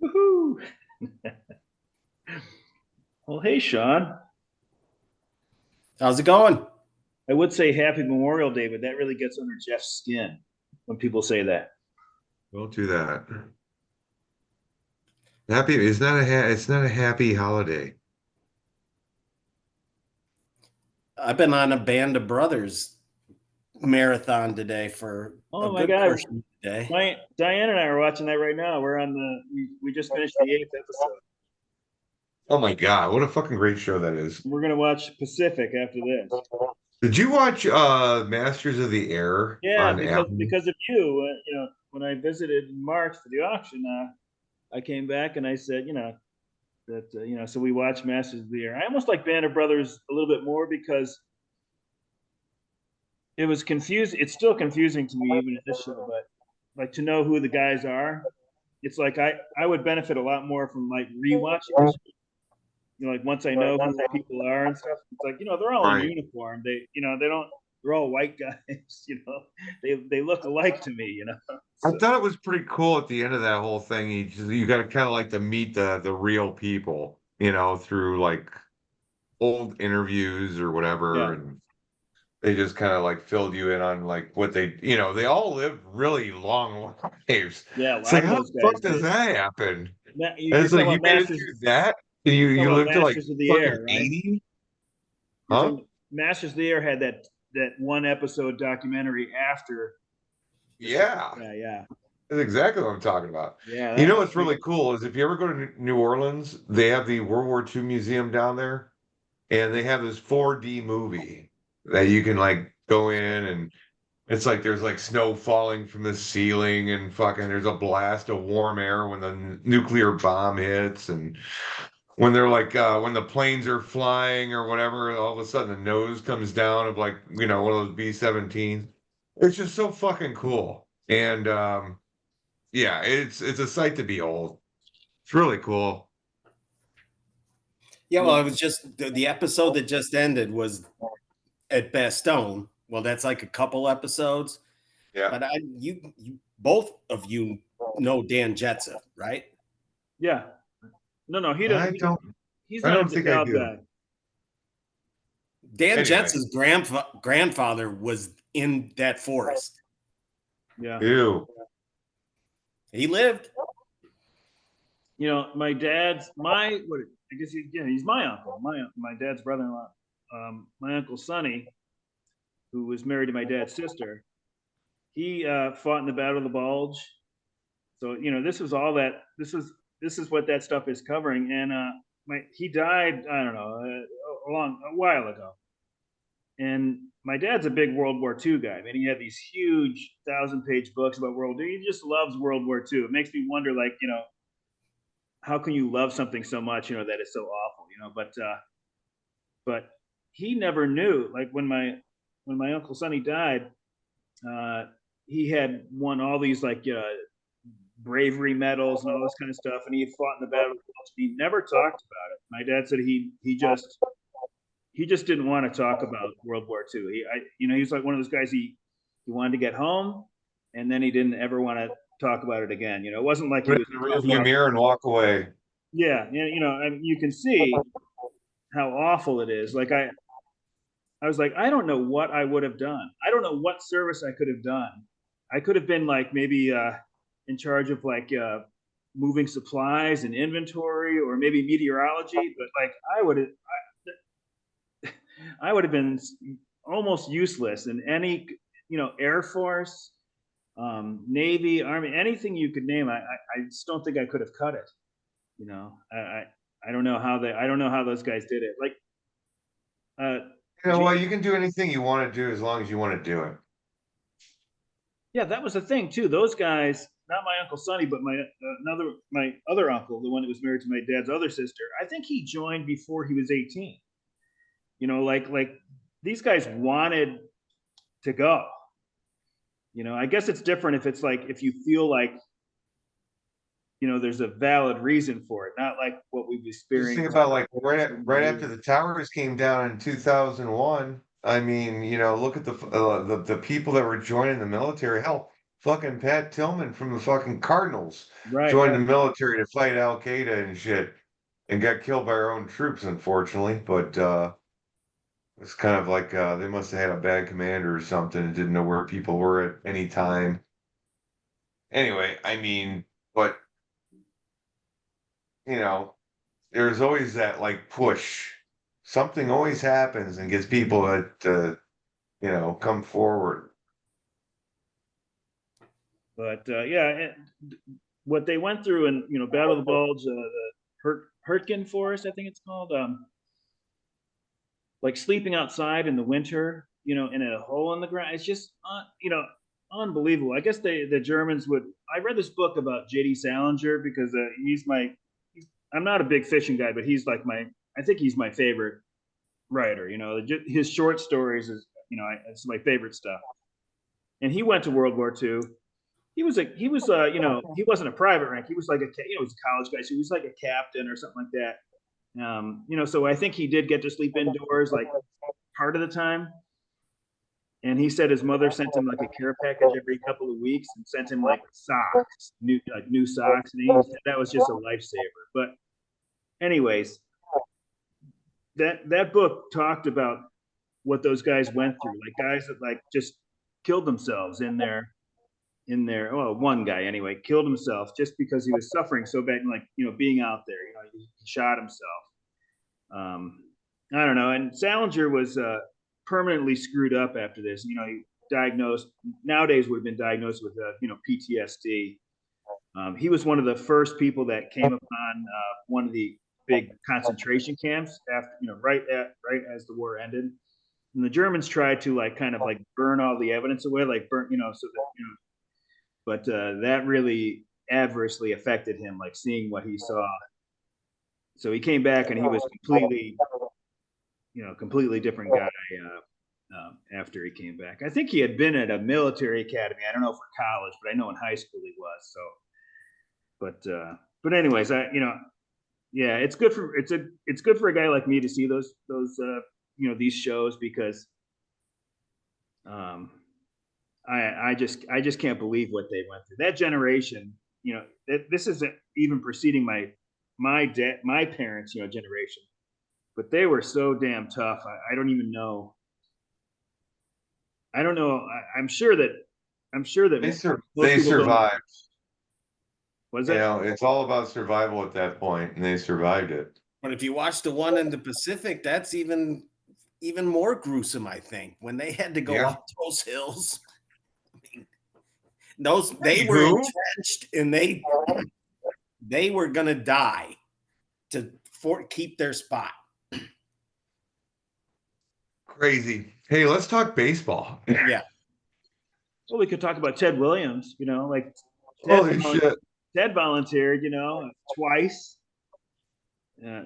Woohoo! Well, hey, Sean. How's it going? I would say Happy Memorial Day, but that really gets under Jeff's skin when people say that. Don't do that. Happy it's not a happy holiday. I've been on a Band of Brothers marathon today for a Oh my good God, portion of the day. Diane and I are watching that right now. We just finished the eighth episode. Oh my God, what a fucking great show that is. We're gonna watch Pacific after this. Did you watch Masters of the Air Yeah, on because Apple? because of you, when I visited in March for the auction, I came back and I said, so we watched Masters of the Air. I almost like Band of Brothers a little bit more because it was confusing. It's still confusing to me even at this show, but like to know who the guys are, it's like I would benefit a lot more from like rewatching the show. Like once I know who the people are and stuff, it's like they're all in Right. uniform. They don't. They're all white guys. They look alike to me. I So thought it was pretty cool at the end of that whole thing. You got to kind of like to meet the real people, through like old interviews or whatever, yeah, and they just kind of like filled you in on like what they all lived really long lives. yeah. A It's like, lot of how the those guys fuck does did. that happen? And You're it's talking like you about made it Masters. through that, and you You're you talking about lived to like Masters of the fucking Air, right? 80, You're huh? talking Masters of the Air had that one episode documentary after the show. Yeah, Yeah, yeah, that's exactly what I'm talking about. yeah. You That know was what's pretty really cool is if you ever go to New Orleans, they have the World War II museum down there, and they have this 4D movie that you can like go in, and it's like there's like snow falling from the ceiling, and fucking there's a blast of warm air when the nuclear bomb hits, and when they're like when the planes are flying or whatever, all of a sudden the nose comes down of like one of those B-17s. It's just so fucking cool. And yeah, it's a sight to behold. It's really cool. Yeah, well, yeah. it was just the episode that just ended was at Bastogne. Well, that's like a couple episodes, Yeah. but you both of you know Dan Jetson, right? Yeah. No, no, he doesn't. I don't He's I not a don't think I DeKalb do. guy. Dan Anyway, Jetson's grandfather was in that forest. Yeah. ew. He lived. My dad's what I guess he's my uncle, my dad's brother-in-law. My uncle Sonny, who was married to my dad's sister, he fought in the Battle of the Bulge. So this was all that. This is what that stuff is covering. And he died. I don't know a while ago. And my dad's a big World War II guy. I mean, he had these huge 1,000-page books about World War II. He just loves World War II. It makes me wonder, like, how can you love something so much, that is so awful, but he never knew. Like when my uncle Sonny died, uh, he had won all these like bravery medals and all this kind of stuff, and he had fought in the battle. He never talked about it. My dad said he just didn't want to talk about World War II. He was like one of those guys. He wanted to get home, and then he didn't ever want to talk about it again. It wasn't like he Put it was in the a tough rearview mirror and walk away. yeah, and you can see how awful it is. Like I was like, I don't know what I would have done. I don't know what service I could have done. I could have been like maybe in charge of like moving supplies and inventory, or maybe meteorology. But like I would have been almost useless in any Air Force, Navy, Army, anything you could name. I just don't think I could have cut it. I don't know how those guys did it. Like uh, Well, James, you can do anything you want to do as long as you want to do it. yeah, that was the thing too. Those guys, not my uncle Sonny, but my other uncle, the one that was married to my dad's other sister. I think he joined before he was 18. Like these guys wanted to go. I guess it's different if it's like if you feel like there's a valid reason for it, not like what we've Just think experienced about like so right many after years. the towers came down in 2001. I mean, look at the people that were joining the military. Hell, fucking Pat Tillman from the fucking Cardinals Right. joined right. the military to fight Al Qaeda and shit, and got killed by our own troops, unfortunately. But it's kind of like they must have had a bad commander or something and didn't know where people were at any time. Anyway, I mean, but you know, there's always that like push. Something always happens and gets people to come forward. But yeah, what they went through in Battle of the Bulge, the Hurtgen Forest, I think it's called, like sleeping outside in the winter, in a hole in the ground. It's just unbelievable. I guess the Germans would. I read this book about J.D. Salinger because I'm not a big fishing guy, but he's like I think he's my favorite writer. His short stories it's my favorite stuff. And he went to World War II. He was he wasn't a private rank. He was like he was a college guy, so he was like a captain or something like that. So I think he did get to sleep indoors like part of the time. And he said his mother sent him like a care package every couple of weeks and sent him like socks, new socks, and that was just a lifesaver. But anyways, that book talked about what those guys went through, like guys that like just killed themselves in their well, one guy anyway killed himself just because he was suffering so bad, like being out there, he shot himself. I don't know. And Salinger was permanently screwed up after this. He diagnosed, nowadays would have been diagnosed with PTSD. He was one of the first people that came upon one of the big concentration camps after right as the war ended. And the Germans tried to like kind of like burn all the evidence away, like burn so that but that really adversely affected him, like seeing what he saw. So he came back and he was completely different guy after he came back. I think he had been at a military academy. I don't know for college, but I know in high school he was. So, but anyways, yeah, it's good for a guy like me to see those these shows because I just can't believe what they went through. That generation, this isn't even preceding my parents, generation, but they were so damn tough. I don't even know. I don't know. I'm sure that They survived. Was it? It's all about survival at that point, and they survived it. But if you watch the one in the Pacific, that's even more gruesome, I think, when they had to go up those hills. They were entrenched and they were gonna die to keep their spot. Crazy. Hey, let's talk baseball. Yeah. Well, we could talk about Ted Williams. Like holy shit. Ted volunteered. Twice.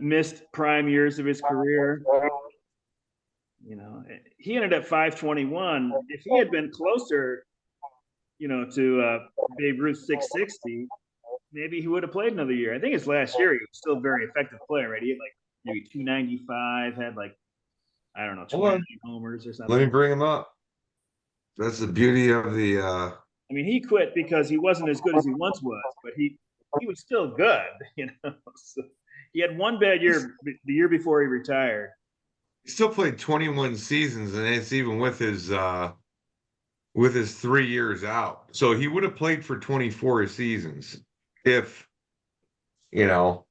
Missed prime years of his career. He ended at 521. If he had been closer, to Babe Ruth 660, maybe he would have played another year. I think his last year he was still a very effective player, right? He had like maybe 295, had like, I don't know, 20 homers or something. Let me bring him up. That's the beauty of the I mean, he quit because he wasn't as good as he once was, but he was still good, So he had one bad year the year before he retired. He still played 21 seasons, and it's even with his 3 years out. So he would have played for 24 seasons if, and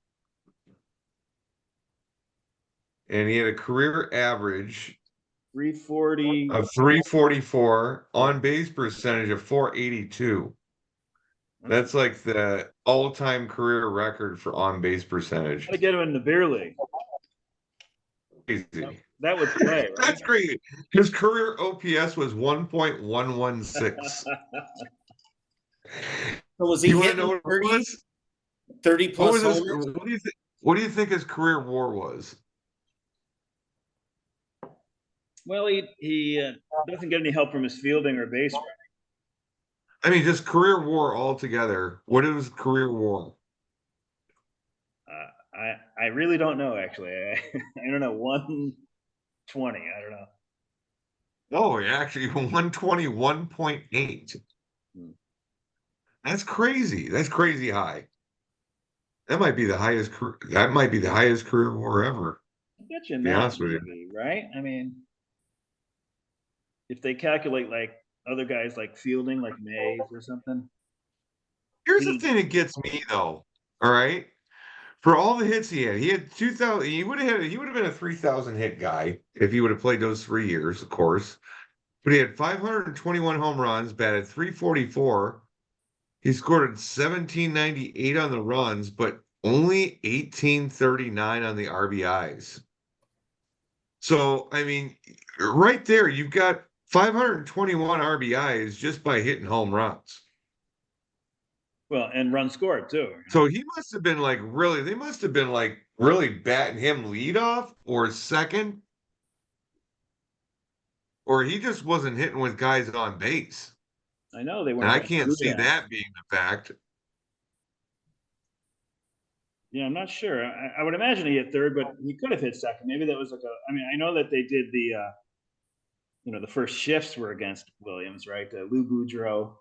he had a career average 340 of 344, on base percentage of 482. That's like the all-time career record for on base percentage. Gotta get him in the beer league. Easy. That would play, right? That's great. His career OPS was 1.116. So was he hitting 30 plus homers? What do you think his career WAR was? Well, he doesn't get any help from his fielding or base running. I mean, just career WAR altogether. What is career WAR? I really don't know, actually. I don't know. 120. I don't know. Oh, actually, 121.8. That's crazy. That's crazy high. That might be the highest. That might be the highest career war ever. I bet you To be not, honest with you. maybe, right? I mean, if they calculate like other guys like Fielding, like Mays or something, Here's the he thing that gets me though. All right. For all the hits he had 2,000. He would have been a 3,000 hit guy if he would have played those 3 years, of course. But he had 521 home runs, batted 344. He scored 1798 on the runs, but only 1839 on the RBIs. So, I mean, right there, you've got 521 RBIs just by hitting home runs. well, and run scored too. So he must have been like really, they must have been like really batting him leadoff or second, or he just wasn't hitting with guys on base. I know they And weren't I going can't through see that. that being the fact. Yeah, I'm not sure. I would imagine he hit third, but he could have hit second. Maybe that was like a. I mean, I know that they did the, the first shifts were against Williams, right? Lou Boudreau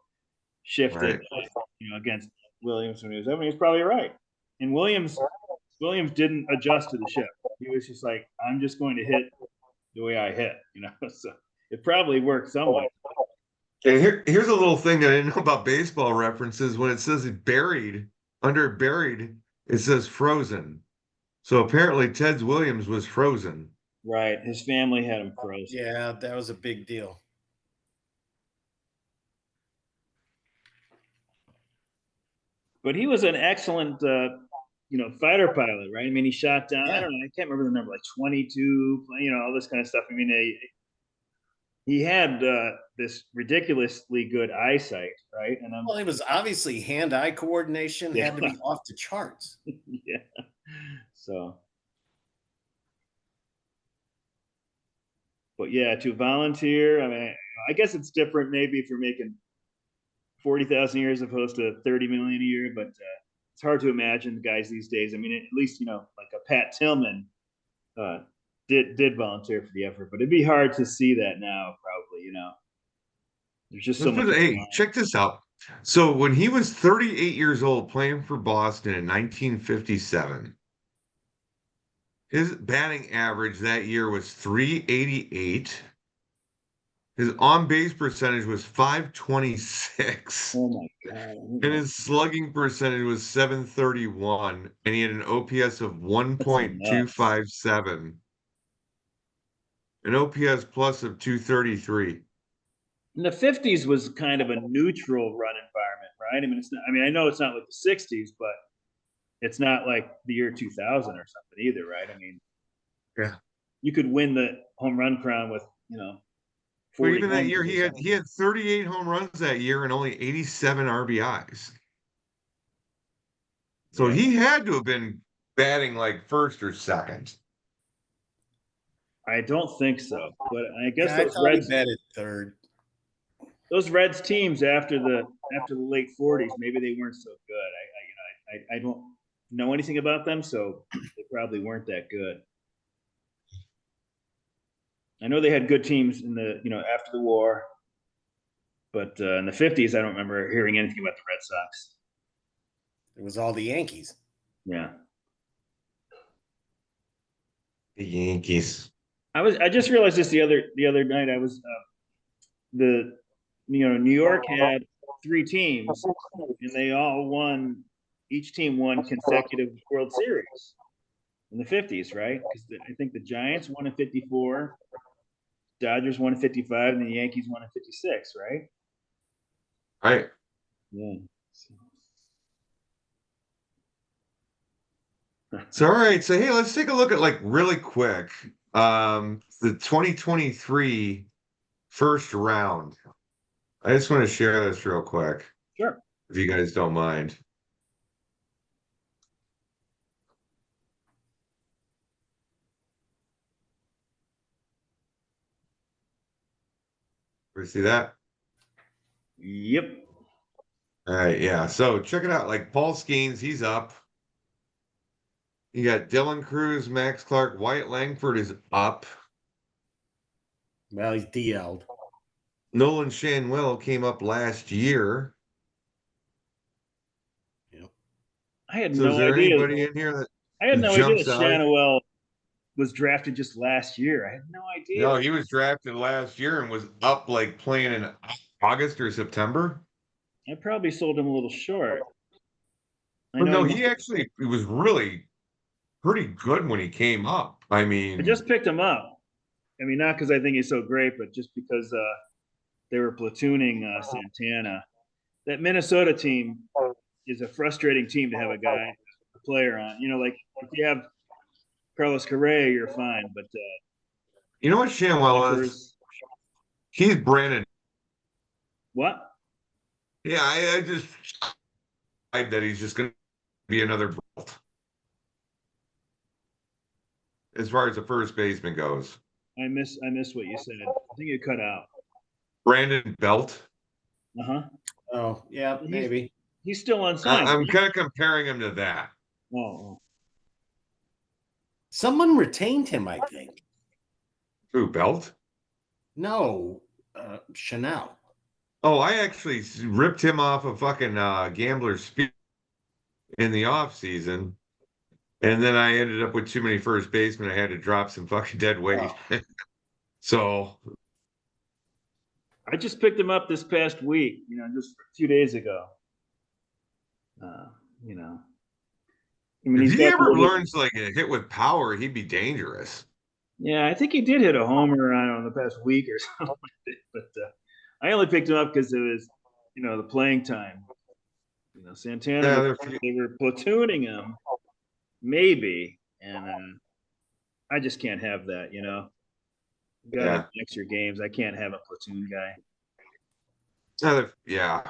shifted, Right. against Williams when he was up. And he was probably right. And Williams didn't adjust to the shift. He was just like, I'm just going to hit the way I hit, So it probably worked somewhat. And here's a little thing that I didn't know about baseball references. When it says buried, it says frozen. So apparently Ted Williams was frozen. Right. His family had him frozen. Yeah, that was a big deal. But he was an excellent, fighter pilot, right? I mean, he shot down. I Yeah. don't know. I can't remember the number, like 22. All this kind of stuff. I mean, he had this ridiculously good eyesight, right? And Well, it was obviously hand-eye coordination had to be off the charts. yeah. So, but yeah, to volunteer, I mean, I guess it's different maybe if you're making 40,000 a year as opposed to 30 million a year, but it's hard to imagine guys these days. I mean, at least like a Pat Tillman uh, did volunteer for the effort, but it'd be hard to see that now. Probably, there's just so much. Hey, check this out. So when he was 38 years old playing for Boston in 1957, his batting average that year was 388. His on base percentage was 526. Oh my god! And his slugging percentage was 731. And he had an OPS of That's nuts. 1.257. An OPS plus of 233. In the 50s was kind of a neutral run environment, right? I mean, it's not. I mean, I know it's not like the 60s, but it's not like the year 2000 or something either, right? I mean, Yeah. you could win the home run crown with, Well, 40 even that year, homers or something. he had 38 home runs that year and only 87 RBIs. So Yeah. he had to have been batting like first or second. I don't think so, but I guess Yeah, I those thought he Reds, batted third. those Reds teams after the late 40s, maybe they weren't so good. I don't know anything about them, so they probably weren't that good. I know they had good teams in the after the war, but in the 50s, I don't remember hearing anything about the Red Sox. It was all the Yankees. Yeah, The Yankees. I just realized this the other night. I was New York had three teams, and they all won. Each team won consecutive World Series in the 50s, right? Because I think the Giants won in 54, Dodgers won in 55, and the Yankees won in 56, right? Right. Yeah. So, all right. So, hey, let's take a look at like really quick the 2023 first round. I just want to share this real quick, Sure. if you guys don't mind. You see that? Yep. All right, yeah. So check it out. Like Paul Skeens, he's up. You got Dylan Cruz, Max Clark, Wyatt Langford is up. Well, he's DL'd. Nolan Shanwell came up last year. I had So is no there idea. anybody in here that I had no idea that jumps out? Shanawell was drafted just last year. I had no idea. No, he was drafted last year and was up like playing in August or September. I probably sold him a little short. I But know no, he he was really pretty good when he came up. I I mean, just picked him up. I mean, not because I think he's so great, but just because they were platooning Santana. That Minnesota team is a frustrating team to have a player on. You know, like if you have Carlos Correa, you're fine, but you know what Shanwell is? Jeffers, He's Brandon. what? Yeah, I just that he's just going to be another Belt as far as the first baseman goes. I miss what you said. I think you cut out. Brandon Belt. Uh-huh. Oh, yeah, maybe. He's still unsigned. I'm kind of comparing him to that. Oh, Someone retained him, I think. Who, Belt? No, Chanel. Oh, I actually ripped him off a fucking Gambler's Speed in the off season, and then I ended up with too many first basemen. I had to drop some fucking dead weight. Oh. So I just picked him up this past week. You know, just a few days ago. You know, I mean, if he's he got ever learns like a hit with power, he'd be dangerous. Yeah, I think he did hit a homer, I don't know, the past week or something. But I only picked him up because it was, you know, the playing time. You know, Santana, Yeah, they were platooning him, maybe, and I just can't have that. You know, you got to yeah, mix your games. I can't have a platoon guy. yeah.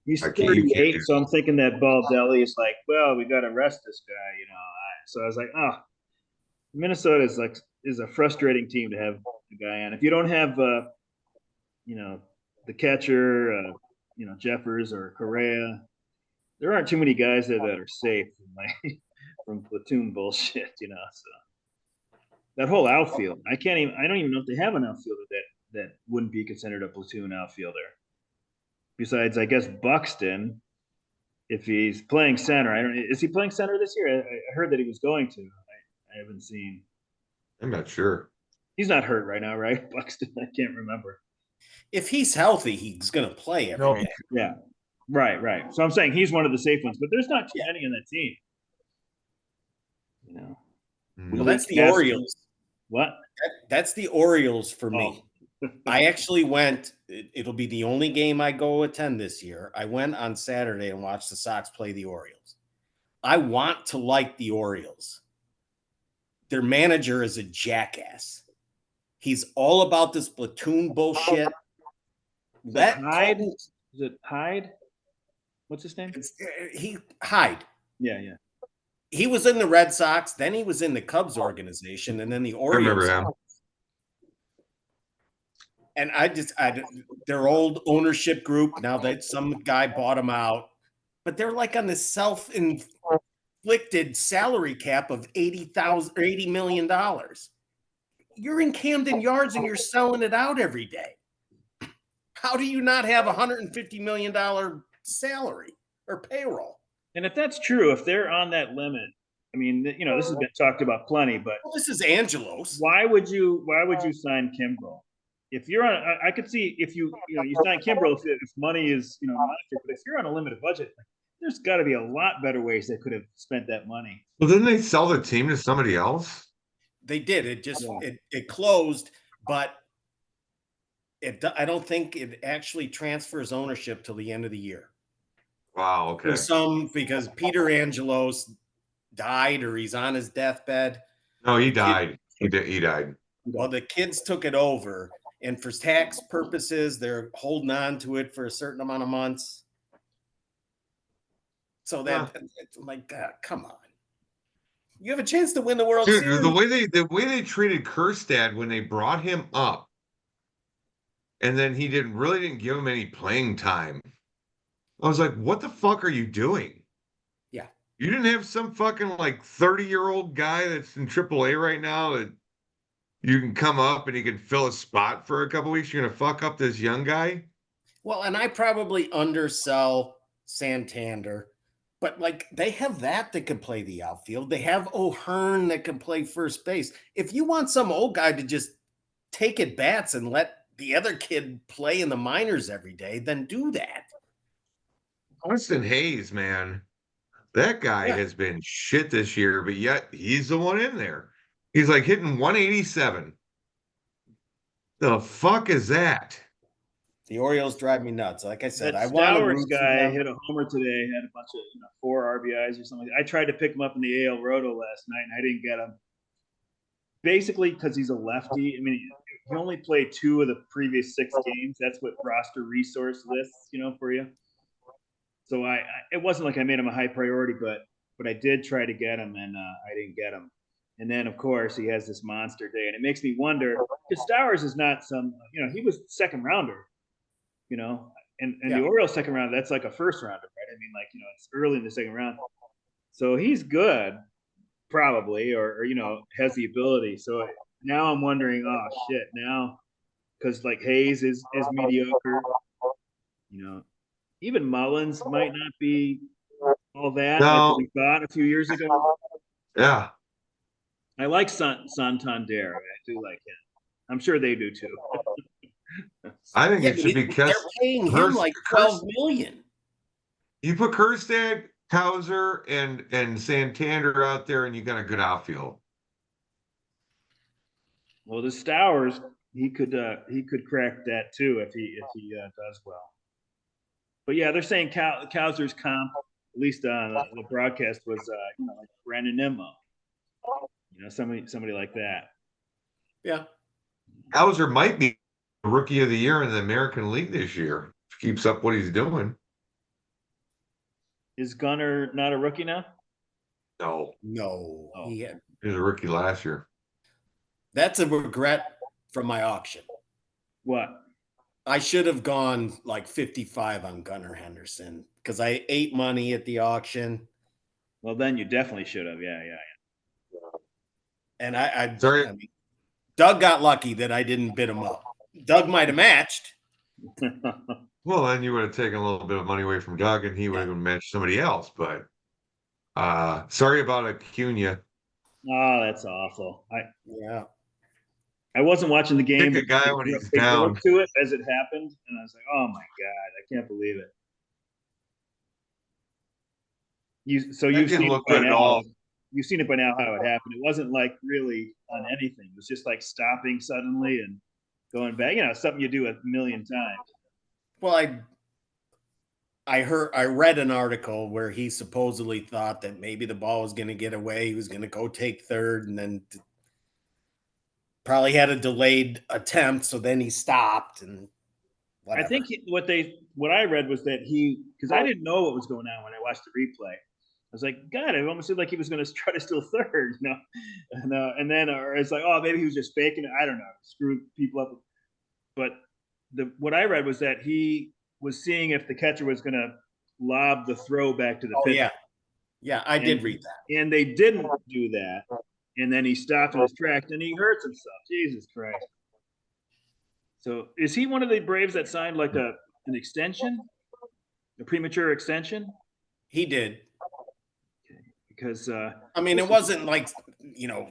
He's I can't. You can't 38, do. so I'm thinking that Baldelli is like, well, we got to rest this guy. You know, so I was like, oh, Minnesota is a frustrating team to have a guy on. If you don't have you know, the catcher, you know, Jeffers or Correa. There aren't too many guys there that are safe from, from platoon bullshit, you know. So that whole outfield, I don't even know if they have an outfielder that wouldn't be considered a platoon outfielder. Besides, I guess Buxton, if he's playing center, I don't. Is he playing center this year? I heard that he was going to. I haven't seen. I'm not sure. He's not hurt right now, right? Buxton, I can't remember. If he's healthy, he's going to play every day. Yeah, right. So I'm saying he's one of the safe ones, but there's not too many in that team. You know, Well, that's the Orioles. What? That's the Orioles for me. I actually went. It'll be the only game I go attend this year. I went on Saturday and watched the Sox play the Orioles. I want to like the Orioles. Their manager is a jackass. He's all about this platoon bullshit. Hyde? Is it Hyde? What's his name? Hyde. Yeah. He was in the Red Sox, then he was in the Cubs organization, and then the Orioles. I remember him. And their old ownership group, now that some guy bought them out, but they're like on the self-inflicted salary cap of $80 million. You're in Camden Yards and you're selling it out every day. How do you not have $150 million salary or payroll? And if that's true, if they're on that limit, I mean, you know, this has been talked about plenty, but this is Angelos. Why would you sign Kimbrel? If you're on, I could see if you sign Kimbrel if money is, you know, monetary, but if you're on a limited budget, there's got to be a lot better ways they could have spent that money. Well, didn't they sell the team to somebody else? They did. It just it closed, but I don't think it actually transfers ownership till the end of the year. Wow. Okay. Because Peter Angelos died or he's on his deathbed. No, he died. He died. Well, the kids took it over, and for tax purposes, they're holding on to it for a certain amount of months. So it's like, God, come on. You have a chance to win the World Series. The way they treated Kjerstad when they brought him up, and then he didn't give him any playing time. I was like, what the fuck are you doing? Yeah. You didn't have some fucking like 30-year-old guy that's in AAA right now that you can come up and he can fill a spot for a couple weeks. You're gonna fuck up this young guy. Well, and I probably undersell Santander. But like they have that can play the outfield. They have O'Hearn that can play first base. If you want some old guy to just take at bats and let the other kid play in the minors every day, then do that. Austin Hayes, man, that guy Yeah. has been shit this year, but yet he's the one in there. He's like hitting 187. The fuck is that? The Orioles drive me nuts. Like I said, That I want to Stowers root for guy them. hit a homer today, had a bunch of 4 RBIs or something. I tried to pick him up in the AL Roto last night, and I didn't get him. Basically, because he's a lefty. I mean, he only played 2 of the previous 6 games. That's what roster resource lists, for you. So it wasn't like I made him a high priority, but I did try to get him, and I didn't get him. And then, of course, he has this monster day, and it makes me wonder because Stowers is not some, he was second rounder, and the Orioles second round, that's like a first rounder, right? I mean, like, it's early in the second round. So he's good, probably, or has the ability. So now I'm wondering, oh shit, now because like Hayes is mediocre, even Mullins might not be all that like No, we thought a few years ago. yeah. I like Santander. I do like him. I'm sure they do too. I think Yeah, it should be they're paying him like $12 million. You put Kerstad, Towser, and Santander out there, and you got a good outfield. Well, the Stowers, he could crack that too if he does well. But yeah, they're saying Kowser's comp, at least on the broadcast, was like Brandon Nimmo. Somebody like that. Yeah. Towser might be rookie of the year in the American League this year. If he keeps up what he's doing. Is Gunnar not a rookie now? No. Oh. He was a rookie last year. That's a regret from my auction. What? I should have gone like 55 on Gunnar Henderson because I ate money at the auction. Well, then you definitely should have. Yeah. And I Sorry. Doug got lucky that I didn't bid him up. Doug might have matched. Well, then you would have taken a little bit of money away from Doug, and he would have matched somebody else. But sorry about Acuna. Oh, that's awful. I wasn't watching the game. Pick a guy when he's they down. broke to it as it happened, and I was like, "Oh my god, I can't believe it." You've seen it by now. You've seen it by now how it happened. It wasn't like really on anything. It was just like stopping suddenly and going back. Something you do a million times. Well, I read an article where he supposedly thought that maybe the ball was going to get away. He was going to go take third, and then probably had a delayed attempt. So then he stopped, and whatever. I think what I read was that because I didn't know what was going on when I watched the replay. I was like, God, it almost seemed like he was going to try to steal third, and then or it's like, oh, maybe he was just faking it. I don't know, screw people up. But what I read was that he was seeing if the catcher was going to lob the throw back to the pitcher. Yeah, I did read that. And they didn't do that, and then he stopped in his tracks and he hurts himself. Jesus Christ! So is he one of the Braves that signed like an extension, a premature extension? He did. Because I mean, it wasn't like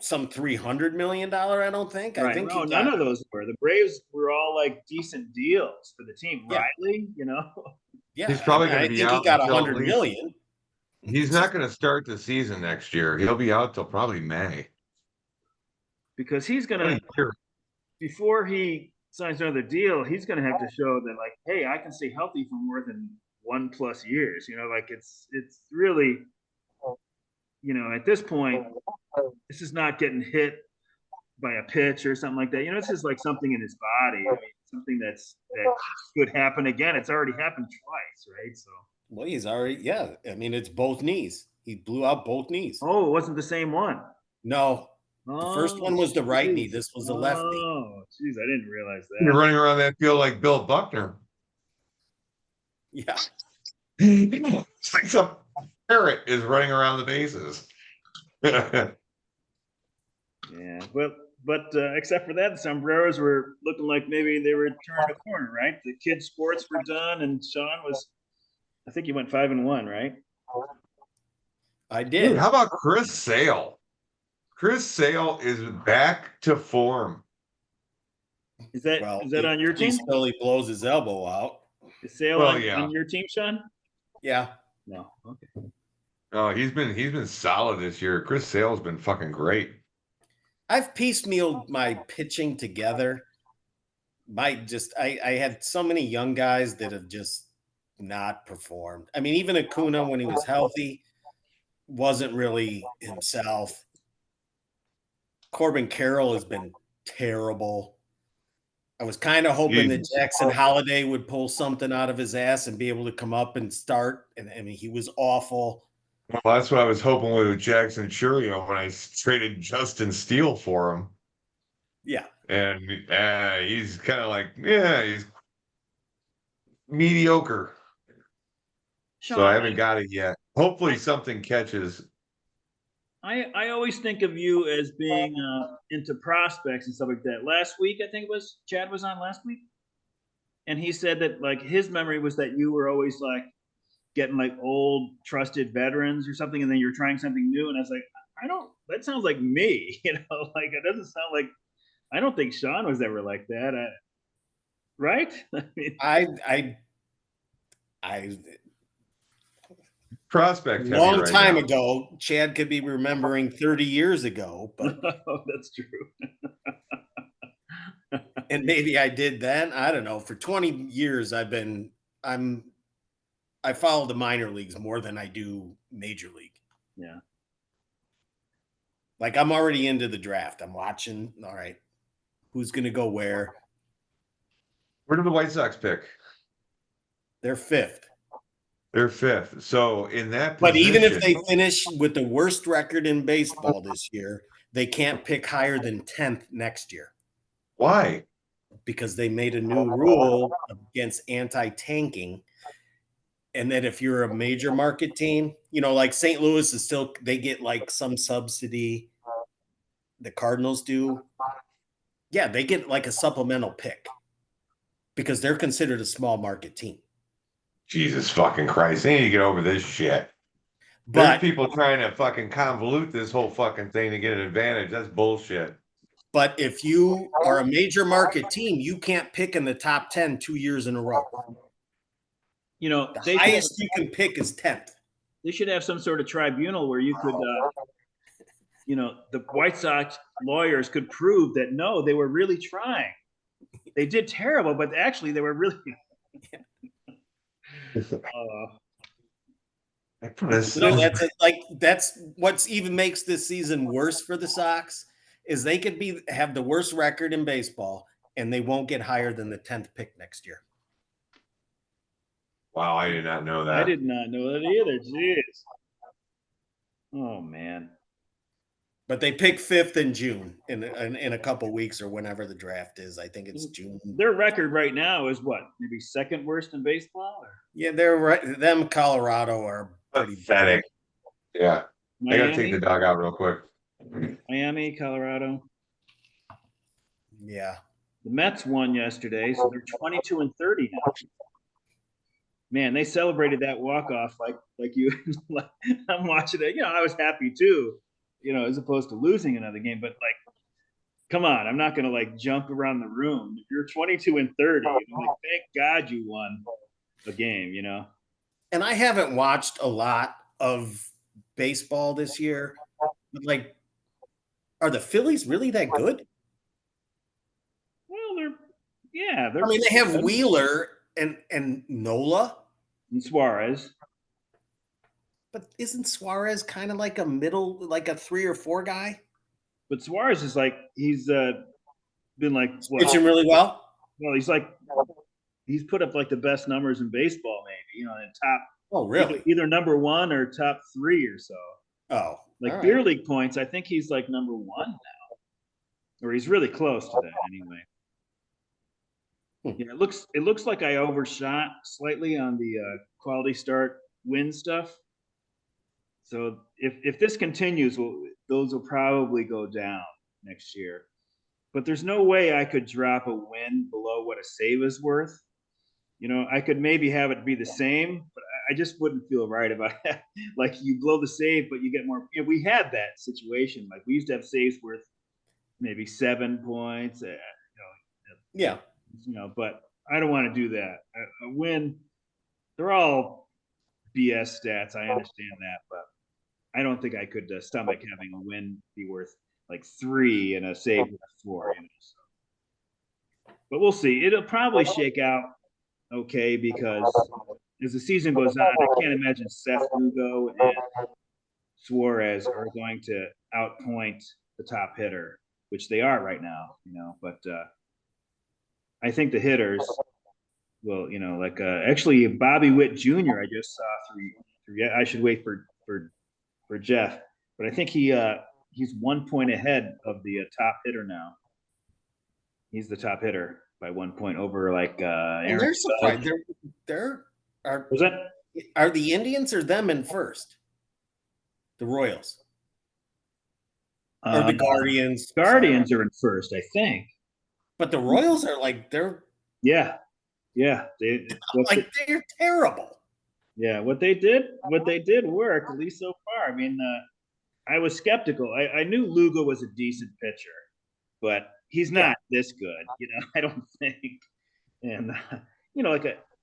some $300 million. I don't think. Right. I think none of those were. The Braves were all like decent deals for the team. Yeah. Riley, Yeah, he's probably going to be out. He got $100 million. He's not going to start the season next year. He'll be out till probably May. Because he's going to, before he signs another deal, he's going to have to show that, like, hey, I can stay healthy for more than 1+ years. Like it's really. At this point, this is not getting hit by a pitch or something like that. This is like something in his body. I mean, something that could happen again. It's already happened twice, right? So. Well, he's already, yeah. I mean, it's both knees. He blew out both knees. Oh, it wasn't the same one. No. The first one was the right knee. This was the left knee. Oh, geez, I didn't realize that. You're running around that field like Bill Buckner. Yeah. It's like some parrot is running around the bases. Yeah, but except for that, the Sombreros were looking like maybe they were turning a corner, right? The kids' sports were done, and Shawon was, I think he went 5-1, right? I Dude, did. how about Chris Sale? Chris Sale is back to form. Is Well, that on your team? until he blows his elbow out. Is Sale Well, yeah. on your team, Sean? Yeah. No. Okay. Oh, he's been solid this year. Chris Sale's been fucking great. I've piecemealed my pitching together. I had so many young guys that have just not performed. I mean, even Acuna, when he was healthy, wasn't really himself. Corbin Carroll has been terrible. I was kind of hoping that Jesus. Jackson Holiday would pull something out of his ass and be able to come up and start. And I mean, he was awful. Well, that's what I was hoping with Jackson Churio when I traded Justin Steele for him. Yeah. And he's kind of like, yeah, he's mediocre. Sean, So I haven't got it yet. Hopefully something catches. I always think of you as being into prospects and stuff like that. Last week, I think it was Chad was on last week, and he said that like his memory was that you were always like getting like old trusted veterans or something, and then you're trying something new. And I was like, I don't. That sounds like me, Like it doesn't sound like. I don't think Sean was ever like that, right? I mean, I Prospect heavy long right time now. ago, Chad could be remembering 30 years ago, but that's true. and maybe I did then. I don't know. For 20 years, I follow the minor leagues more than I do major league. Yeah. Like I'm already into the draft. I'm watching. All right, who's going to go where? Where did the White Sox pick? They're fifth. They're fifth. So in that But position, even if they finish with the worst record in baseball this year, they can't pick higher than 10th next year. Why? Because they made a new rule against anti-tanking. And that if you're a major market team, like St. Louis is still, they get like some subsidy. The Cardinals do. Yeah, they get like a supplemental pick because they're considered a small market team. Jesus fucking Christ. They need to get over this shit. There's But people trying to fucking convolute this whole fucking thing to get an advantage. That's bullshit. But if you are a major market team, you can't pick in the top 10 2 years in a row. The highest you can pick is 10th. They should have some sort of tribunal where you could, the White Sox lawyers could prove that no, they were really trying. They did terrible, but actually they were really. That's what's even makes this season worse for the Sox is they could have the worst record in baseball and they won't get higher than the 10th pick next year. Wow, I did not know that. I did not know that either. Jeez. Oh man. But they pick 5th in June in a couple weeks or whenever the draft is. I think it's June. Their record right now is what? Maybe second worst in baseball? Or? Yeah, they're right. Them Colorado are pretty pathetic. Yeah. Miami? I gotta take the dog out real quick. Miami, Colorado. Yeah. The Mets won yesterday, so they're 22-30 now. Man, they celebrated that walk-off like you. I'm watching it. I was happy too, as opposed to losing another game. But like, come on, I'm not going to like jump around the room. If you're 22-30, thank God you won a game. And I haven't watched a lot of baseball this year. Like, are the Phillies really that good? Well, they're. I mean, they have Wheeler and Nola and Suarez. But isn't Suarez kind of like a middle, like a 3 or 4 guy? But Suarez is like he's been like pitching really well. Well, he's put up like the best numbers in baseball, maybe in top. Oh, really? Either number 1 or top 3 or so. Oh, like beer league points, I think he's like number 1 now, or he's really close to that anyway. Yeah, it looks like I overshot slightly on the quality start win stuff. So if this continues, those will probably go down next year. But there's no way I could drop a win below what a save is worth. I could maybe have it be the same, but I just wouldn't feel right about that. Like you blow the save, but you get more. You know, we had that situation. Like we used to have saves worth maybe 7 points. Yeah. But I don't want to do that. A win, they're all BS stats. I understand that, but I don't think I could stomach having a win be worth like 3 and a save worth 4. So. But we'll see. It'll probably shake out okay because as the season goes on, I can't imagine Seth Lugo and Suarez are going to outpoint the top hitter, which they are right now. But I think the hitters will, like actually Bobby Witt Jr. I just saw through. I should wait for Jeff, but I think he's 1 point ahead of the top hitter now. He's the top hitter by 1 point over like Aaron. They're surprised. Are the Indians or them in first? The Royals or the Guardians? Guardians are in first, I think. But the Royals are yeah. They're terrible. Yeah, what they did work, at least so far. I mean, I was skeptical. I knew Lugo was a decent pitcher, but he's not this good. I don't think. And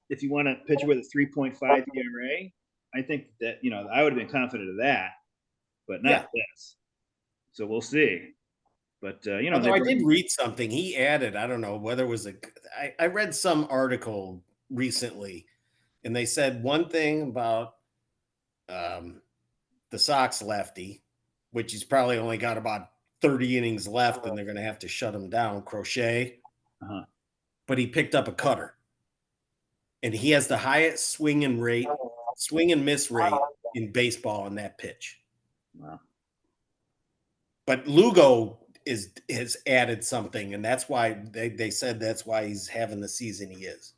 if you want to pitch with a 3.5 ERA, I think that I would have been confident of that, but not this. So we'll see. But although I did read something he added. I don't know whether it was I read some article recently, and they said one thing about the Sox lefty, which he's probably only got about 30 innings left, and they're going to have to shut him down. Crochet, but he picked up a cutter, and he has the highest swing and miss rate in baseball on that pitch. Wow. But Lugo has added something, and that's why they said that's why he's having the season he is.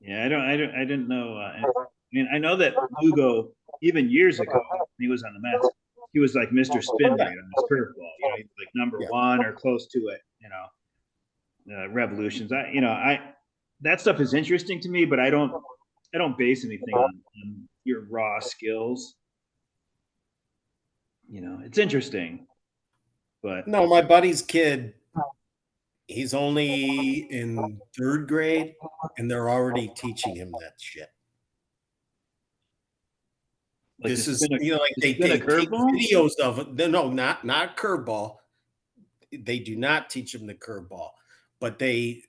Yeah, I didn't know. I know that Lugo, even years ago, he was on the Mets. He was like Mr. Spin Rate on his curveball. He's like number 1 or close to it. Revolutions. That stuff is interesting to me, but I don't base anything on your raw skills. It's interesting. But no, my buddy's kid, he's only in 3rd grade, and they're already teaching him that shit. Like this is they take videos of it. No, not curveball. They do not teach him the curveball, but they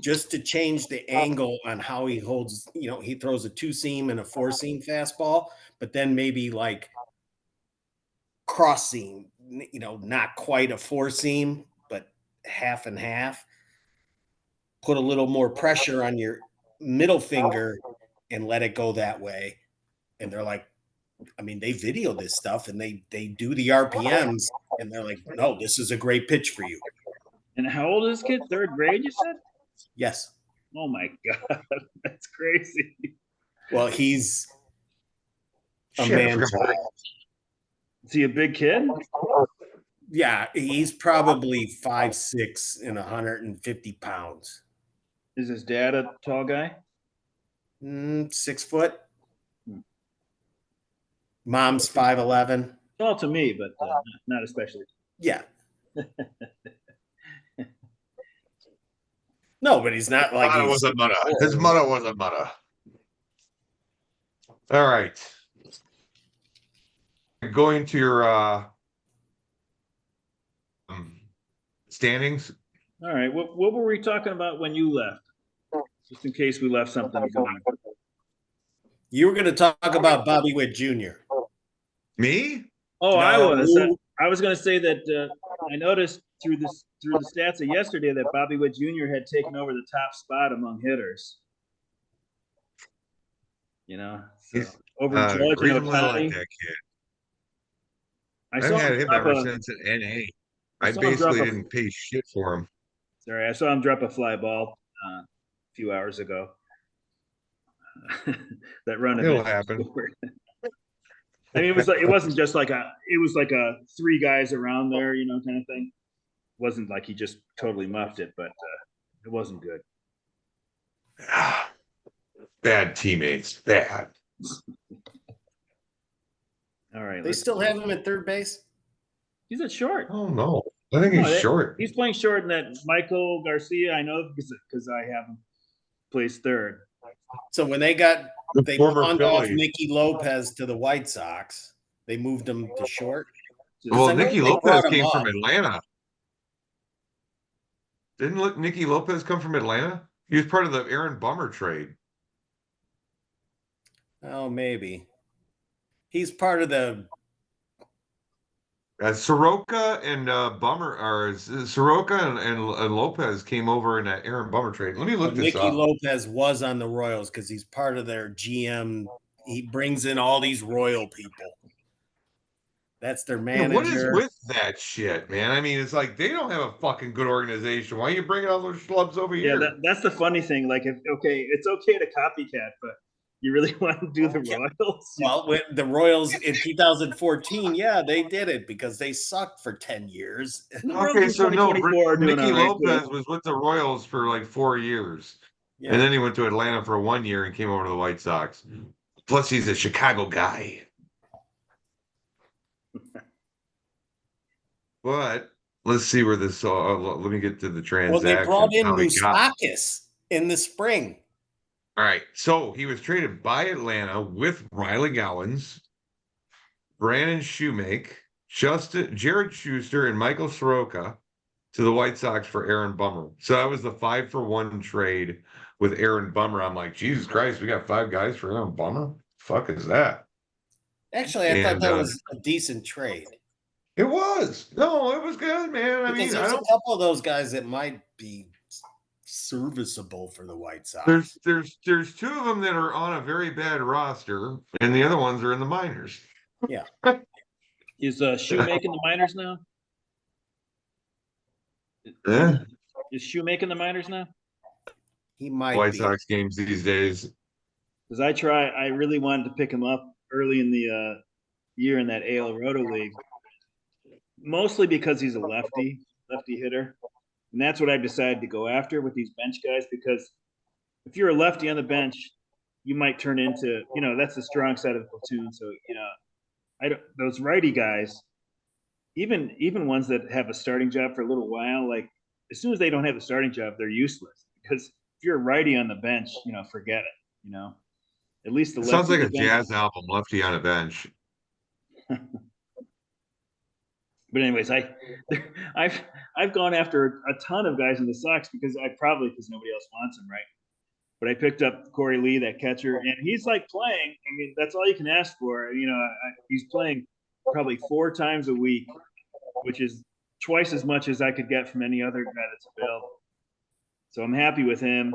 just to change the angle on how he holds. He throws a 2-seam and a 4-seam fastball, but then maybe like cross seam, not quite a 4-seam, but half and half. Put a little more pressure on your middle finger and let it go that way. And they're like, they video this stuff and they do the RPMs and they're like, no, this is a great pitch for you. And how old is this kid? 3rd grade, you said? Yes. Oh my God. That's crazy. Well, he's a man child. Is he a big kid? Yeah, he's probably 5'6" and 150 pounds. Is his dad a tall guy? 6 foot. Mom's 5'11". Tall to me, but not especially. Yeah. No, but he's not like his mother was a mother. All right. Going to your standings. All right. What were we talking about when you left? Just in case we left something going. You were going to talk about Bobby Witt Jr. Me? Oh, no. I was going to say that I noticed through the stats of yesterday that Bobby Witt Jr. had taken over the top spot among hitters. Over Judge and Ohtani. Like that kid. I've had him ever since at NA. I basically didn't pay shit for him. Sorry, I saw him drop a fly ball a few hours ago. That run. It'll happen. It wasn't just like it was like a 3 guys around there, kind of thing. It wasn't like he just totally muffed it, but it wasn't good. bad teammates. Bad. All right. They still have him at third base? He's at short. Oh no, I think No, he's short. He's playing short in that Michael Garcia. I know because I have him place third. So when they Former pawned off Philly. Nicky Lopez to the White Sox, they moved him to short. Well, I know Nicky they Lopez brought him came from up. Atlanta. Didn't Nicky Lopez come from Atlanta? He was part of the Aaron Bummer trade. Oh, maybe. He's part of the Soroka and Bummer, or Soroka and Lopez came over in that Aaron Bummer trade. Let me look this Nicky up. Lopez was on the Royals because he's part of their GM. He brings in all these Royal people. That's their Yeah, what is manager. with that shit, man? I mean, it's like they don't have a fucking good organization. Why are you bringing all those schlubs over Yeah, here? that's the funny thing. Like, it's okay to copycat, but you really want to do the Royals? Well, with the Royals in 2014, yeah, they did it because they sucked for 10 years. The Royals Okay, in so no, 2024 are doing Nicky all right Lopez too. was with the Royals for like 4 years. Yeah. And then he went to Atlanta for 1 year and came over to the White Sox. Plus, he's a Chicago guy. But let's see where this. Let me get to the Well, they transaction. brought in how he got. Moustakis in the spring. All right, so he was traded by Atlanta with Riley Gowans, Brandon Shoemake, Jared Schuster, and Michael Soroka to the White Sox for Aaron Bummer. So that was the 5-for-1 trade with Aaron Bummer. I'm like, Jesus Christ, we got 5 guys for Aaron Bummer? Fuck is that? Actually, I thought that was a decent trade. It was. No, it was good, man. I mean, There's a couple of those guys that might be serviceable for the White Sox. There's 2 of them that are on a very bad roster, and the other ones are in the minors. Yeah. Is Shoe making the minors now? Yeah. Is Shoe making the minors now? He might White be. Sox games these days. Because I really wanted to pick him up early in the year in that AL Roto League, mostly because he's a lefty hitter, and that's what I've decided to go after with these bench guys. Because if you're a lefty on the bench, you might turn into, that's the strong side of the platoon. So those righty guys, even ones that have a starting job for a little while, like as soon as they don't have a starting job, they're useless. Because if you're a righty on the bench, forget it. At least the It sounds like a bench. jazz album, Lefty on a Bench. But anyways, I've gone after a ton of guys in the Sox because nobody else wants him, right? But I picked up Corey Lee, that catcher, and he's like playing. I mean, that's all you can ask for. He's playing probably 4 times a week, which is twice as much as I could get from any other guy that's available. So I'm happy with him.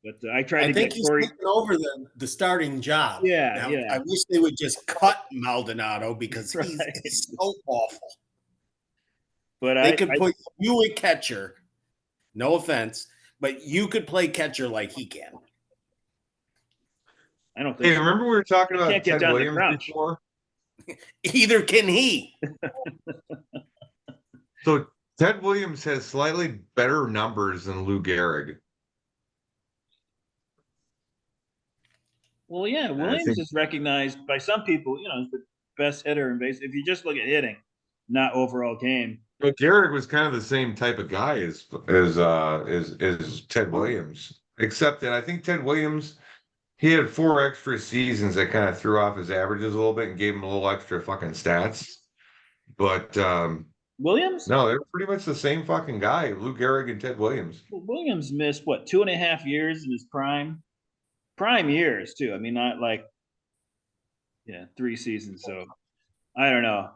But I tried to get Corey. Taking over the starting job. Yeah, now, yeah. I wish they would just cut Maldonado because he's so awful. But they could put you a catcher. No offense, but you could play catcher like he can. I don't think. Hey, remember we were talking about Ted Williams before? Either can he. So Ted Williams has slightly better numbers than Lou Gehrig. Well, yeah, Williams is recognized by some people, as the best hitter in base. If you just look at hitting, not overall game. But Gehrig was kind of the same type of guy as Ted Williams, except that I think Ted Williams, he had 4 extra seasons that kind of threw off his averages a little bit and gave him a little extra fucking stats. But Williams? No, they're pretty much the same fucking guy, Lou Gehrig and Ted Williams. Well, Williams missed 2.5 years in his prime years too. I mean, not like 3 seasons. So I don't know.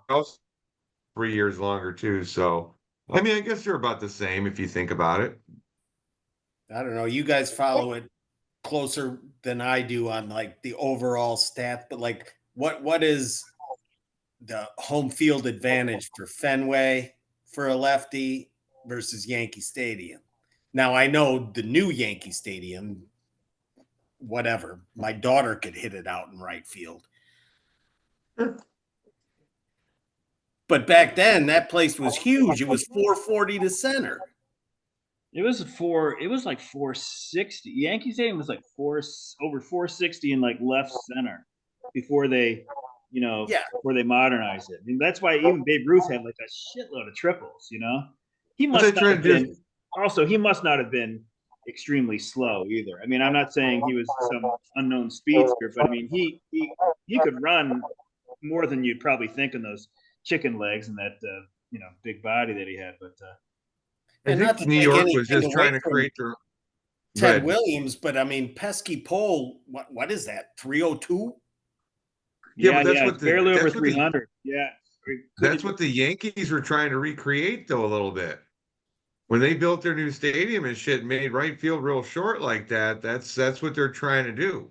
3 years longer too. So I mean, I guess they're about the same if you think about it. I don't know. You guys follow it closer than I do on like the overall stats, but like what is the home field advantage for Fenway for a lefty versus Yankee Stadium? Now I know the new Yankee Stadium, whatever, my daughter could hit it out in right field. But back then, that place was huge. It was 440 to center. It was like 460. Yankee Stadium was like over 460 in like left center before they, Yeah. before they modernized it. I mean, that's why even Babe Ruth had like a shitload of triples. He But they must not try to have just been. Also, he must not have been extremely slow either. I mean, I'm not saying he was some unknown speedster, but I mean, he could run more than you'd probably think in those chicken legs and that big body that he had. But I And not think to New take York was anything just away trying to from create their Ted good. Williams, but I mean, pesky pole. What is that? 302? Yeah, but yeah, it's barely over 300. Yeah, it could that's even. what the Yankees were trying to recreate though a little bit. When they built their new stadium and shit, made right field real short like that. That's what they're trying to do.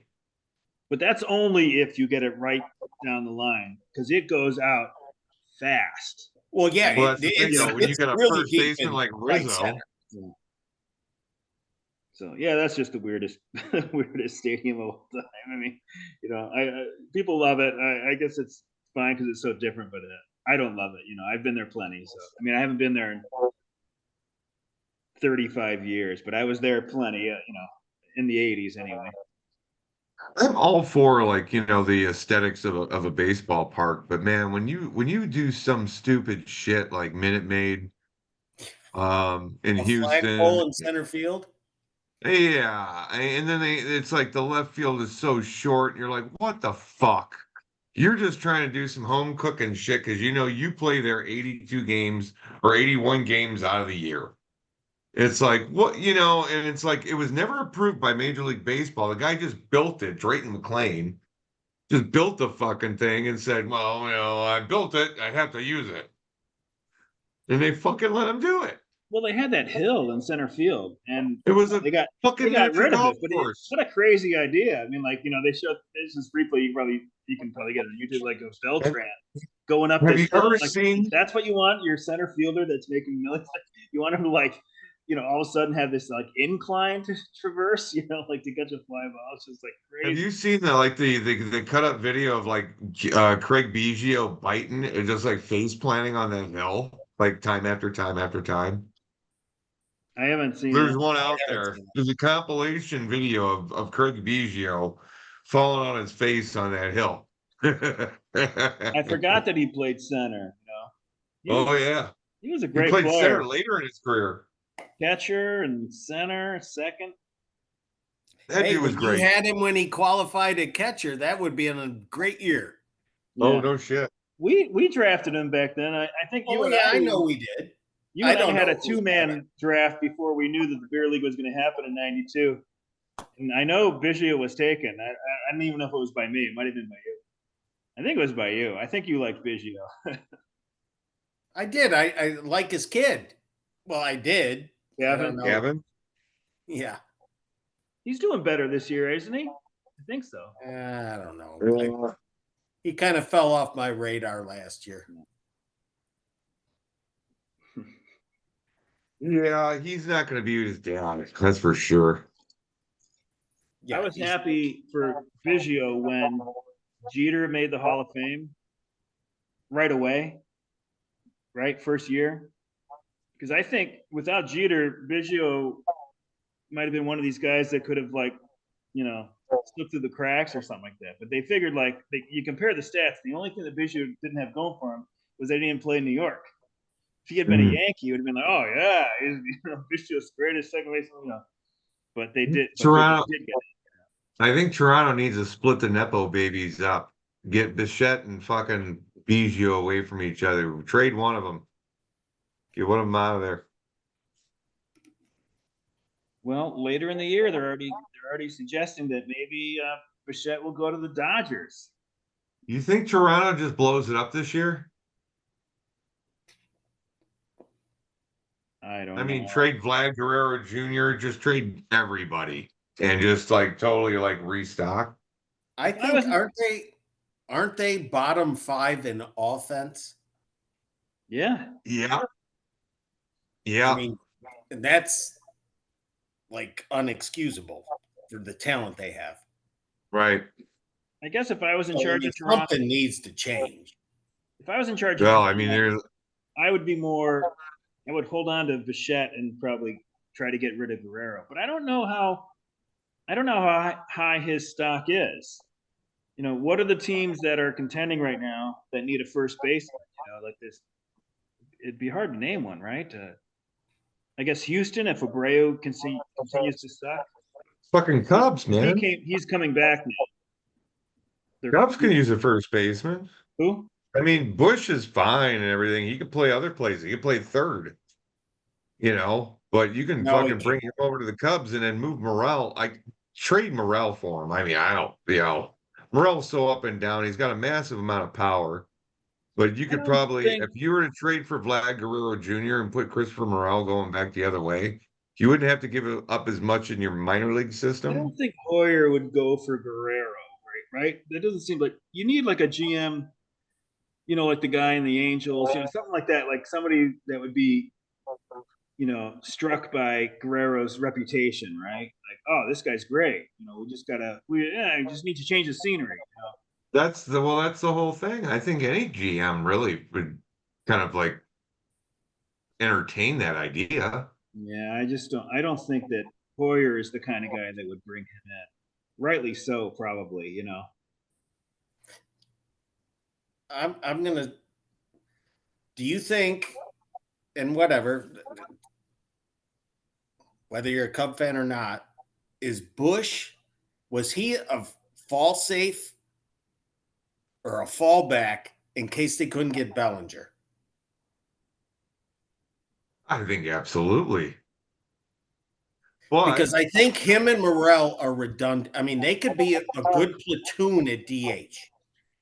But that's only if you get it right down the line because it goes out fast. Well, yeah, Well, that's the thing though. When you it's got a really first deep baseman in like right Rizzo, center. So yeah, that's just the weirdest, weirdest stadium of all time. I mean, people love it. I guess it's fine because it's so different, but I don't love it. I've been there plenty. So I mean, I haven't been there in 35 years, but I was there plenty. In the 80s anyway. I'm all for like the aesthetics of a baseball park, but man, when you do some stupid shit like Minute Maid, in A Houston, flagpole in center field. yeah, and then it's like the left field is so short, and you're like, what the fuck? You're just trying to do some home cooking shit because you play there 82 games or 81 games out of the year. It's like what and it's like it was never approved by Major League Baseball. The guy just built it, Drayton McLean, just built the fucking thing and said, "Well, I built it, I have to use it," and they fucking let him do it. Well, they had that hill in center field, and It was a they got they fucking got miniature rid of golf it. But course. what a crazy idea! I mean, like they showed this is briefly. You can probably get it on YouTube, like a Have, Beltran going up have this you hill. ever Like seen? that's what you want your center fielder that's making millions. You want him to all of a sudden have this like incline to traverse. Like to catch a fly ball. It's just like Have crazy. you seen the cut up video of like Craig Biggio biting and just like face planting on that hill like time after time after time? I haven't seen There's it. one I out haven't there. seen There's a compilation video of Craig Biggio falling on his face on that hill. I forgot that he played center. He was Oh yeah. he was a He great played center player, later in his career. catcher and center, second. That Hey, dude was when you great. had him when he qualified at catcher, that would be in a great year. Oh, Yeah. no shit. We drafted him back then. I think Oh yeah, I know we did. you I and I don't had a know who's better. 2-man draft before we knew that the beer league was going to happen in '92. And I know Biggio was taken. I don't even know if it was by me. It might have been by you. I think it was by you. I think you liked Biggio. I did. I like his kid. Well, I did. I don't Gavin, know. Gavin? Yeah. he's doing better this year, isn't he? I think so. I don't know. Yeah. He kind of fell off my radar last year. Yeah, he's not going to be his dad. That's for sure. Yeah, I was happy for Biggio when Jeter made the Hall of Fame right away, right? First year. Because I think without Jeter, Biggio might have been one of these guys that could have slipped through the cracks or something like that. But they figured you compare the stats, the only thing that Biggio didn't have going for him was that he didn't play in New York. If he had been a Yankee, he would have been like, oh yeah, Biggio's greatest second baseman. But they did. But Biggio Toronto, did get it. I think Toronto needs to split the Nepo babies up. Get Bichette and fucking Biggio away from each other. Trade one of them. Get one of them out of there. Well, later in the year, they're already suggesting that maybe Bichette will go to the Dodgers. You think Toronto just blows it up this year? I don't I mean, know. trade Vlad Guerrero Jr., just trade everybody and just like totally like restock. I think aren't they bottom 5 in offense? Yeah. Yeah. I Yeah. mean, and that's like unexcusable for the talent they have. Right. I guess if I was in So, I charge mean, of Toronto, something needs to change. if I was in charge of Well, I mean, Toronto, there's I would be more. I would hold on to Bichette and probably try to get rid of Guerrero. But I don't know how high his stock is. You know, what are the teams that are contending right now that need a first baseman? You know, like this, it'd be hard to name one, right? I guess Houston, if Abreu continues to suck. Fucking Cubs, man. He's coming back now. Cubs can use a first baseman. Who? I mean, Bush is fine and everything. He could play other places. He could play third, but you can fucking bring him over to the Cubs and then move Morel. I trade Morel for him. I mean, I don't, Morel's so up and down. He's got a massive amount of power, but you could probably, if you were to trade for Vlad Guerrero Jr. and put Christopher Morel going back the other way, you wouldn't have to give up as much in your minor league system. I don't think Hoyer would go for Guerrero, right? That doesn't seem like you need like a GM, like the guy in the Angels, something like that, like somebody that would be, struck by Guerrero's reputation, right? Like, oh, this guy's great. We just need to change the scenery. That's the whole thing. I think any GM really would kind of like entertain that idea. Yeah, I don't think that Hoyer is the kind of guy that would bring him in. Rightly so, probably, I'm gonna. Do you think, and whatever, whether you're a Cub fan or not, was he a fall safe or a fallback in case they couldn't get Bellinger? I think absolutely. Because I think him and Morel are redundant. I mean, they could be a good platoon at DH.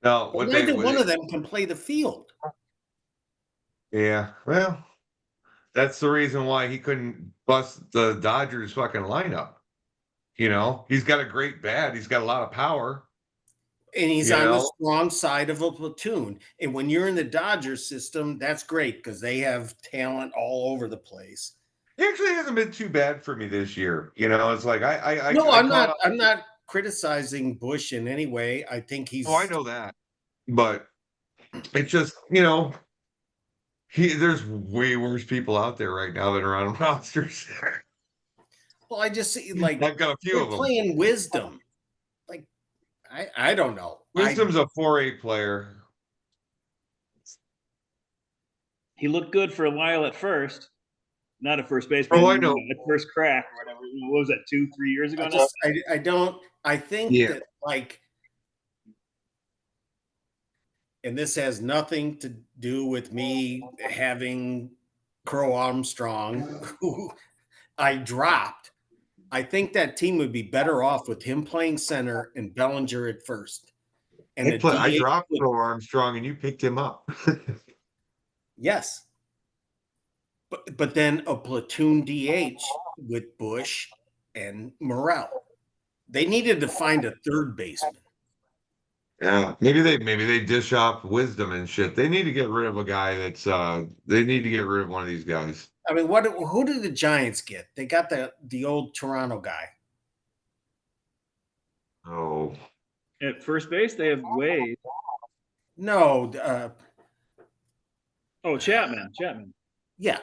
No, neither one of them can play the field. Yeah, well, that's the reason why he couldn't bust the Dodgers fucking lineup. He's got a great bat. He's got a lot of power. And he's on the strong side of a platoon. And when you're in the Dodgers system, that's great because they have talent all over the place. He actually hasn't been too bad for me this year. It's like I'm not criticizing Bush in any way. I think he's. Oh, I know that, but it's just there's way worse people out there right now that are on rosters. Well, I just see like I've got a few of them playing Wisdom. Like I don't know. Wisdom's a 4A player. He looked good for a while at first. Not at first base, but I know. At first crack or whatever. What was that, 2-3 years ago? I think that like, and this has nothing to do with me having Crow Armstrong, who I dropped. I think that team would be better off with him playing center and Bellinger at first. And I dropped Crow Armstrong and you picked him up. Yes. But then a platoon DH with Bush and Morel. They needed to find a third baseman. Yeah, maybe they dish off Wisdom and shit. They need to get rid of a guy that's they need to get rid of one of these guys. I mean, who did the Giants get? They got the old Toronto guy. Oh. At first base, they have Wade. No. Chapman. Yeah.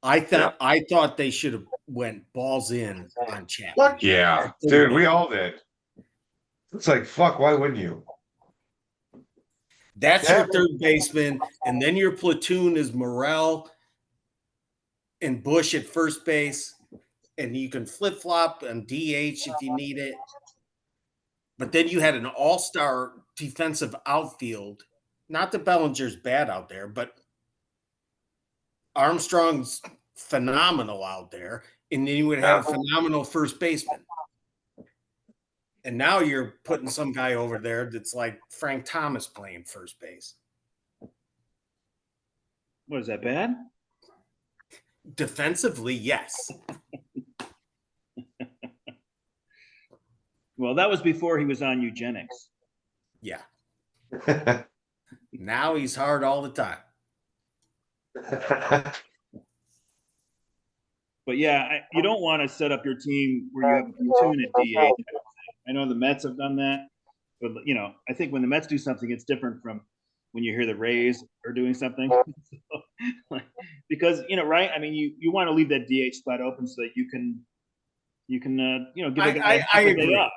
I thought they should have went balls in on Chapman. Fuck yeah. Dude, we all did. It's like, fuck, why wouldn't you? That's your third baseman, and then your platoon is Morel and Bush at first base, and you can flip-flop on DH if you need it. But then you had an all-star defensive outfield. Not that Bellinger's bad out there, but Armstrong's phenomenal out there, and then you would have a phenomenal first baseman. And now you're putting some guy over there that's like Frank Thomas playing first base. What, is that bad? Defensively, yes. Well, that was before he was on eugenics. Yeah. Now he's hard all the time. But yeah, you don't want to set up your team where you have a platoon at DH. I know the Mets have done that, but I think when the Mets do something, it's different from when you hear the Rays are doing something. Because right. I mean, you want to leave that DH spot open so that you can give a guy I a day agree. off.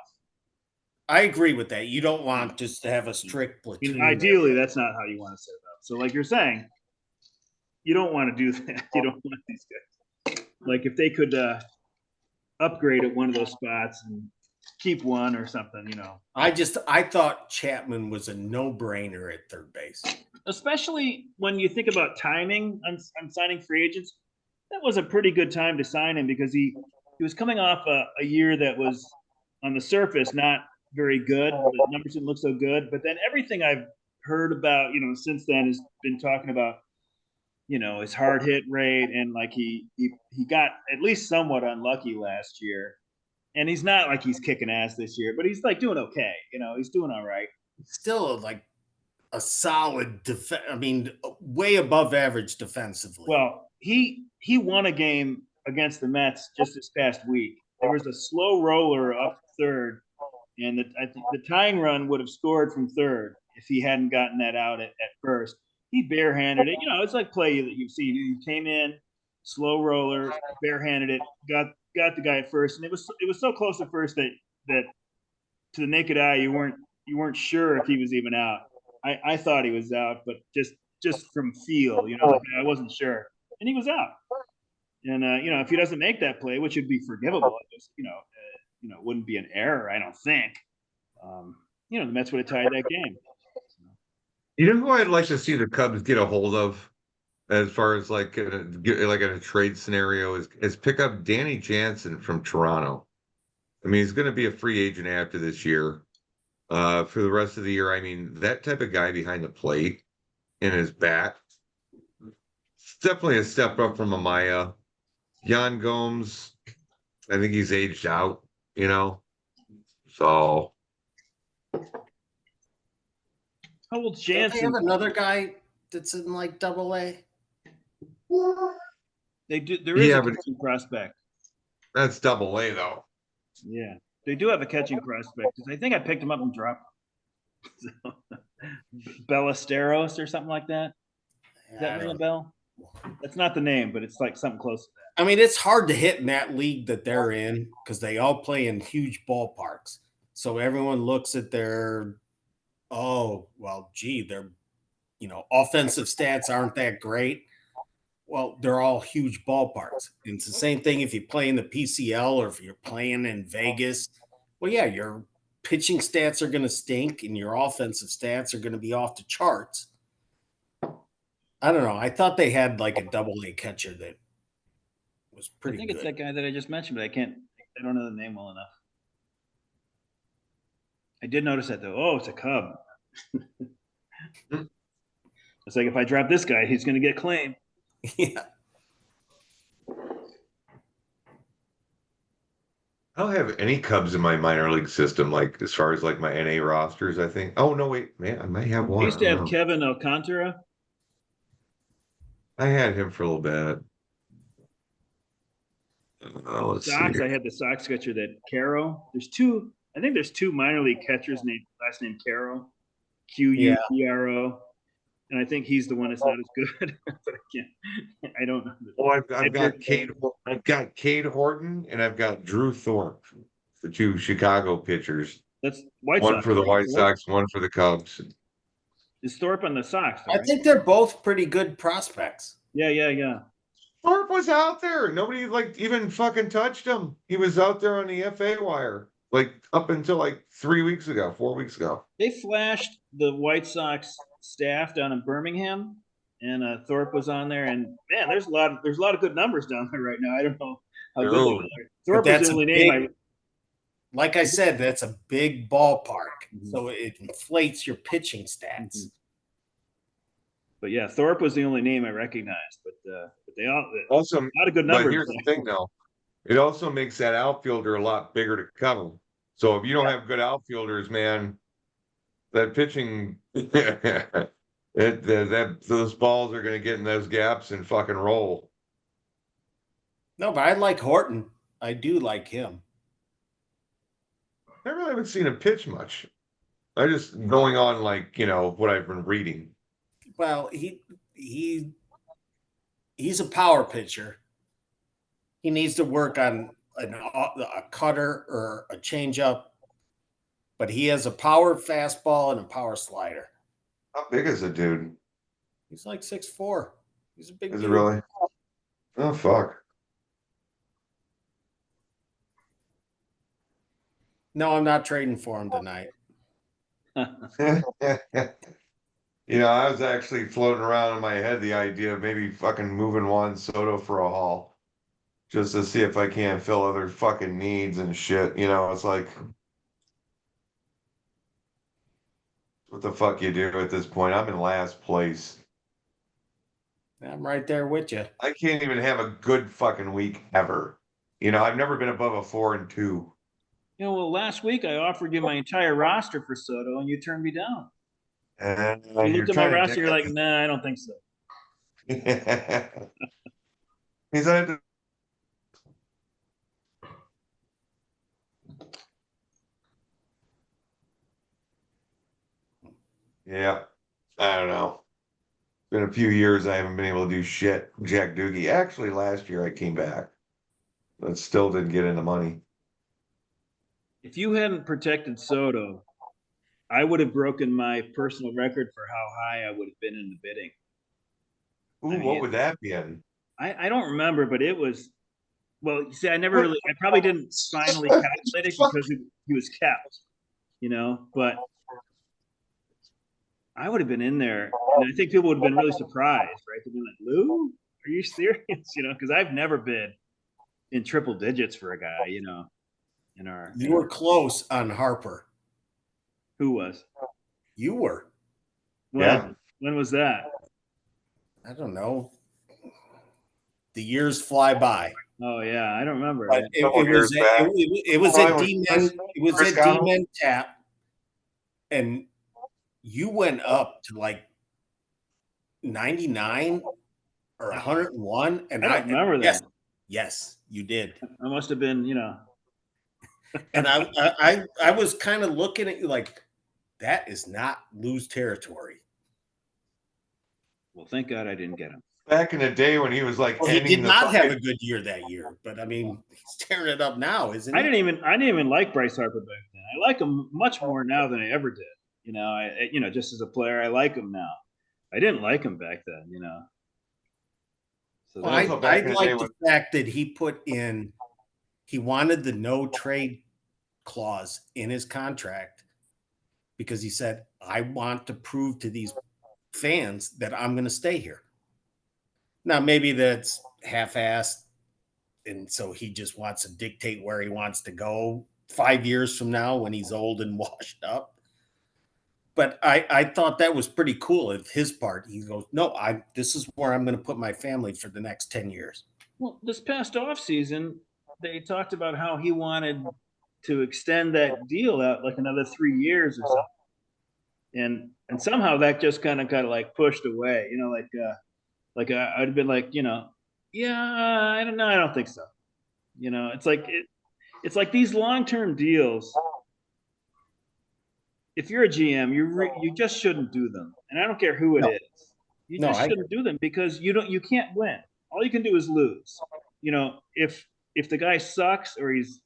I agree with that. You don't want just to have a strict platoon. Ideally, that's not how you want to set it up. So, like you're saying, you don't want to do that. You don't want these guys. Like if they could upgrade at one of those spots and keep one or something, I thought Chapman was a no-brainer at third base. Especially when you think about timing on signing free agents. That was a pretty good time to sign him because he was coming off a year that was on the surface not very good. The numbers didn't look so good, but then everything I've heard about, since then has been talking about, his hard hit rate and like he got at least somewhat unlucky last year. And he's not like he's kicking ass this year, but he's like doing okay. He's doing all right. Still like a solid defense. I mean, way above average defensively. Well, he won a game against the Mets just this past week. There was a slow roller up third, and I think the tying run would have scored from third if he hadn't gotten that out at first. He barehanded it. It's like play that you've seen. He came in, slow roller, barehanded it, got the guy at first, and it was so close at first that to the naked eye you weren't sure if he was even out. I thought he was out, but just from feel, I wasn't sure, and he was out. And if he doesn't make that play, which would be forgivable, it wouldn't be an error, I don't think. The Mets would have tied that game. You know who I'd like to see the Cubs get a hold of, as far as like in a trade scenario, is pick up Danny Jansen from Toronto. I mean, he's going to be a free agent after this year. For the rest of the year, I mean, that type of guy behind the plate in his bat, it's definitely a step up from Amaya. Yan Gomes, I think he's aged out, so. How old's Don't Jansen? they have another guy that's in like Double-A? They do. There is a catching prospect. That's Double-A though. Yeah, they do have a catching prospect. I think I picked him up and dropped him. So, Ballesteros or something like that. Does that ring a bell? That's not the name, but it's like something close to that. I mean, it's hard to hit in that league that they're in because they all play in huge ballparks. So everyone looks at their, their, offensive stats aren't that great. Well, they're all huge ballparks. And it's the same thing if you play in the PCL or if you're playing in Vegas. Well, yeah, your pitching stats are going to stink and your offensive stats are going to be off the charts. I don't know. I thought they had like a Double-A catcher that was pretty good. I think it's that guy that I just mentioned, but I don't know the name well enough. I did notice that though. Oh, it's a Cub. It's like if I drop this guy, he's going to get claimed. Yeah. I don't have any Cubs in my minor league system, like as far as like my NA rosters, I think. Oh no, wait, man, I might have one. I used to have Kevin Alcantara. I had him for a little bit. Let's Sox, see. I had the Sox catcher that Caro. I think there's two minor league catchers named last name Caro, Quupro, and I think he's the one that's not as good. But I don't know. Oh, I've got Cade Horton and I've got Drew Thorpe, the two Chicago pitchers. That's White one Sox. For the White Sox, one for the Cubs. Is Thorpe on the Sox? Right? I think they're both pretty good prospects. Yeah. Thorpe was out there. Nobody even fucking touched him. He was out there on the FA wire, up until 4 weeks ago. They flashed the White Sox staff down in Birmingham, and Thorpe was on there. And man, there's a lot of good numbers down there right now. I don't know how good they are. Thorpe is the only name. Like I said, that's a big ballpark, so it inflates your pitching stats. But yeah, Thorpe was the only name I recognized. But they all also a lot of good numbers. But here's the thing, though. It also makes that outfielder a lot bigger to cover. So if you don't have good outfielders, man, that pitching, those balls are going to get in those gaps and fucking roll. No, but I like Horton. I do like him. I really haven't seen him pitch much. I just going on what I've been reading. Well, he he's a power pitcher. He needs to work on a cutter or a changeup, but he has a power fastball and a power slider. How big is the dude? He's like 6'4". He's a big Is it dude. really? Oh fuck. No, I'm not trading for him tonight. You know, I was actually floating around in my head the idea of maybe fucking moving Juan Soto for a haul, just to see if I can't fill other fucking needs and shit. You know, it's like, what the fuck you do at this point? I'm in last place. I'm right there with you. I can't even have a good fucking week ever. You know, I've never been above a 4-2. You know, well, last week I offered you my entire roster for Soto, and you turned me down. And You you're looked at my trying roster, to you're like, nah, I don't think so. He's like, yeah, I don't know. It's been a few years I haven't been able to do shit. Jack Doogie. Actually, last year I came back, but still didn't get any money. If you hadn't protected Soto, I would have broken my personal record for how high I would have been in the bidding. Ooh, I what mean, would that be in? I don't remember, but it was, well, you see, I probably didn't finally calculate it because he was kept, you know, but I would have been in there, and I think people would have been really surprised, right? They'd be like, Lou, are you serious? You know, because I've never been in triple digits for a guy, you know, You were close on Harper. who was? You were. When? Yeah. When was that? I don't know. The years fly by. Oh yeah, I don't remember. But it Couple was years back. it was Probably a when D-men, it was Chris a got him. D-men tap, and you went up to like 99 or 101, and I don't remember yes, that. yes, you did. I must have been, you know. And I was kind of looking at you like, that is not Lou's territory. Well, thank God I didn't get him. Back in the day when he was like Well, he ending did the not have fucking- a good year that year, but I mean, he's tearing it up now, isn't he? I didn't even like Bryce Harper back then. I like him much more now than I ever did. You know, you know, just as a player, I like him now. I didn't like him back then, you know. So Well, Also I back in the day like the fact that he put in, he wanted the no trade clause in his contract because he said, I want to prove to these fans that I'm going to stay here. Now, maybe that's half-assed, and so he just wants to dictate where he wants to go 5 years from now when he's old and washed up. But I thought that was pretty cool of his part. He goes, no, this is where I'm going to put my family for the next 10 years. Well, this past offseason, they talked about how he wanted to extend that deal out like another 3 years or something. And somehow that just kind of like pushed away, you know, like I'd been like, you know, yeah, I don't know, I don't think so. You know, it's like these long-term deals. If you're a GM, you just shouldn't do them. And I don't care who it is. You just shouldn't do them because you can't win. All you can do is lose. You know, if the guy sucks or he's,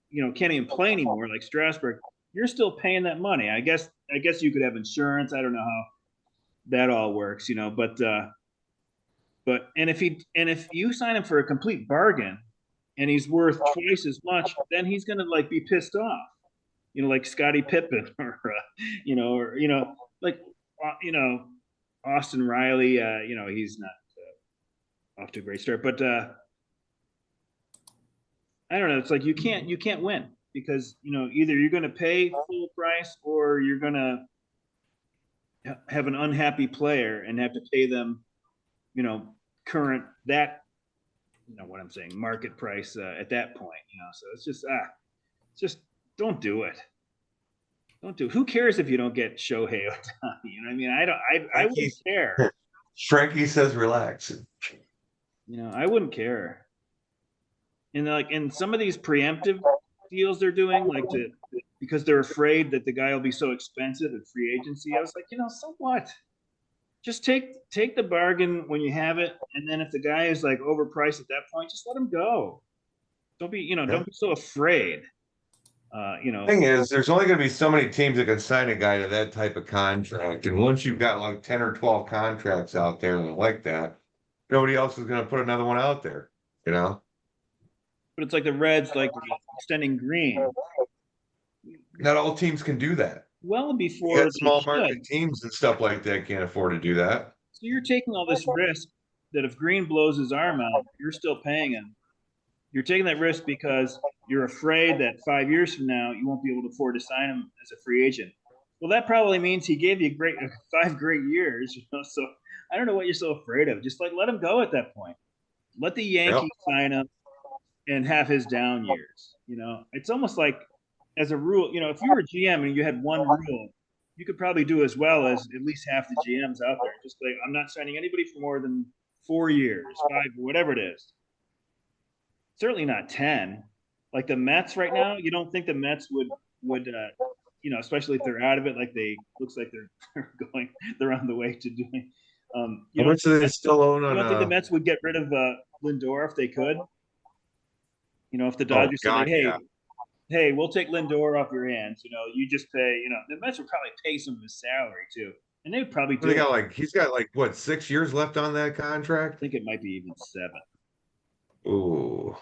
you know, can't even play anymore, like Strasburg, you're still paying that money. I guess you could have insurance. I don't know how that all works, you know, but and if you sign him for a complete bargain and he's worth twice as much, then he's gonna like be pissed off, you know, like Scottie Pippen or like Austin Riley. You know, he's not off to a great start, but I don't know. It's like you can't win because, you know, either you're going to pay full price or you're going to have an unhappy player and have to pay them, you know, current that, you know what I'm saying, market price at that point, you know. So it's just don't do it. Don't do it. Who cares if you don't get Shohei Ohtani? You know what I mean? I wouldn't care. Frankie says relax. You know, I wouldn't care. And like in some of these preemptive deals they're doing, like because they're afraid that the guy will be so expensive at free agency. I was like, you know, so what? just take the bargain when you have it, and then if the guy is like overpriced at that point, just let him go. Don't be, Yeah. don't be so afraid. Thing is, there's only going to be so many teams that can sign a guy to that type of contract, and once you've got like 10 or 12 contracts out there like that, nobody else is going to put another one out there. You know, but it's like the Reds, like extending Green not all teams can do that. well You before got they small should. market teams and stuff like that can't afford to do that. So you're taking all this risk that if Green blows his arm out, you're still paying him. You're taking that risk because you're afraid that 5 years from now you won't be able to afford to sign him as a free agent. Well, that probably means he gave you 5 great years. So I don't know what you're so afraid of. Just like let him go at that point. Let the Yankees sign him and have his down years. It's almost like as a rule. If you were a GM and you had one rule, you could probably do as well as at least half the GMs out there. Just like I'm not signing anybody for more than 4 years, 5, whatever it is. Certainly not 10. Like the Mets right now, you don't think the Mets would especially if they're out of it, like looks like they're on the way to doing. How much do they still own on? You don't think the Mets would get rid of Lindor if they could? If the Oh Dodgers said, God, hey, yeah. hey, we'll take Lindor off your hands. You just pay. The Mets would probably pay some of his salary too, and they would probably do. They got like he's got like what 6 years left on that I contract. think it might be even 7. Ooh,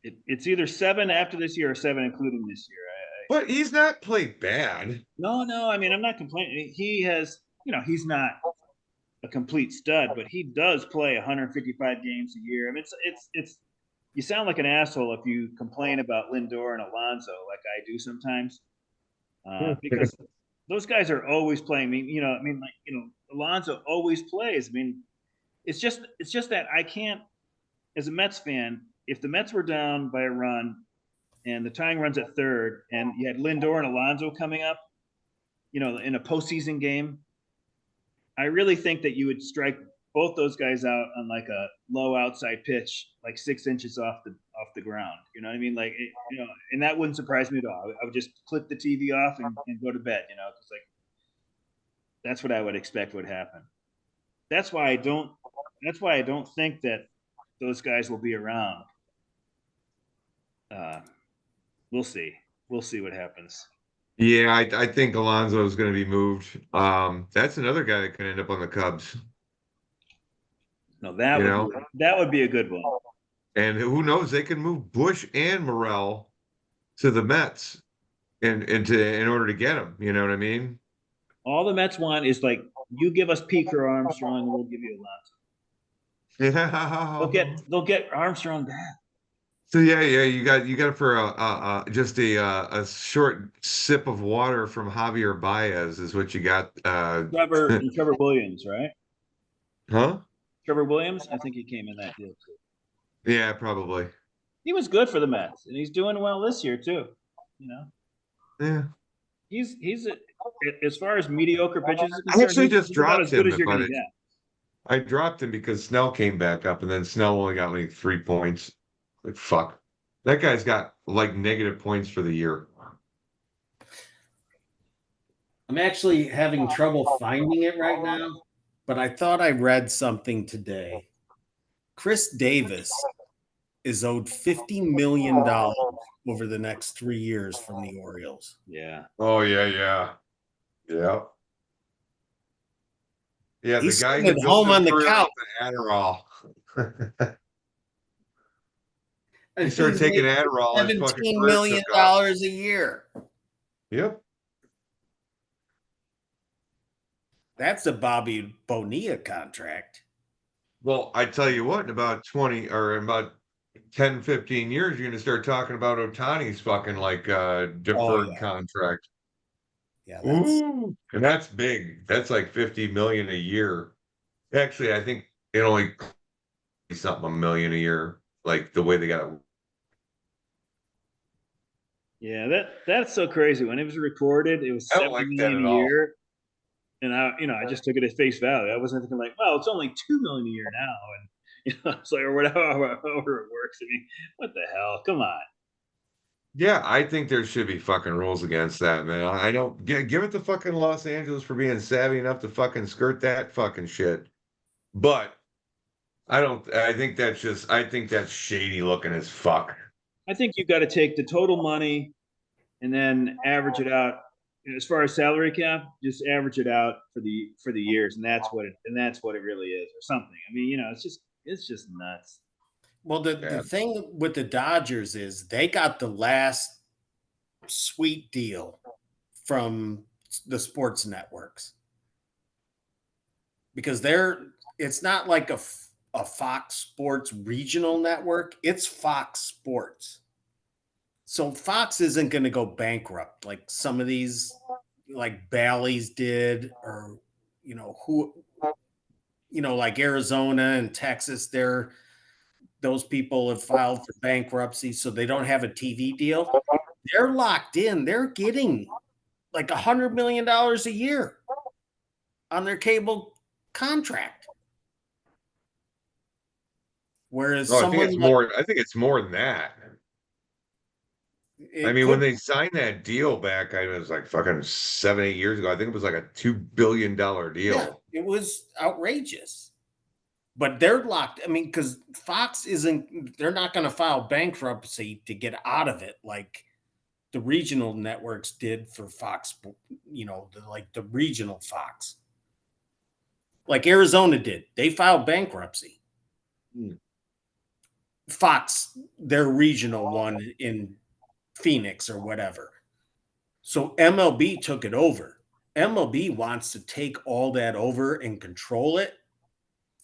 It's either 7 after this year or 7 including this year. but he's not played bad. No. I mean, I'm not complaining. He has, he's not a complete stud, but he does play 155 games a year. I mean, it's. You sound like an asshole if you complain about Lindor and Alonso like I do sometimes, because those guys are always playing. Alonso always plays. I mean, it's just that I can't, as a Mets fan, if the Mets were down by a run and the tying runs at third, and you had Lindor and Alonso coming up, in a postseason game, I really think that you would strike both those guys out on like a low outside pitch, like 6 inches off the ground. You know what I mean? Like, and that wouldn't surprise me at all. I would just click the TV off and go to bed. Because like that's what I would expect would happen. That's why I don't think that those guys will be around. We'll see. We'll see what happens. Yeah, I think Alonso is going to be moved. That's another guy that can end up on the Cubs. No, that would be a good one. And who knows? They can move Bush and Morel to the Mets, in order to get him. You know what I mean? All the Mets want is like you give us Pico Armstrong, and we'll give you Alonso. Yeah. They'll get Armstrong back. So yeah, you got for just a short sip of water from Javier Baez is what you got. Trevor Williams, right? Huh? Trevor Williams, I think he came in that deal too. Yeah, probably. He was good for the Mets, and he's doing well this year too. Yeah. He's as far as mediocre pitches is I concerned, actually just he's about dropped as good him, as you're going to get. I dropped him because Snell came back up, and then Snell only got like 3 points. Like fuck, that guy's got like negative points for the year. I'm actually having trouble finding it right now, but I thought I read something today. Chris Davis is owed $50 million over the next 3 years from the Orioles. Yeah. Oh yeah. Yeah, He's the guy sitting who at built home on his the career couch. off of Adderall. He started taking Adderall. His fucking $17 career million took off. a year. Yep. That's a Bobby Bonilla contract. Well, I tell you what, in about 20 or in about 10, 15 years, you're going to start talking about Ohtani's fucking like deferred contract. Yeah. Ooh, and that's big. That's like 50 million a year. Actually, I think it only something $1 million a year, like the way they got it. Yeah, that's so crazy. When it was reported, it was I don't 70 like that million at a all. year. And I just took it at face value. I wasn't thinking like, well, it's only 2 million a year now. And it's like, or whatever it works. I mean, what the hell? Come on. Yeah, I think there should be fucking rules against that, man. I don't give it to fucking Los Angeles for being savvy enough to fucking skirt that fucking shit. But I don't. I think that's shady looking as fuck. I think you've got to take the total money and then average it out. As far as salary cap, just average it out for the years, and that's what it really is, or something. I mean, it's just nuts. Well, the Yeah. thing with the Dodgers is they got the last sweet deal from the sports networks because it's not like a Fox Sports regional network, it's Fox Sports. So Fox isn't going to go bankrupt like some of these, like Bally's did, or who, like Arizona and Texas. Those people have filed for bankruptcy, so they don't have a TV deal. They're locked in. They're getting like $100 million a year on their cable contract. Whereas No, I think someone it's like more. I think it's more than that. I it mean, when could, they signed that deal back, I was like fucking 7, 8 years ago. I think it was like a $2 billion yeah, deal. it was outrageous. But they're locked. I mean, because Fox isn't, they're not going to file bankruptcy to get out of it like the regional networks did for Fox, like the regional Fox. Like Arizona did. They filed bankruptcy. Hmm. Fox, their regional one in Phoenix or whatever. So MLB took it over. MLB wants to take all that over and control it,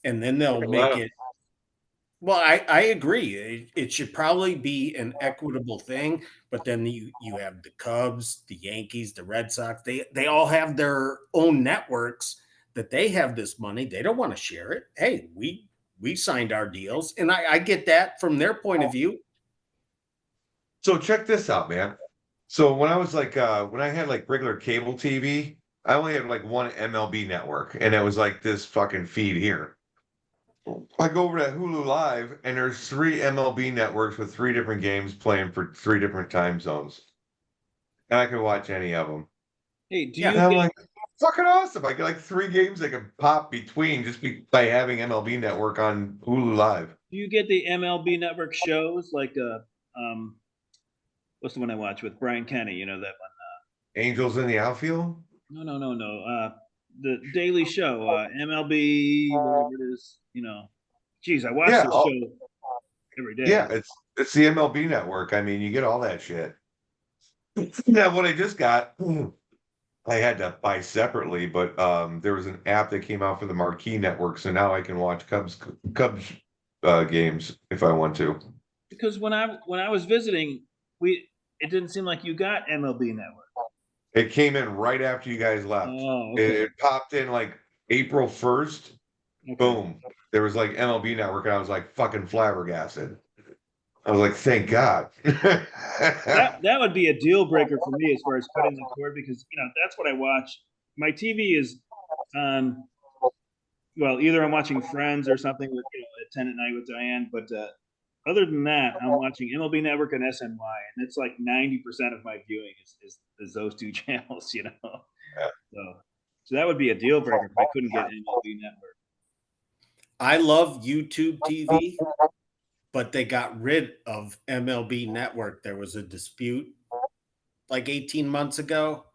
and then they'll Let make 'em. it. Well, I agree. It should probably be an equitable thing, but then you have the Cubs, the Yankees, the Red Sox. They all have their own networks that they have this money. They don't want to share it. Hey, we signed our deals, and I get that from their point of view. So check this out, man. So when I was like, when I had like regular cable TV, I only had like one MLB network, and it was like this fucking feed here. I go over to Hulu Live, and there's three MLB networks with three different games playing for three different time zones, and I can watch any of them. Hey, do Yeah, And you I'm get like, fucking awesome! I get like three games I can pop between by having MLB Network on Hulu Live. the MLB Network shows like what's the one I watch with Brian Kenny? You know that one. Angels in the outfield. No. The Daily Show, MLB, whatever it is. Geez, I watch Yeah, this show every yeah, day. it's the MLB Network. I mean, you get all that shit. Now, what I just got, I had to buy separately, but there was an app that came out for the Marquee Network, so now I can watch Cubs games if I want to. Because when I was visiting, we it didn't seem like you got MLB Network. It came in right after you guys left. Oh, It, okay, it popped in like April 1st. okay. Boom. There was like MLB Network, and I was like fucking flabbergasted. I was like, thank God. That would be a deal breaker for me as far as cutting the cord because that's what I watch. My TV is on. Well, either I'm watching Friends or something with at 10 at night with Diane, but other than that, I'm watching MLB Network and SNY, and it's like 90% of my viewing is those two channels. So that would be a deal breaker if I couldn't get MLB Network. I love YouTube TV, but they got rid of MLB Network. There was a dispute like 18 months ago,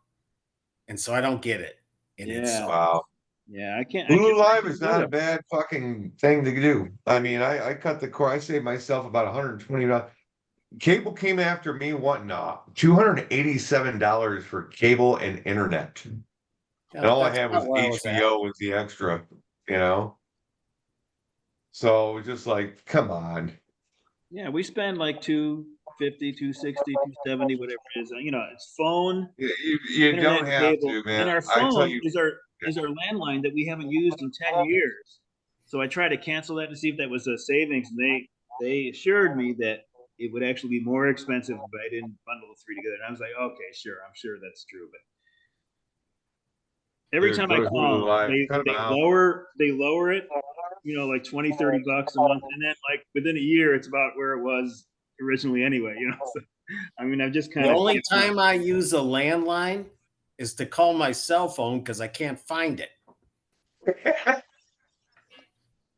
and so I don't get it. And it's Yeah, Wow. yeah, I can't Hulu Live get is rid not a of it. bad fucking thing to do. I mean, I cut the cord. I saved myself about $120. Cable came after me wanting $287 for cable and internet. And all I that's had about was where I was at. HBO was the extra, you know? So it was just like, come on. Yeah, we spend like 250, 260, 270, whatever it is. It's phone, You internet, don't and have cable, to, man. and our I tell phone you, is our landline that we haven't used in 10 years. So I tried to cancel that to see if that was a savings, and they assured me that it would actually be more expensive if I didn't bundle the three together. And I was like, okay, sure, I'm sure that's true, but every dude, time go I to call Hulu them, Live, they cut them they out. lower they lower it, like 20, $30 a month, and then like within a year, it's about where it was originally anyway. I mean, I've just kind The of. only time I use a landline is to call my cell phone because I can't find it.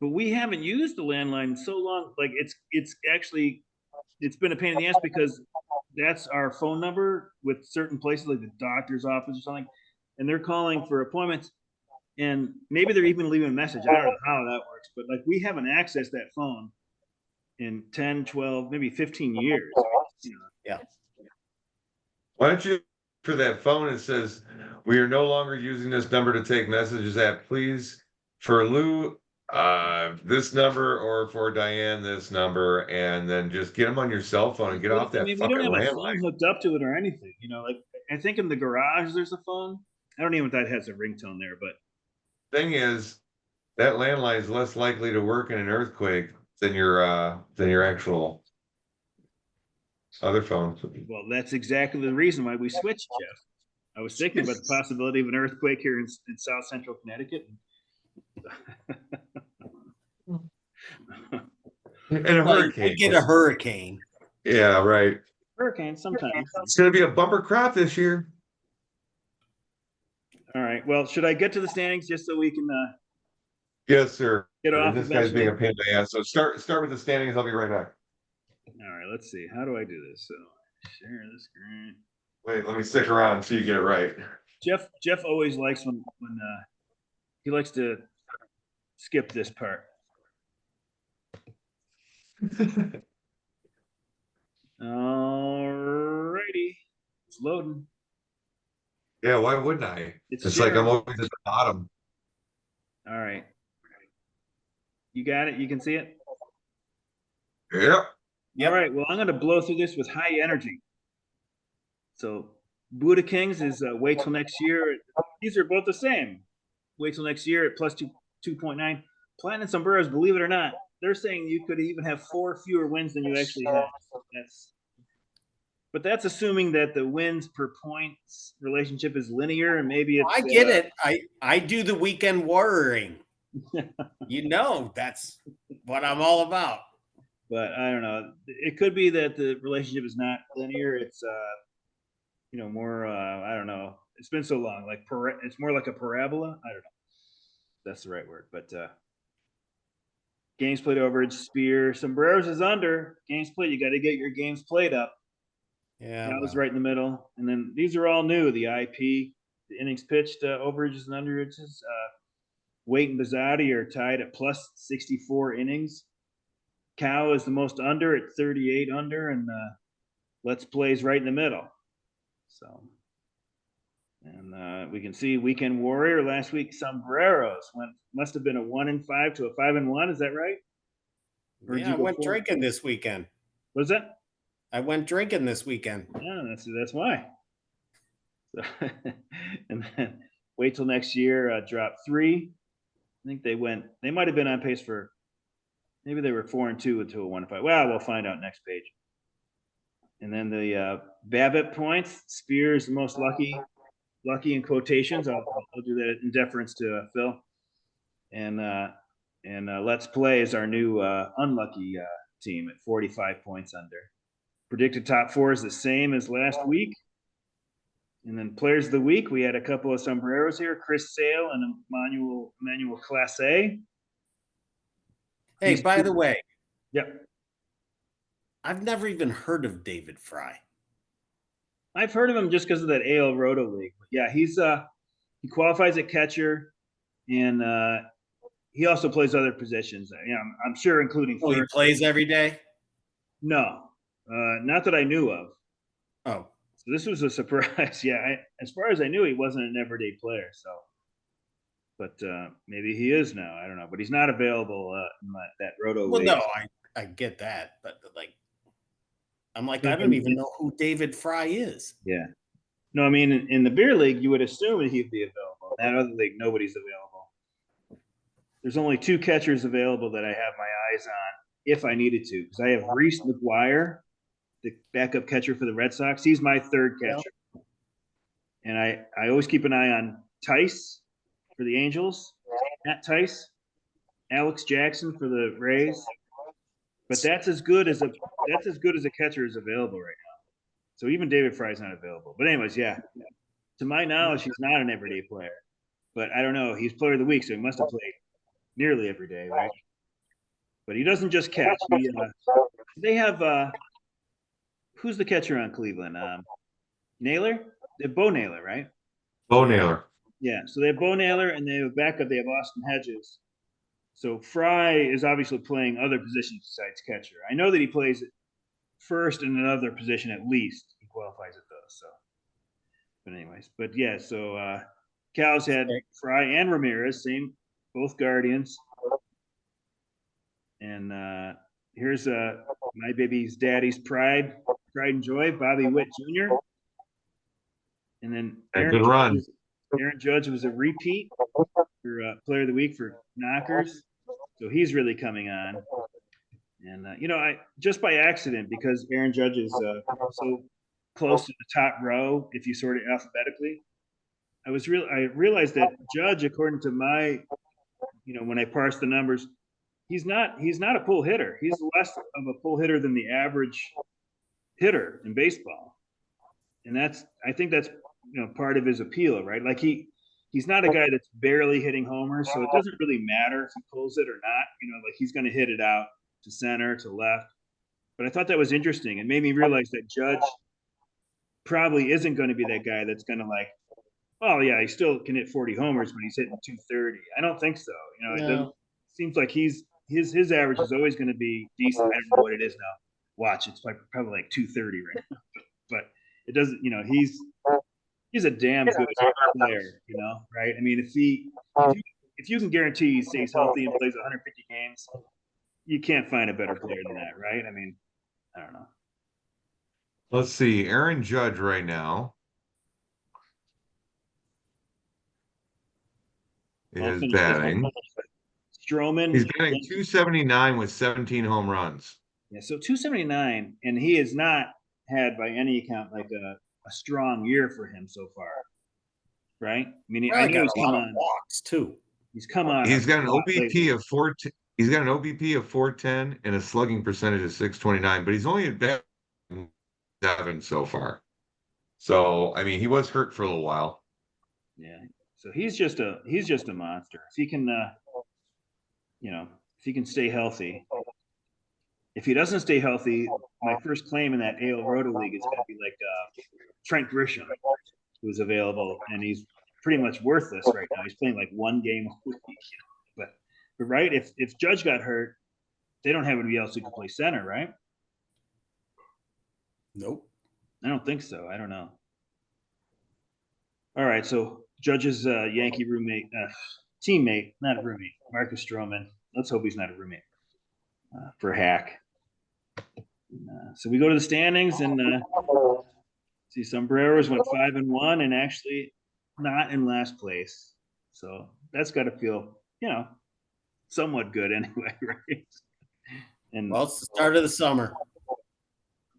But we haven't used the landline in so long. Like it's actually it's been a pain in the ass because that's our phone number with certain places like the doctor's office or something, and they're calling for appointments, and maybe they're even leaving a message. I don't know how that works, but like we haven't accessed that phone in 10, 12, maybe 15 years. You know. Yeah. Why don't you for that phone? It says we are no longer using this number to take messages at. Please for Lou, this number, or for Diane, this number, and then just get them on your cell phone and get off I that mean, we don't fucking have a landline. phone hooked up to it or anything. You know, like I think in the garage there's a phone. I don't even know if that has a ringtone there, but Thing is, that landline is less likely to work in an earthquake than your actual other phone. well, that's exactly the reason why we switched, Jeff. I was thinking about the possibility of an earthquake here in South Central Connecticut. And a Well, hurricane. you get a hurricane. Yeah, right. Hurricane sometimes. It's going to be a bumper crop this year. All right. Well, should I get to the standings just so we can Yes, sir. get off This guy's eventually? being a pain in the ass. So start with the standings. I'll be right back. All right. Let's see. How do I do this? So share the screen. Wait, let me stick around until you get it right. Jeff always likes when he likes to skip this part. All righty. It's loading. Yeah, why wouldn't I? It's like I'm sharing. always at the bottom. All right. You got it? You can see it? Yep. All right. Well, I'm going to blow through this with high energy. So Buddha Kings is wait till next year. These are both the same. Wait till next year at plus 2.9. Platinum Sombreros, believe it or not, they're saying you could even have 4 fewer wins than you actually have. But that's assuming that the wins per points relationship is linear, and maybe it's. I get it. I do the weekend warrioring. That's what I'm all about. But I don't know. It could be that the relationship is not linear. It's more. I don't know. It's been so long. Like it's more like a parabola. I don't know. That's the right word. But games played overage, Spear, Sombreros is under. Games played. You got to get your games played up. Yeah, that was right in the middle. And then these are all new. The IP, the innings pitched, overages and underages. Waite and Bizzotti are tied at plus 64 innings. Cow is the most under at 38 under, and Let's Play's right in the middle. So, and we can see Weekend Warrior last week. Sombreros must have been a 1-5 to a 5-1. Is that right? I went drinking this weekend. What is that? I went drinking this weekend. Yeah, that's why. So, and then wait till next year. Drop 3. I think they might have been on pace for, maybe they were 4-2 until a 1-5. Well, we'll find out next page. And then the BABIP points. Spear is the most lucky in quotations. I'll do that in deference to Phil. And Let's Play is our new unlucky team at 45 points under. Predicted top 4 is the same as last week. And then players of the week, we had a couple of sombreros here: Chris Sale and Emmanuel Class A. Hey, by the way, yep, I've never even heard of David Fry. I've heard of him just because of that AL Roto League. But yeah, he qualifies at catcher, and he also plays other positions. Yeah, I'm sure, including. Oh, he plays every day? No, not that I knew of. Oh, so this was a surprise. Yeah, as far as I knew, he wasn't an everyday player. So, but maybe he is now. I don't know. But he's not available in that Roto League. Well, no, I get that, but like, I'm like, I don't even know who David Fry is. Yeah. No, I mean, in the beer league, you would assume that he'd be available. In that other league, nobody's available. There's only 2 catchers available that I have my eyes on if I needed to, because I have Reese McGuire, the backup catcher for the Red Sox. He's my 3rd catcher. Yeah. And I always keep an eye on Tice for the Angels, Matt Tice, Alex Jackson for the Rays. But that's as good as a catcher is available right now. So even David Fry's not available. But anyways, yeah. To my knowledge, he's not an everyday player. But I don't know. He's player of the week, so he must have played nearly every day, right? But he doesn't just catch. They have who's the catcher on Cleveland? Naylor? They have Bo Naylor, right? Bo Naylor. Yeah. So they have Bo Naylor, and they have backup. They have Austin Hedges. So Fry is obviously playing other positions besides catcher. I know that he plays first in another position at least. He qualifies at those. So, but anyways, but yeah. So Cows had Fry and Ramirez, same, both Guardians. And here's my baby's daddy's pride and joy, Bobby Witt Jr. And then Aaron Judge was a repeat for player of the week for Knockers. So he's really coming on. And, I just by accident, because Aaron Judge is so close to the top row, if you sort it alphabetically, I realized that Judge, according to my, when I parse the numbers, he's not a pull hitter. He's less of a pull hitter than the average hitter in baseball. And I think that's, part of his appeal, right? Like he's not a guy that's barely hitting homers, so it doesn't really matter if he pulls it or not. Like he's going to hit it out to center, to left. But I thought that was interesting. It made me realize that Judge probably isn't going to be that guy that's going to like, oh yeah, he still can hit 40 homers, but he's hitting 230. I don't think so. It seems like his average is always going to be decent. I don't know what it is now. Watch, it's probably like 230 right now. But it doesn't, he's a damn good player, right? I mean, if you can guarantee he stays healthy and plays 150 games, you can't find a better player than that, right? I mean, I don't know. Let's see. Aaron Judge right now is batting. Stroman. He's batting 279 with 17 home runs. Yeah, so 279, and he has not had, by any account, like a strong year for him so far, right? I mean, I know he's come on walks too. He's come on. He's got an OBP of 410. He's got an OBP of 410 and a slugging percentage of 629, but he's only at bat 7 so far. So I mean, he was hurt for a little while. Yeah. So he's just a monster. If he can, if he can stay healthy. If he doesn't stay healthy, my first claim in that AL Roto League is going to be like Trent Grisham, who's available, and he's pretty much worthless right now. He's playing like one game a week, but right, if Judge got hurt, they don't have anybody else who can play center, right? Nope. I don't think so. I don't know. All right, so Judge's Yankee teammate, not a roommate, Marcus Stroman. Let's hope he's not a roommate for Hack. So we go to the standings and see Sombreros went 5-1 and actually not in last place. So that's got to feel, somewhat good anyway, right? And well, it's the start of the summer.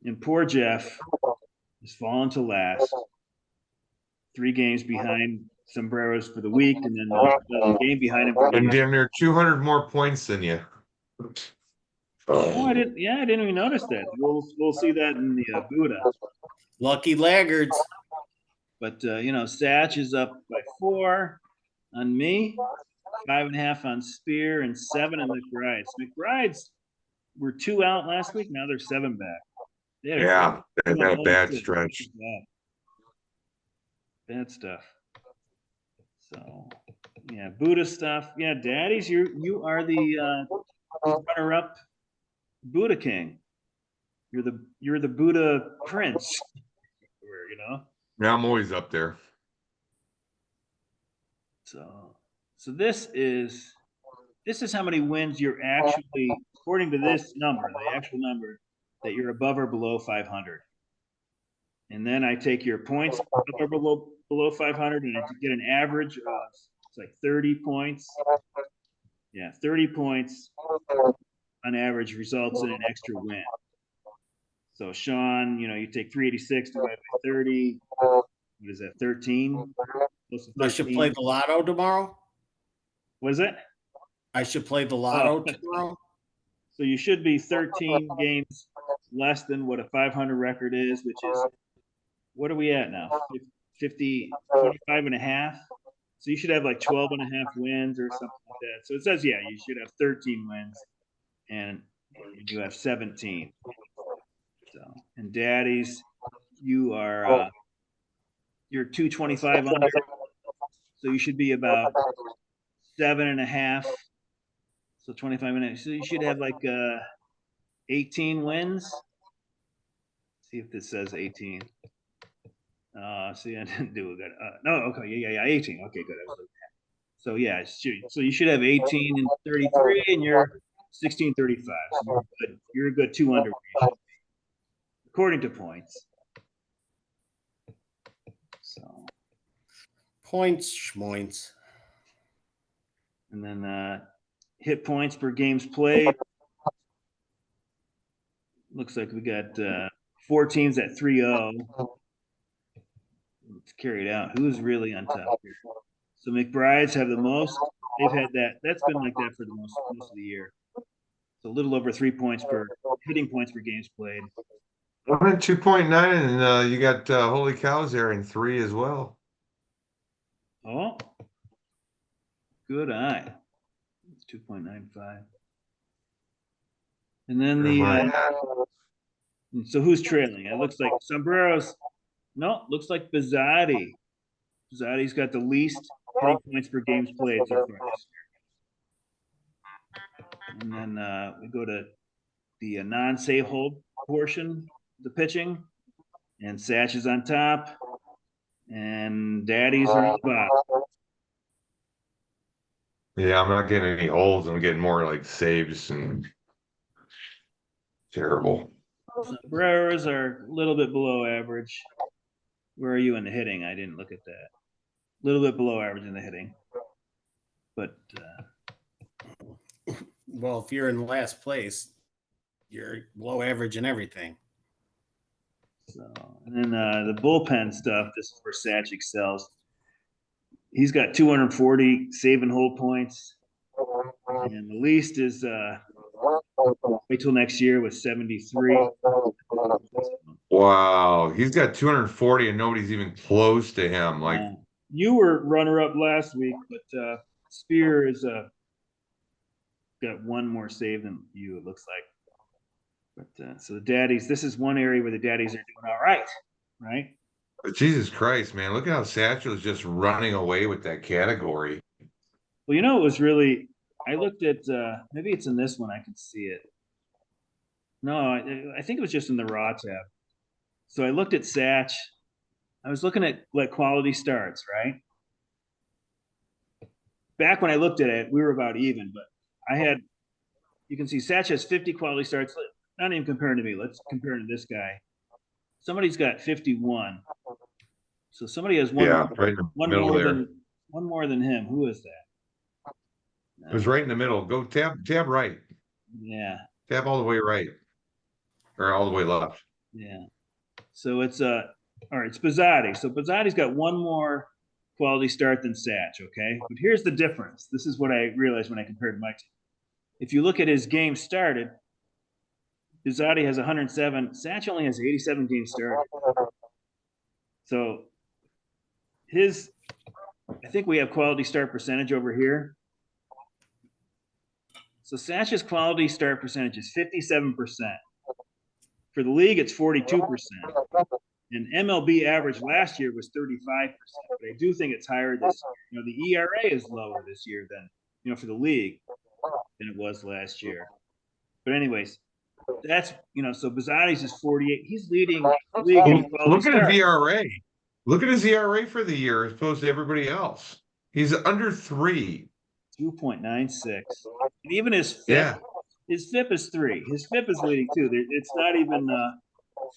And poor Jeff has fallen to last. 3 games behind Sombreros for the week, and then the game behind him. And damn near 200 more points than you. Oh, I didn't even notice that. We'll see that in the Buddha. Lucky laggards. But Satch is up by 4 on me, 5.5 on Spear, and 7 on McBride's. McBride's were 2 out last week. Now they're 7 back. They had a bad stretch. Bad stuff. So yeah, Buddha stuff. Yeah, Daddies, you are the runner-up Buddha King. You're the Buddha Prince. Yeah, I'm always up there. So this is how many wins you're actually, according to this number, the actual number, that you're above or below 500. And then I take your points above or below 500, and I get an average of, it's like 30 points. Yeah, 30 points on average results in an extra win. So Sean, you take 386 divided by 30. What is that? 13. I should play the lotto tomorrow. What is it? I should play the lotto tomorrow. So you should be 13 games less than what a 500 record is, which is what are we at now? 50, 25 and a half. So you should have like 12 and a half wins or something like that. So it says, yeah, you should have 13 wins and you have 17. So, and daddies, you are, you're 225 under. So you should be about 7.5. So 25 minutes. So you should have like 18 wins. See if this says 18. See, I didn't do a good. No, okay, yeah, 18. Okay, good. So yeah, so you should have 18 and 33, and you're 16-35. So you're good. You're a good 2 under, according to points. So Points, schmoints. and then hit points per games played. Looks like we got 4 teams at 3-0. Let's carry it out. Who's really on top here? So McBride's have the most. They've had that. That's been like that for the most of the year. So a little over 3 points per hitting points per games played. I'm at 2.9, and you got Holy Cows there in 3 as well. Oh, good eye. 2.95. And then so who's trailing? It looks like Sombrero's. No, looks like Bizzotti. Bizzotti's got the least hitting points per games played so far this year. And then we go to the non-save hold portion, the pitching, and Satch is on top, and Daddies are on the bottom. Yeah, I'm not getting any holds. I'm getting more like saves and terrible. Sombreros are a little bit below average. Where are you in the hitting? I didn't look at that. A little bit below average in the hitting. But well, if you're in last place, you're below average in everything. So, and then the bullpen stuff, this is where Satch excels. He's got 240 save and hold points. And the least is wait till next year with 73. Wow, he's got 240 and nobody's even close to him. Like you were runner up last week, but Spear is got 1 more save than you, it looks like. But so the daddies, this is one area where the daddies are doing all right, right? But Jesus Christ, man, look at how Satchel is just running away with that category. Well, you know, it was really, I looked at, maybe it's in this one, I can see it. No, I think it was just in the raw tab. So I looked at Satch. I was looking at like quality starts, right? Back when I looked at it, we were about even, but I had, you can see Satch has 50 quality starts. Not even comparing to me. Let's compare to this guy. Somebody's got 51. So somebody has one, Yeah, right in the middle there. One more than him. Who is that? It was right in the middle. Go tab right. Yeah. Tab all the way right. Or all the way left. Yeah. So it's all right, it's Bizzotti. So Bizzotti's got 1 more quality start than Satch, okay? But here's the difference. This is what I realized when I compared my team. If you look at his games started, Bizzotti has 107. Satch only has 87 games started. So I think we have quality start percentage over here. So Satch's quality start percentage is 57%. For the league, it's 42%. And MLB average last year was 35%. But I do think it's higher this year. You know, the ERA is lower this year than, you know, for the league than it was last year. But anyways, that's, you know, so Bizzotti's is 48. He's leading the league in Look at his start. ERA. Look at his ERA for the year as opposed to everybody else. He's under 3. 2.96. And even his FIP, Yeah. his FIP is 3. His FIP is leading too. It's not even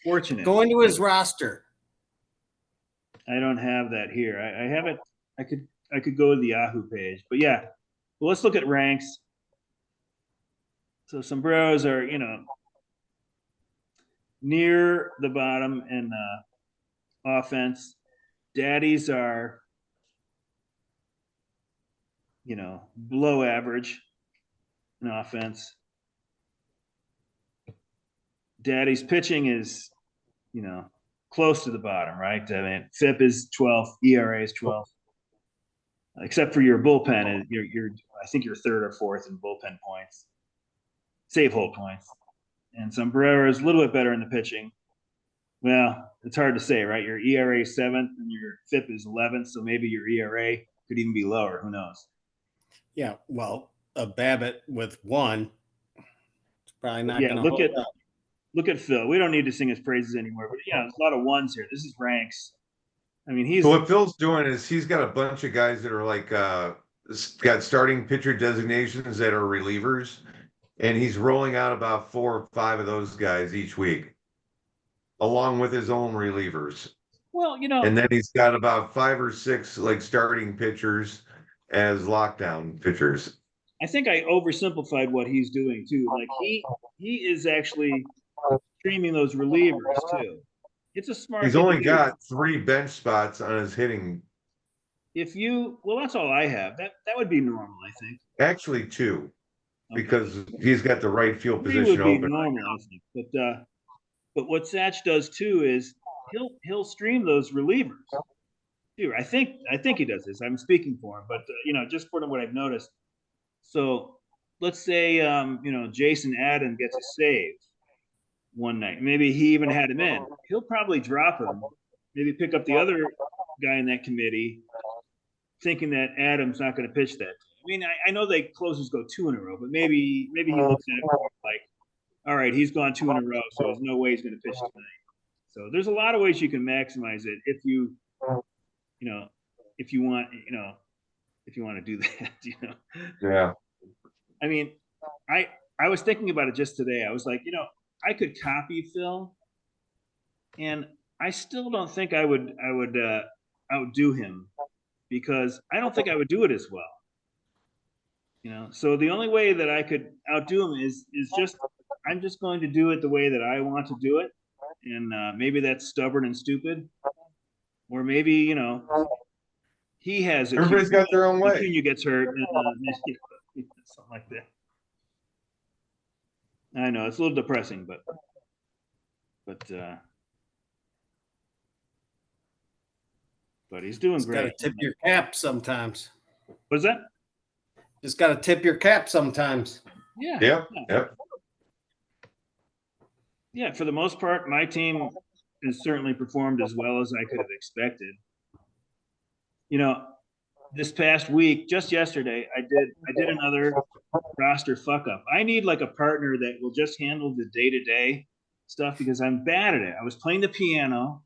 fortunate. Go into his roster. I don't have that here. I have it. I could go to the Yahoo page, but yeah. Well, let's look at ranks. So Sombreros are, you know, near the bottom in offense. Daddies are, you know, below average in offense. Daddy's pitching is, you know, close to the bottom, right? I mean, FIP is 12th, ERA is 12th, except for your bullpen. You're I think you're third or fourth in bullpen points, save hole points, and Sombrero is a little bit better in the pitching. Well, it's hard to say, right? Your ERA is 7th and your FIP is 11th, so maybe your ERA could even be lower. Who knows? Yeah, well, a Babbitt with 1, it's probably not Yeah, going to hold up. Look at Phil. We don't need to sing his praises anymore, but yeah, there's a lot of 1s here. This is ranks. I mean, he's So what Phil's doing is he's got a bunch of guys that are like got starting pitcher designations that are relievers, and he's rolling out about 4 or 5 of those guys each week, along with his own relievers. well, And then he's got about 5 or 6 like starting pitchers as lockdown pitchers. I think I oversimplified what he's doing too. Like he is actually streaming those relievers too. It's a smart. He's thing to only do. got 3 bench spots on his hitting. Well, that's all I have. That would be normal, I think. Actually 2, Okay. because he's got the right field 3 position would be open. normal, I think. But what Satch does too is he'll stream those relievers. Too. I think he does this. I'm speaking for him, but just for what I've noticed. So let's say Jason Adam gets a save one night. Maybe he even had him in. He'll probably drop him. Maybe pick up the other guy in that committee, thinking that Adam's not going to pitch that. I mean, I know they closers go 2 in a row, but maybe he looks at it like, all right, he's gone 2 in a row, so there's no way he's going to pitch tonight. So there's a lot of ways you can maximize it if you want to do that. Yeah. I mean, I was thinking about it just today. I was like, I could copy Phil, and I still don't think I would outdo him, because I don't think I would do it as well. So the only way that I could outdo him is just I'm just going to do it the way that I want to do it, and maybe that's stubborn and stupid, or maybe he has it. Everybody's got their own way. Acuna gets hurt, and, something like that. I know it's a little depressing, but he's doing Just great. Got to tip your cap sometimes. What's that? Just got to tip your cap sometimes. Yeah. Yep. Yeah, for the most part, my team has certainly performed as well as I could have expected. This past week, just yesterday, I did another roster fuck up. I need like a partner that will just handle the day-to-day stuff, because I'm bad at it. I was playing the piano.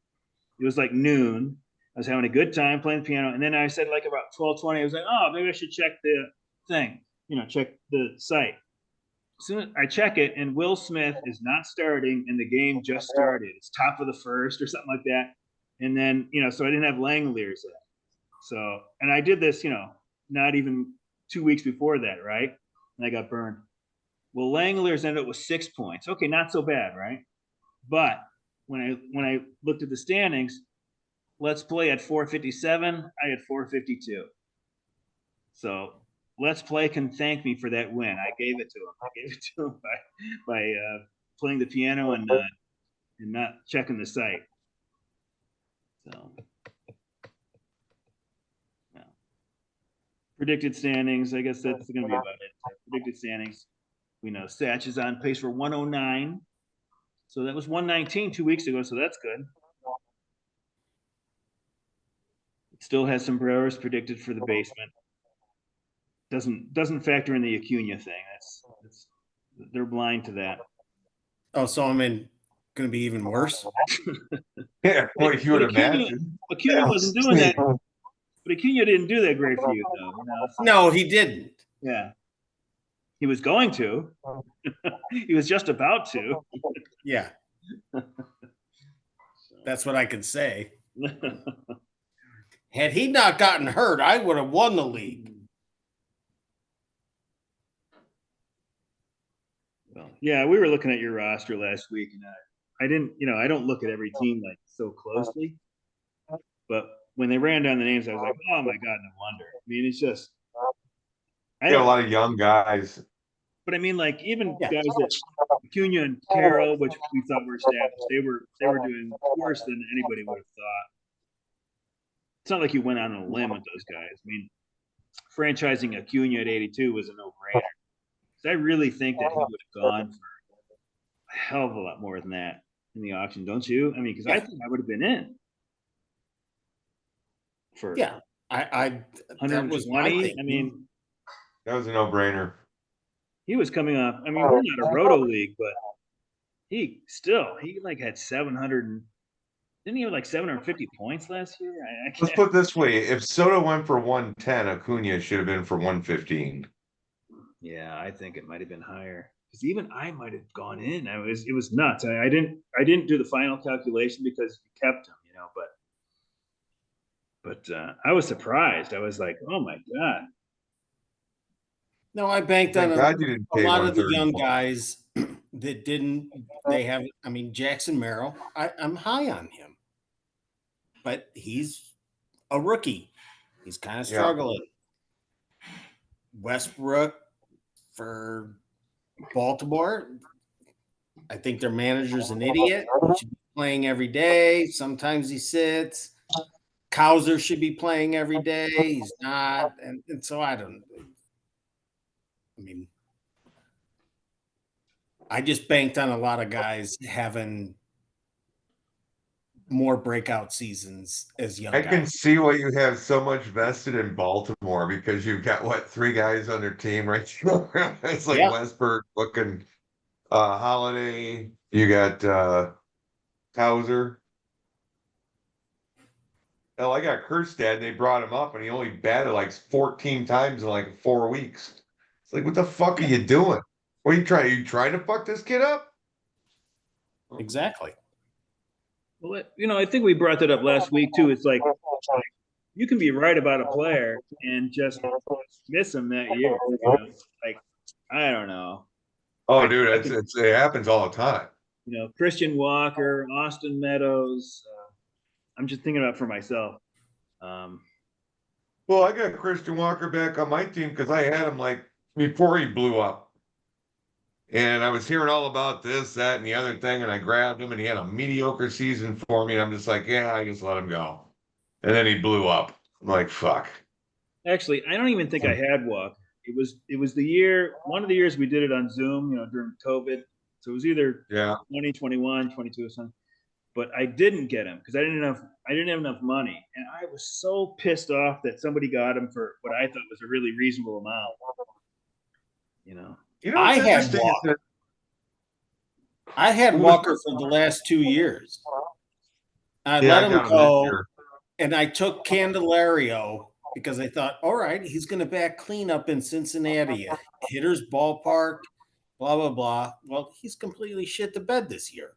It was like noon. I was having a good time playing the piano. And then I said like about 12:20, I was like, oh, maybe I should check the thing, check the site. As soon as I check it, and Will Smith is not starting, and the game just started. It's top of the first or something like that. And then, so I didn't have Langoliers there. So, and I did this, not even 2 weeks before that, right? And I got burned. Well, Langoliers ended up with 6 points. Okay, not so bad, right? But when I looked at the standings, Let's Play at 457, I had 452. So Let's Play can thank me for that win. I gave it to him. I gave it to him by playing the piano and not checking the site. So, yeah. Predicted standings. I guess that's going to be about it. Predicted standings. We know Satch is on pace for 109. So that was 119 2 weeks ago. So that's good. It still has Sombreros predicted for the basement. Doesn't factor in the Acuna thing. That's they're blind to that. Oh, so I'm going to be even worse. Yeah, well, you would imagine. Acuna wasn't doing that, but Acuna didn't do that great for you, though. No, he didn't. Yeah, he was going to. He was just about to. Yeah, that's what I could say. Had he not gotten hurt, I would have won the league. Well, yeah, we were looking at your roster last week, and I didn't, I don't look at every team like so closely, but when they ran down the names, I was like, oh my God, no wonder. I mean, it's just, a lot of young guys. But I mean, like even guys that Acuna and Carroll, which we thought were established, they were doing worse than anybody would have thought. It's not like you went on a limb with those guys. I mean, franchising Acuna at 82 was a no-brainer. I really think that he would have gone for a hell of a lot more than that in the auction, don't you? I mean, because I think I would have been in for I that was my 120. thing. I mean, That was a no-brainer. he was coming off. I mean, we're not a roto league, but he like had 700. Didn't he have like 750 points last year? Let's put it this way: if Soto went for 110, Acuna should have been for 115. Yeah, I think it might have been higher because even I might have gone in. It was nuts. I didn't do the final calculation because you kept him, but I was surprised. I was like, oh my god. No, I banked Thank on God you didn't a pay lot of the 130. young guys that didn't. They have. I mean, Jackson Merrill. I'm high on him, but he's a rookie. He's kind of struggling. Westbrook for Baltimore. I think their manager's an idiot. He should be playing every day. Sometimes he sits. Cowser should be playing every day. He's not, and so I don't. I mean, I just banked on a lot of guys having more breakout seasons as young I guys. can see why you have so much vested in Baltimore because you've got what 3 guys on their team right now. It's like Westbrook looking Holiday. You got Cowser. Hell, I got Kerstad. They brought him up, and he only batted like 14 times in like 4 weeks. It's like, what the fuck are you doing? What are you trying? Are you trying to fuck this kid up? Exactly. Well, I think we brought that up last week too. It's like you can be right about a player and just miss him that year. Like I don't know. Oh, dude, it happens all the time. Christian Walker, Austin Meadows. I'm just thinking about it for myself. Well, I got Christian Walker back on my team because I had him like before he blew up. And I was hearing all about this, that, and the other thing, and I grabbed him, and he had a mediocre season for me. And I'm just like, yeah, I just let him go. And then he blew up. I'm like, fuck. Actually, I don't even think I had Walker. It was the year, one of the years we did it on Zoom, during COVID. So it was either 2021, 22 or something. But I didn't get him because I didn't have enough money, and I was so pissed off that somebody got him for what I thought was a really reasonable amount. I had Walker for the last 2 years. I let him go, and I took Candelario because I thought, all right, he's going to back cleanup in Cincinnati, hitter's ballpark, blah blah blah. Well, he's completely shit the bed this year.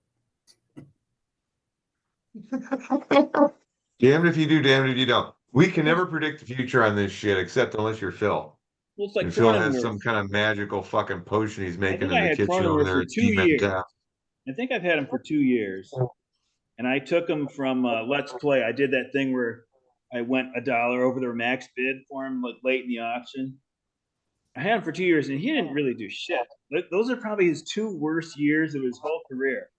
Damned if you do, damned if you don't. We can never predict the future on this shit, except unless you're Phil. Well, it's like and Phil has some kind of magical fucking potion he's making in the kitchen over there. For 2 years. I think I've had him for 2 years, and I took him from Let's Play. I did that thing where I went $1 over their max bid for him late in the auction. I had him for 2 years, and he didn't really do shit. Those are probably his 2 worst years of his whole career.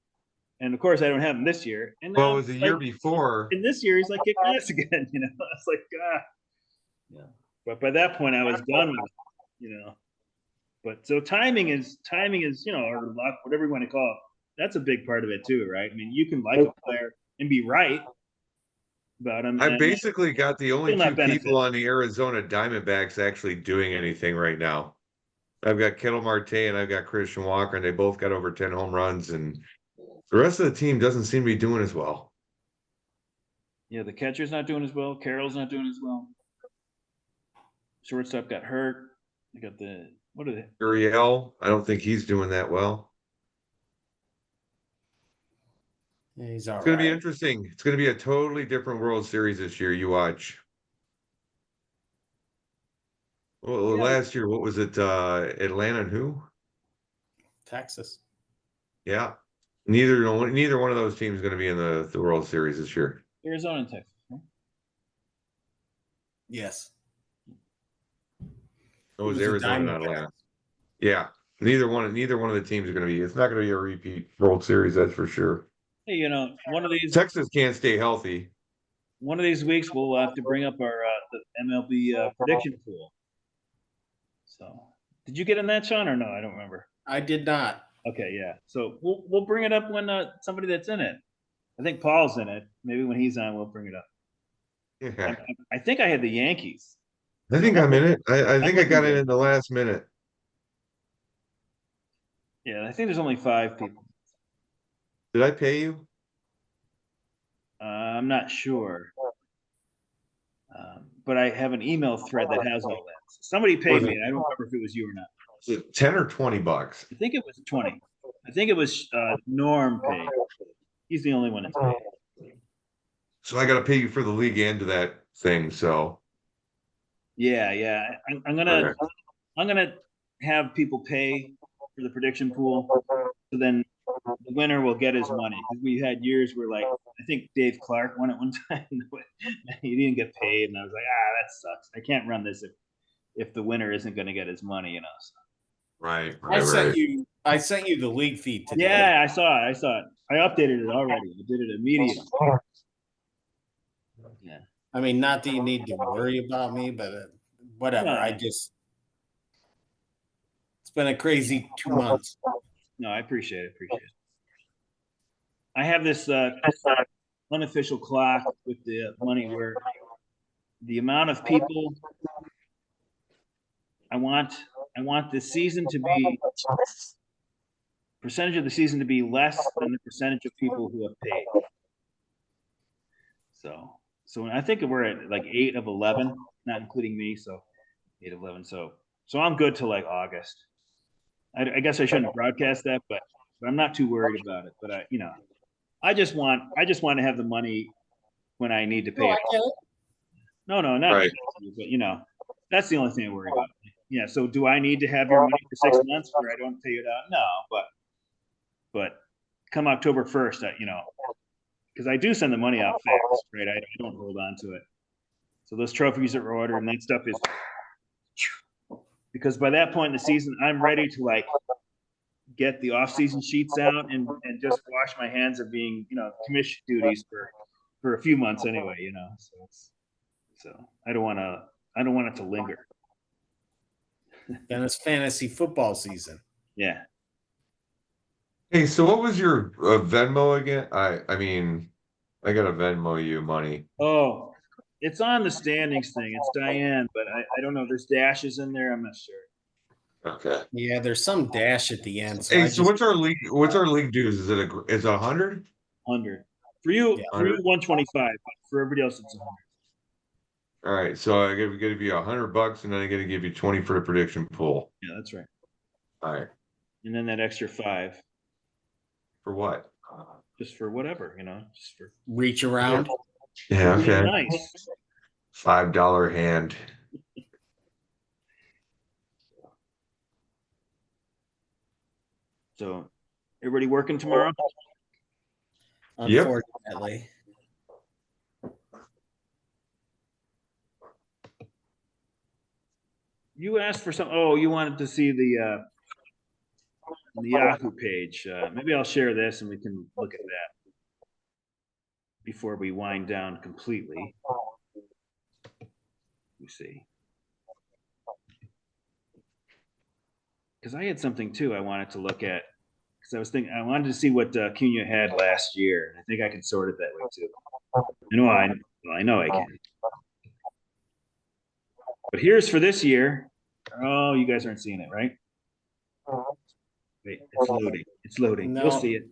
And of course, I don't have him this year. And well, it was the year before. And this year, he's like kicking ass again. It's like, yeah. But by that point, I was done with it. But so timing is, or luck, whatever you want to call it. That's a big part of it too, right? I mean, you can like a player and be right about him. I basically got the only 2 people on the Arizona Diamondbacks actually doing anything right now. I've got Ketel Marte and I've got Christian Walker, and they both got over 10 home runs, and the rest of the team doesn't seem to be doing as well. Yeah, the catcher's not doing as well. Carroll's not doing as well. Shortstop got hurt. They got what are they? Uriel, I don't think he's doing that well. Yeah, he's all right. It's going to be interesting. It's going to be a totally different World Series this year. You watch. Well, last year, what was it? Atlanta and who? Texas. Yeah. Neither one of those teams is going to be in the World Series this year. Arizona and Texas, right? Yes. It was Arizona, not Atlanta. Yeah. Neither one of the teams are going to be. It's not going to be a repeat World Series, that's for sure. Hey, Texas can't stay healthy. one of these weeks we'll have to bring up our the MLB prediction pool. So, did you get in that, Sean, or no? I don't remember. I did not. Okay, yeah. So we'll bring it up when somebody that's in it. I think Paul's in it. Maybe when he's on, we'll bring it up. Yeah. I think I had the Yankees. I think I'm in it. I think I got it looking in the last minute. Yeah, I think there's only 5 people. Did I pay you? I'm not sure. But I have an email thread that has all that. So somebody paid me, and I don't remember if it was you or not. Was it 10 or 20 bucks? I think it was 20. I think it was Norm paid. He's the only one that's paid. So I got to pay you for the league and to that thing. So Yeah. I'm gonna have people pay for the prediction pool, so then the winner will get his money. Because we had years where, like, I think Dave Clark won it one time. He didn't get paid, and I was like, that sucks. I can't run this if the winner isn't going to get his money, So. Right. I sent you the league feed today. Yeah, I saw it. I updated it already. I did it immediately. Yeah. I mean, not that you need to worry about me, but whatever. No. It's been a crazy 2 months. No, I appreciate it. I have this unofficial clock with the money where the amount of people I want the season to be percentage of the season to be less than the percentage of people who have paid. So I think we're at like 8 of 11, not including me. So 8 of 11. So I'm good till like August. I guess I shouldn't broadcast that, but I'm not too worried about it. But I just want to have the money when I need to pay it. No, not right. But that's the only thing I worry about. Yeah. So do I need to have your money for 6 months where I don't pay it out? No, but come October 1st, because I do send the money out fast, right? I don't hold on to it. So those trophies that were ordered and that stuff is, because by that point in the season, I'm ready to like get the off-season sheets out and just wash my hands of being, commission duties for a few months anyway, So I don't want it to linger. Then it's fantasy football season. Yeah. Hey, so what was your Venmo again? I mean, I got to Venmo you money. Oh, it's on the standings thing. It's Diane, but I don't know. There's dashes in there. I'm not sure. Okay. Yeah, there's some dash at the end. So what's our league? What's our league dues? Is it 100? 100 for you. Yeah, for you, 125. But for everybody else, it's 100. All right, so I got to give you $100, and then I got to give you 20 for the prediction pool. Yeah, that's right. All right. And then that extra 5 for what? Just for whatever, just for reach around. Yeah. Okay. Nice. $5 hand. So, everybody working tomorrow? Unfortunately. You asked for some. Oh, you wanted to see the Yahoo page. Maybe I'll share this and we can look at that before we wind down completely. You see, because I had something too I wanted to look at. Because I was thinking I wanted to see what Cunha had last year. I think I can sort it that way too. I know I can. But here's for this year. Oh, you guys aren't seeing it, right? Wait, it's loading. It's loading. No. You'll see it.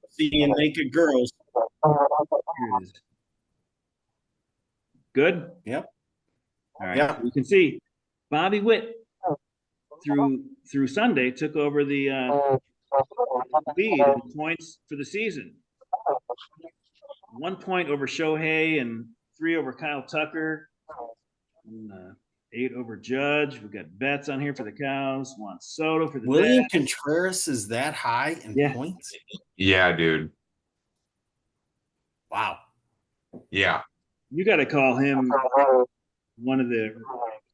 Seeing naked girls. Here it is. Good? Yep. All right. Yeah. You can see Bobby Witt through Sunday took over the lead in points for the season. 1 point over Shohei and 3 over Kyle Tucker. And, 8 over Judge. We've got bets on here for the Cows. Juan Soto for the William Nets. Contreras is that high in points? Yeah, dude. Wow. Yeah. You got to call him one of the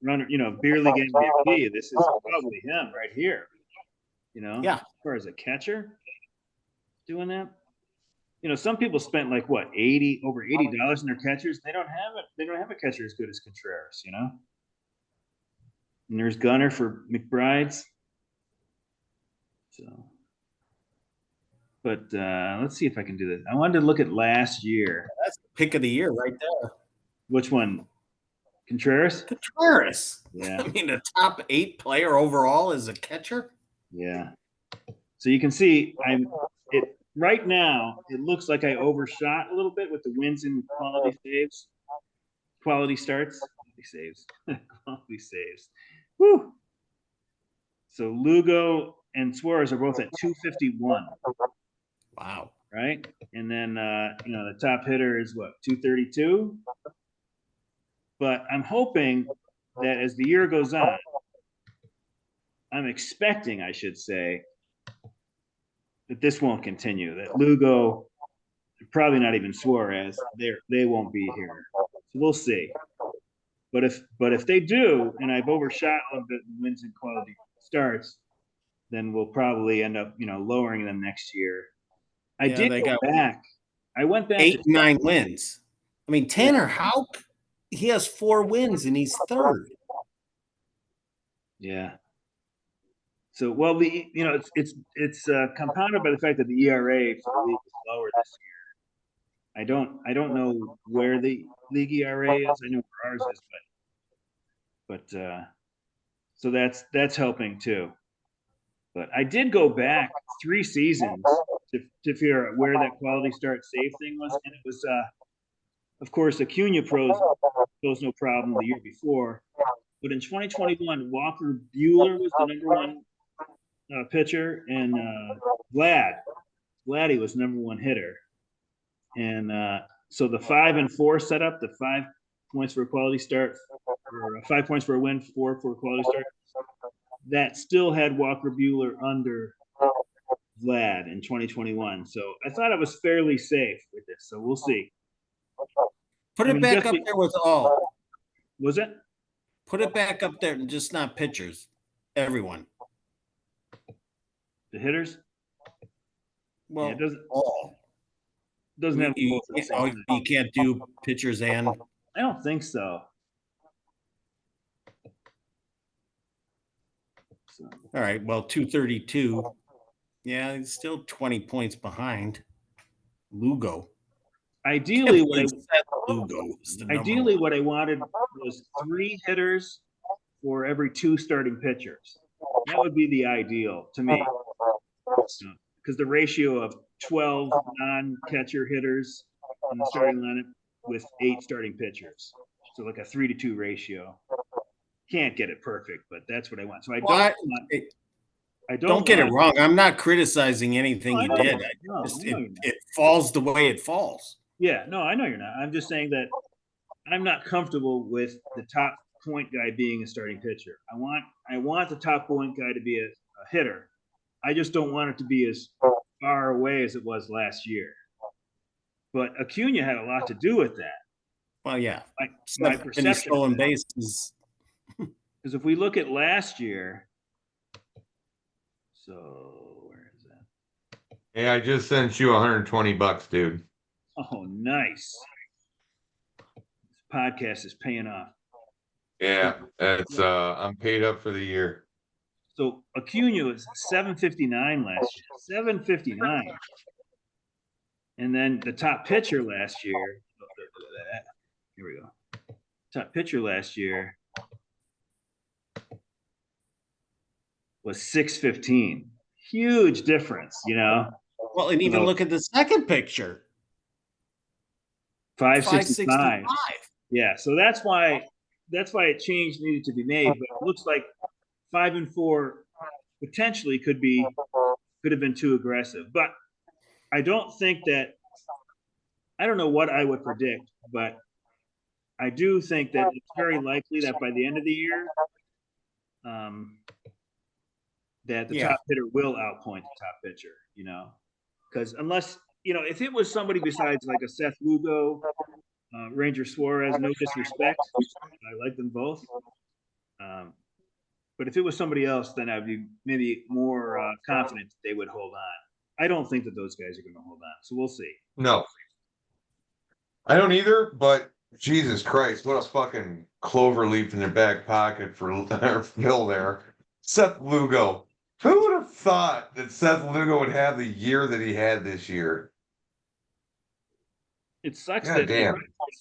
runner, beer league MVP. This is probably him right here. Yeah. As far as a catcher doing that. Some people spent like what, over $80 in their catchers. They don't have it. They don't have a catcher as good as Contreras, And there's Gunner for McBride's. So, but let's see if I can do this. I wanted to look at last year. That's the pick of the year right there. Which one? Contreras? Contreras. Yeah. I mean, the top 8 player overall is a catcher. Yeah. So you can see right now, it looks like I overshot a little bit with the wins and quality saves. Quality starts. Quality saves. Quality saves. Woo. So Lugo and Suarez are both at 251. Wow. Right? And then the top hitter is what, 232? But I'm hoping that as the year goes on, I'm expecting, I should say, that this won't continue. That Lugo, probably not even Suarez, they won't be here. So we'll see. But if they do, and I've overshot a little bit in wins and quality starts, then we'll probably end up, lowering them next year. I went back 8, 9 wins. I mean, Tanner Houck, he has 4 wins and he's third. Yeah. So, well, it's compounded by the fact that the ERA for the league is lower this year. I don't know where the league ERA is. I know where ours is, but so that's helping too. But I did go back 3 seasons to figure out where that quality start save thing was, and it was of course Acuna posed no problem the year before, but in 2021 Walker Buehler was the number 1 pitcher, and Vladdy was number 1 hitter, and so the 5 and 4 setup, the 5 points for a quality start, or 5 points for a win, 4 for a quality start, that still had Walker Buehler under Vlad in 2021. So I thought it was fairly safe with this. So we'll see. Put it back up there with all. Was it? Put it back up there and just not pitchers. Everyone. The hitters? Well, yeah, it doesn't all. Doesn't have you can't do pitchers and I don't think so. All right. Well, 232. Yeah, he's still 20 points behind Lugo. Ideally, what I wanted was 3 hitters for every 2 starting pitchers. That would be the ideal to me, because the ratio of 12 non-catcher hitters in the starting lineup with 8 starting pitchers, so like a 3-to-2 ratio. Can't get it perfect, but that's what I want. So I don't get it wrong. I'm not criticizing anything you did. It falls the way it falls. Yeah, no, I know you're not. I'm just saying that I'm not comfortable with the top point guy being a starting pitcher. I want the top point guy to be a hitter. I just don't want it to be as far away as it was last year. But Acuna had a lot to do with that. Well, yeah. My perception. Stolen bases. Because if we look at last year, so where is that? Hey, I just sent you $120, dude. Oh, nice. This podcast is paying off. Yeah, that's I'm paid up for the year. So Acuna was 759 last year. 759. And then the top pitcher last year. Here we go. Top pitcher last year was 615. Huge difference, Well, and even look at the second picture. 565. Yeah, so that's why a change needed to be made. But it looks like 5 and 4 potentially could have been too aggressive. But I don't think that. I don't know what I would predict, but I do think that it's very likely that by the end of the year, that the top hitter will outpoint the top pitcher. Because unless if it was somebody besides like a Seth Lugo, Ranger Suarez, no disrespect, I like them both, But if it was somebody else, then I'd be maybe more confident that they would hold on. I don't think that those guys are going to hold on, so we'll see. No, I don't either. But Jesus Christ, what a fucking clover leaf in their back pocket for Phil there. Seth Lugo. Who would have thought that Seth Lugo would have the year that he had this year? It sucks God that damn.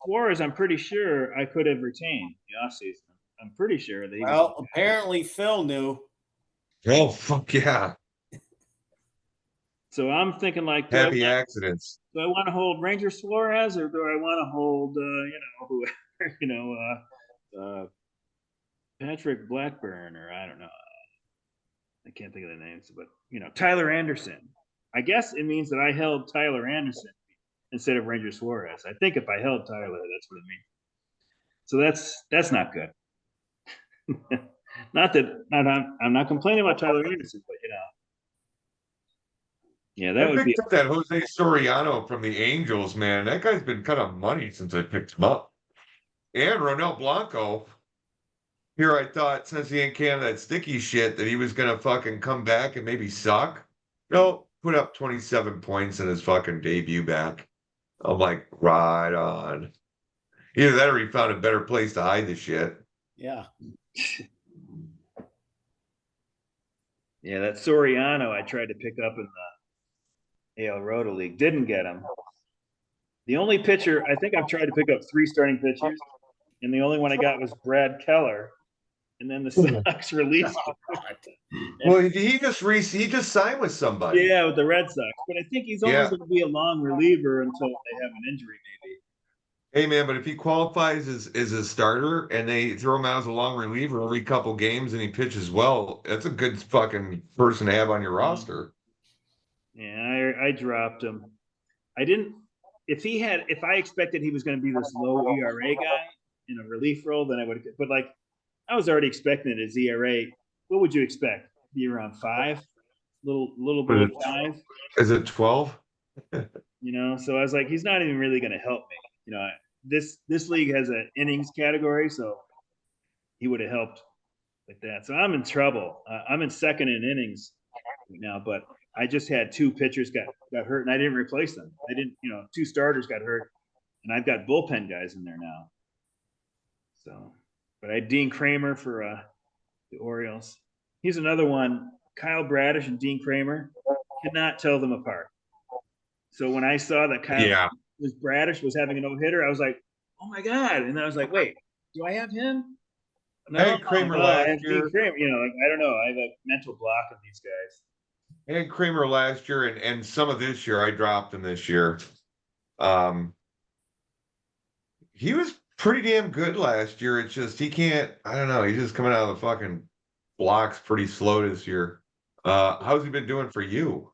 Suarez, I'm pretty sure I could have retained the offseason. I'm pretty sure that he Well, apparently Phil knew. Oh, fuck yeah. So I'm thinking like, Happy accidents. do I want to hold Ranger Suarez or do I want to hold, Patrick Blackburn or I don't know. I can't think of the names, but Tyler Anderson. I guess it means that I held Tyler Anderson instead of Ranger Suarez. I think if I held Tyler, that's what it means. So that's not good. I'm not complaining about Tyler Anderson, but yeah, that I would be. picked up that Jose Soriano from the Angels, man. That guy's been kind of money since I picked him up. And Ronel Blanco. Here I thought since he ain't can that sticky shit that he was gonna fucking come back and maybe suck. No, put up 27 points in his fucking debut back. I'm like, right on. Either that or he found a better place to hide the shit. Yeah. Yeah, that Soriano I tried to pick up in the AL Roto League. Didn't get him. The only pitcher, I think I've tried to pick up 3 starting pitchers, and the only one I got was Brad Keller. And then the Sox released him. Well, he just signed with somebody. Yeah, with the Red Sox. But I think he's only going to be a long reliever until they have an injury, maybe. Hey man, but if he qualifies as a starter and they throw him out as a long reliever every couple games and he pitches well, that's a good fucking person to have on your roster. Yeah, I dropped him. I didn't. If I expected he was going to be this low ERA guy in a relief role, then I would. But like, I was already expecting it as ERA. What would you expect? Be around 5, little below 5. Is it 12? So I was like, he's not even really going to help me. This league has an innings category, so he would have helped with that. So I'm in trouble. I'm in second in innings right now, but I just had 2 pitchers got hurt, and I didn't replace them. I didn't, 2 starters got hurt, and I've got bullpen guys in there now. So, but I had Dean Kramer for the Orioles. He's another one. Kyle Bradish and Dean Kramer cannot tell them apart. So when I saw that Bradish was having a no-hitter, I was like, oh my God. And then I was like, wait, do I have him? No, I had Kramer last year. Kramer. I don't know. I have a mental block on these guys. I had Kramer last year and some of this year. I dropped him this year. He was pretty damn good last year. It's just he can't. I don't know. He's just coming out of the fucking blocks pretty slow this year. How's he been doing for you?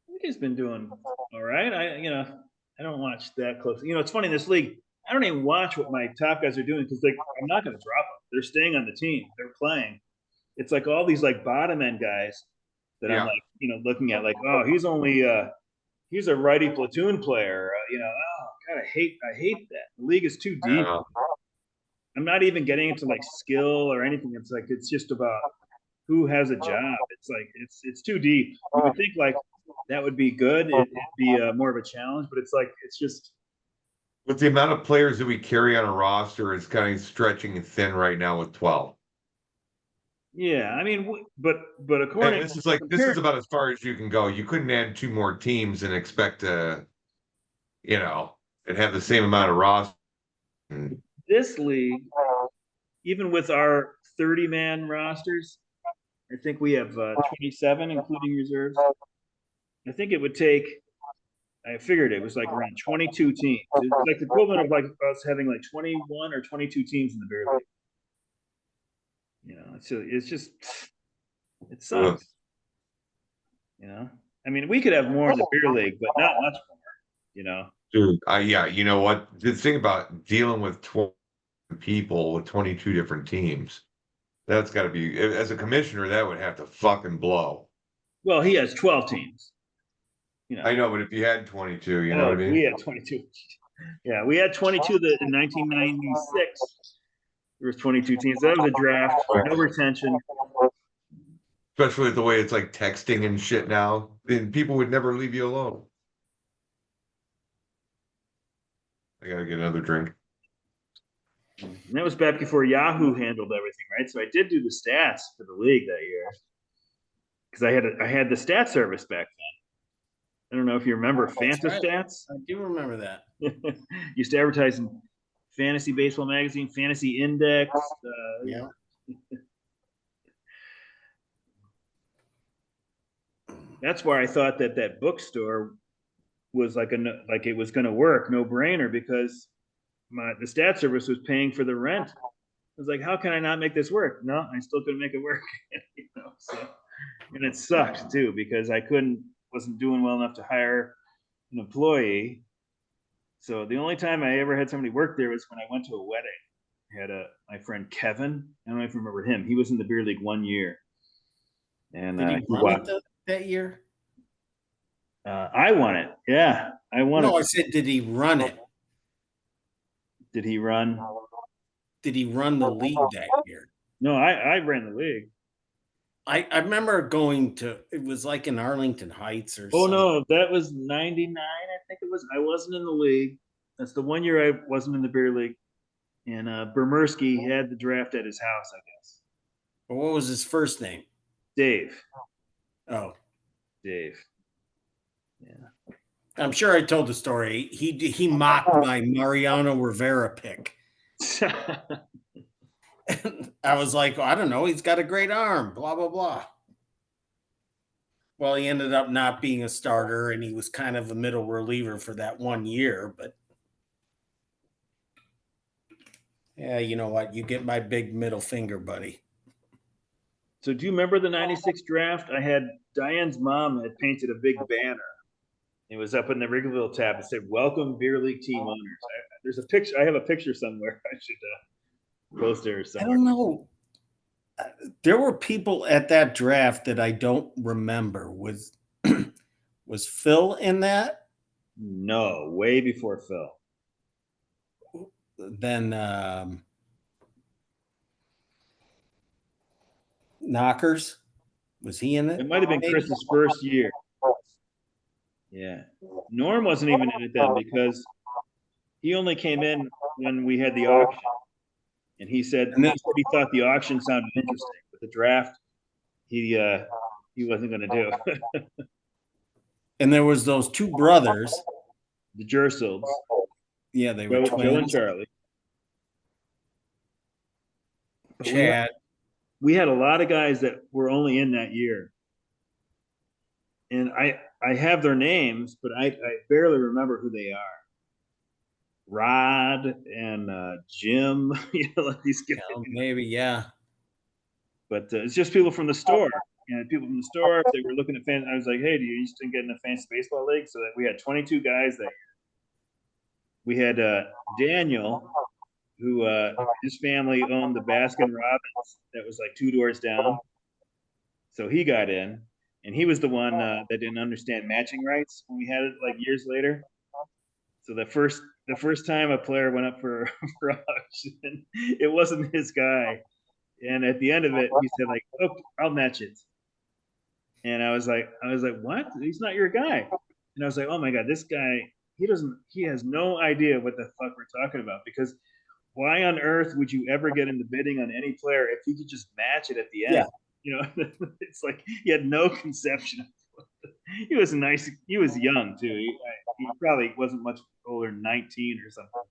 I think he's been doing all right. I don't watch that closely. It's funny in this league. I don't even watch what my top guys are doing because I'm not going to drop them. They're staying on the team. They're playing. It's like all these like bottom end guys that I'm like looking at like, oh, he's only he's a righty platoon player. Oh God, I hate that. The league is too deep. I'm not even getting into like skill or anything. It's like it's just about who has a job. It's like it's too deep. You would think like that would be good. It'd be more of a challenge, but it's like it's just. With the amount of players that we carry on a roster, it's kind of stretching thin right now with 12. Yeah, I mean, but according this is about as far as you can go. You couldn't add 2 more teams and expect to, and have the same amount of roster. This league, even with our 30-man rosters, I think we have 27, including reserves. I think it would take. I figured it was like around 22 teams. It's like the equivalent of like us having like 21 or 22 teams in the beer league. It's just it sucks. I mean, we could have more in the beer league, but not much more. Dude, yeah, you know what? The thing about dealing with 20 people with 22 different teams, that's got to be, as a commissioner, that would have to fucking blow. Well, he has 12 teams. I know, but if you had 22, you know what I mean? We had 22. Yeah, we had 22 in 1996. There was 22 teams. That was a draft. No retention. Especially the way it's like texting and shit now. Then people would never leave you alone. I gotta get another drink. And that was back before Yahoo handled everything, right? So I did do the stats for the league that year because I had the stat service back then. I don't know if you remember Fanta right. Stats. I do remember that. Used to advertise in Fantasy Baseball Magazine, Fantasy Index. Yeah. That's why I thought that bookstore was like it was going to work, no brainer, because the stat service was paying for the rent. I was like, how can I not make this work? No, I still couldn't make it work. So, and it sucked too because I wasn't doing well enough to hire an employee. So the only time I ever had somebody work there was when I went to a wedding. I had my friend Kevin. I don't know if you remember him. He was in the beer league 1 year. And did he run it that year? I won it. Yeah, I won it. No, I said, did he run it? Did he run? Did he run the league that year? No, I ran the league. I remember going to, it was like in Arlington Heights or Oh, something. no, that was 99, I think it was. I wasn't in the league. That's the 1 year I wasn't in the beer league. And Bermersky had the draft at his house, I guess. Well, what was his first name? Dave. Oh. Dave. Yeah. I'm sure I told the story. He mocked my Mariano Rivera pick. I was like, I don't know. He's got a great arm, blah, blah, blah. Well, he ended up not being a starter, and he was kind of a middle reliever for that 1 year. But yeah, you know what? You get my big middle finger, buddy. So do you remember the 96 draft? I had Diane's mom had painted a big banner. It was up in the Wrigleyville tab. It said, "Welcome beer league team owners." There's a picture. I have a picture somewhere. I should post it somewhere. I don't know. There were people at that draft that I don't remember. Was Phil in that? No, way before Phil. Then Knockers, was he in it? It might have been Chris's first year. Yeah, Norm wasn't even in it then because he only came in when we had the auction, and he said he thought the auction sounded interesting, but the draft he wasn't going to do. And there was those two brothers, the Jersilds. Yeah, they were twins. Joe and Charlie. Chad. We had a lot of guys that were only in that year, and I have their names, but I barely remember who they are. Rod and Jim, like these guys. Maybe, yeah. But it's just people from the store. And people from the store, if they were looking at fans, I was like, hey, do you used to get in the fantasy baseball league? So that we had 22 guys that year. We had Daniel, who his family owned the Baskin Robbins that was like 2 doors down. So he got in, and he was the one that didn't understand matching rights when we had it like years later. So the first time a player went up for auction, it wasn't his guy. And at the end of it, he said like, "Oh, I'll match it." And I was like, "What? He's not your guy." And I was like, "Oh my God, this guy, he has no idea what the fuck we're talking about, because why on earth would you ever get into bidding on any player if you could just match it at the end?" Yeah. It's like he had no conception. He was nice. He was young too. He probably wasn't much older than 19 or something.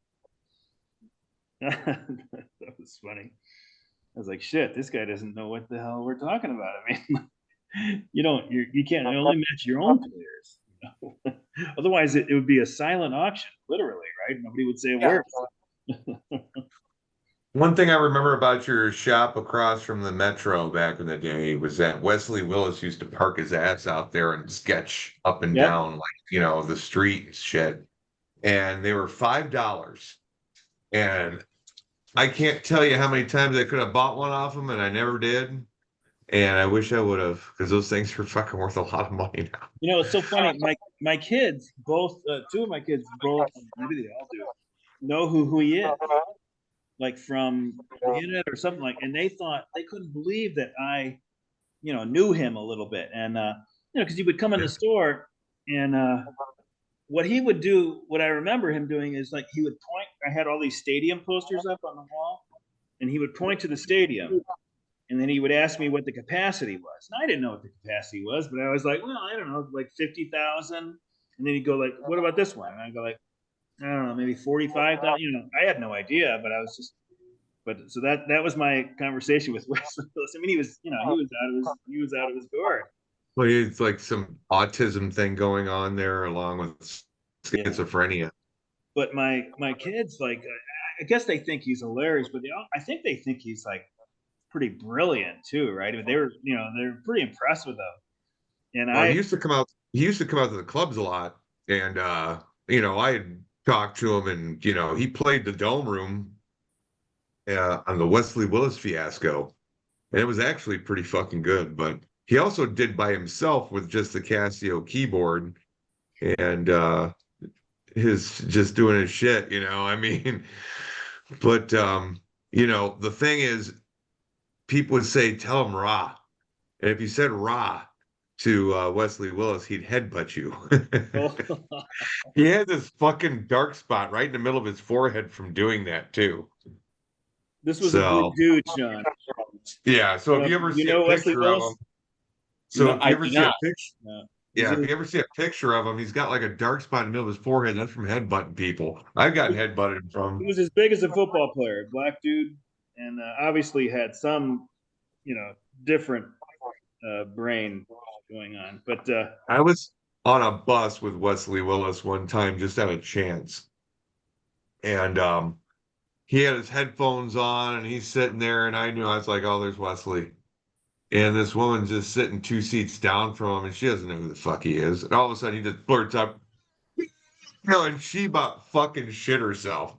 That was funny. I was like, shit, this guy doesn't know what the hell we're talking about. I mean, you can't only match your own players. Otherwise, it would be a silent auction, literally, right? Nobody would say a word. One thing I remember about your shop across from the Metro back in the day was that Wesley Willis used to park his ass out there and sketch up and down, like, the street and shit. And they were $5. And I can't tell you how many times I could have bought one off them, and I never did. And I wish I would have, because those things are fucking worth a lot of money now. It's so funny. My kids, both 2 of my kids, both, maybe they all do, know who he is. like from the internet or something like, and they thought they couldn't believe that I, knew him a little bit, and because he would come in the store, and what he would do, what I remember him doing is like he would point. I had all these stadium posters up on the wall, and he would point to the stadium, and then he would ask me what the capacity was. And I didn't know what the capacity was, but I was like, well, I don't know, like 50,000. And then he'd go like, what about this one? And I'd go like, I don't know, maybe 45,000. I had no idea, but I was just, but so that was my conversation with Wesley Willis. I mean, he was, he was out of his gourd. Well, it's like some autism thing going on there, along with schizophrenia. But my kids, like, I guess they think he's hilarious, but I think they think he's like pretty brilliant too, right? I mean, they're pretty impressed with him. And He used to come out. He used to come out to the clubs a lot, and I had talked to him, and he played the Dome Room on the Wesley Willis fiasco, and it was actually pretty fucking good. But he also did by himself with just the Casio keyboard, and his just doing his shit. I mean, but the thing is, people would say, "Tell him Ra," and if you said Ra to Wesley Willis, he'd headbutt you. He had this fucking dark spot right in the middle of his forehead from doing that too. This was a big dude, Sean. Yeah. So if you ever see a Wesley picture of Willis? him, so No, if you ever see a picture, No. yeah, if you ever see a picture of him, he's got like a dark spot in the middle of his forehead. That's from headbutting people. I've gotten headbutted He from. was as big as a football player, black dude, and obviously had some, different brain going on. But I was on a bus with Wesley Willis one time, just out of chance, and he had his headphones on, and he's sitting there, and I knew, I was like, "Oh, there's Wesley." And this woman's just sitting 2 seats down from him, and she doesn't know who the fuck he is. And all of a sudden, he just blurts up, and she about fucking shit herself.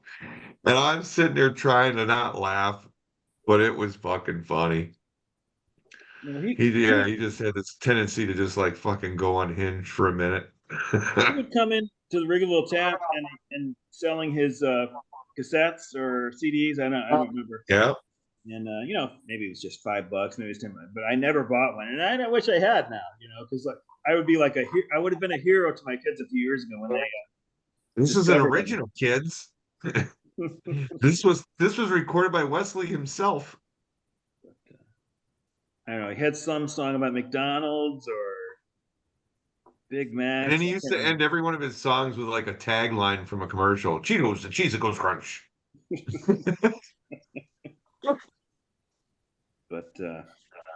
And I'm sitting there trying to not laugh, but it was fucking funny. He just had this tendency to just like fucking go unhinged for a minute. he would come in to the Riggerville Tap and selling his cassettes or CDs. I don't remember. Yeah. And maybe it was just $5, maybe it's 10, but I never bought one, and I wish I had now. Because like I would be like I would have been a hero to my kids a few years ago when they. This is an original, kids. This was recorded by Wesley himself. I don't know. He had some song about McDonald's or Big Mac. And then he used to end every one of his songs with like a tagline from a commercial: "Cheetos, the cheese that goes crunch." But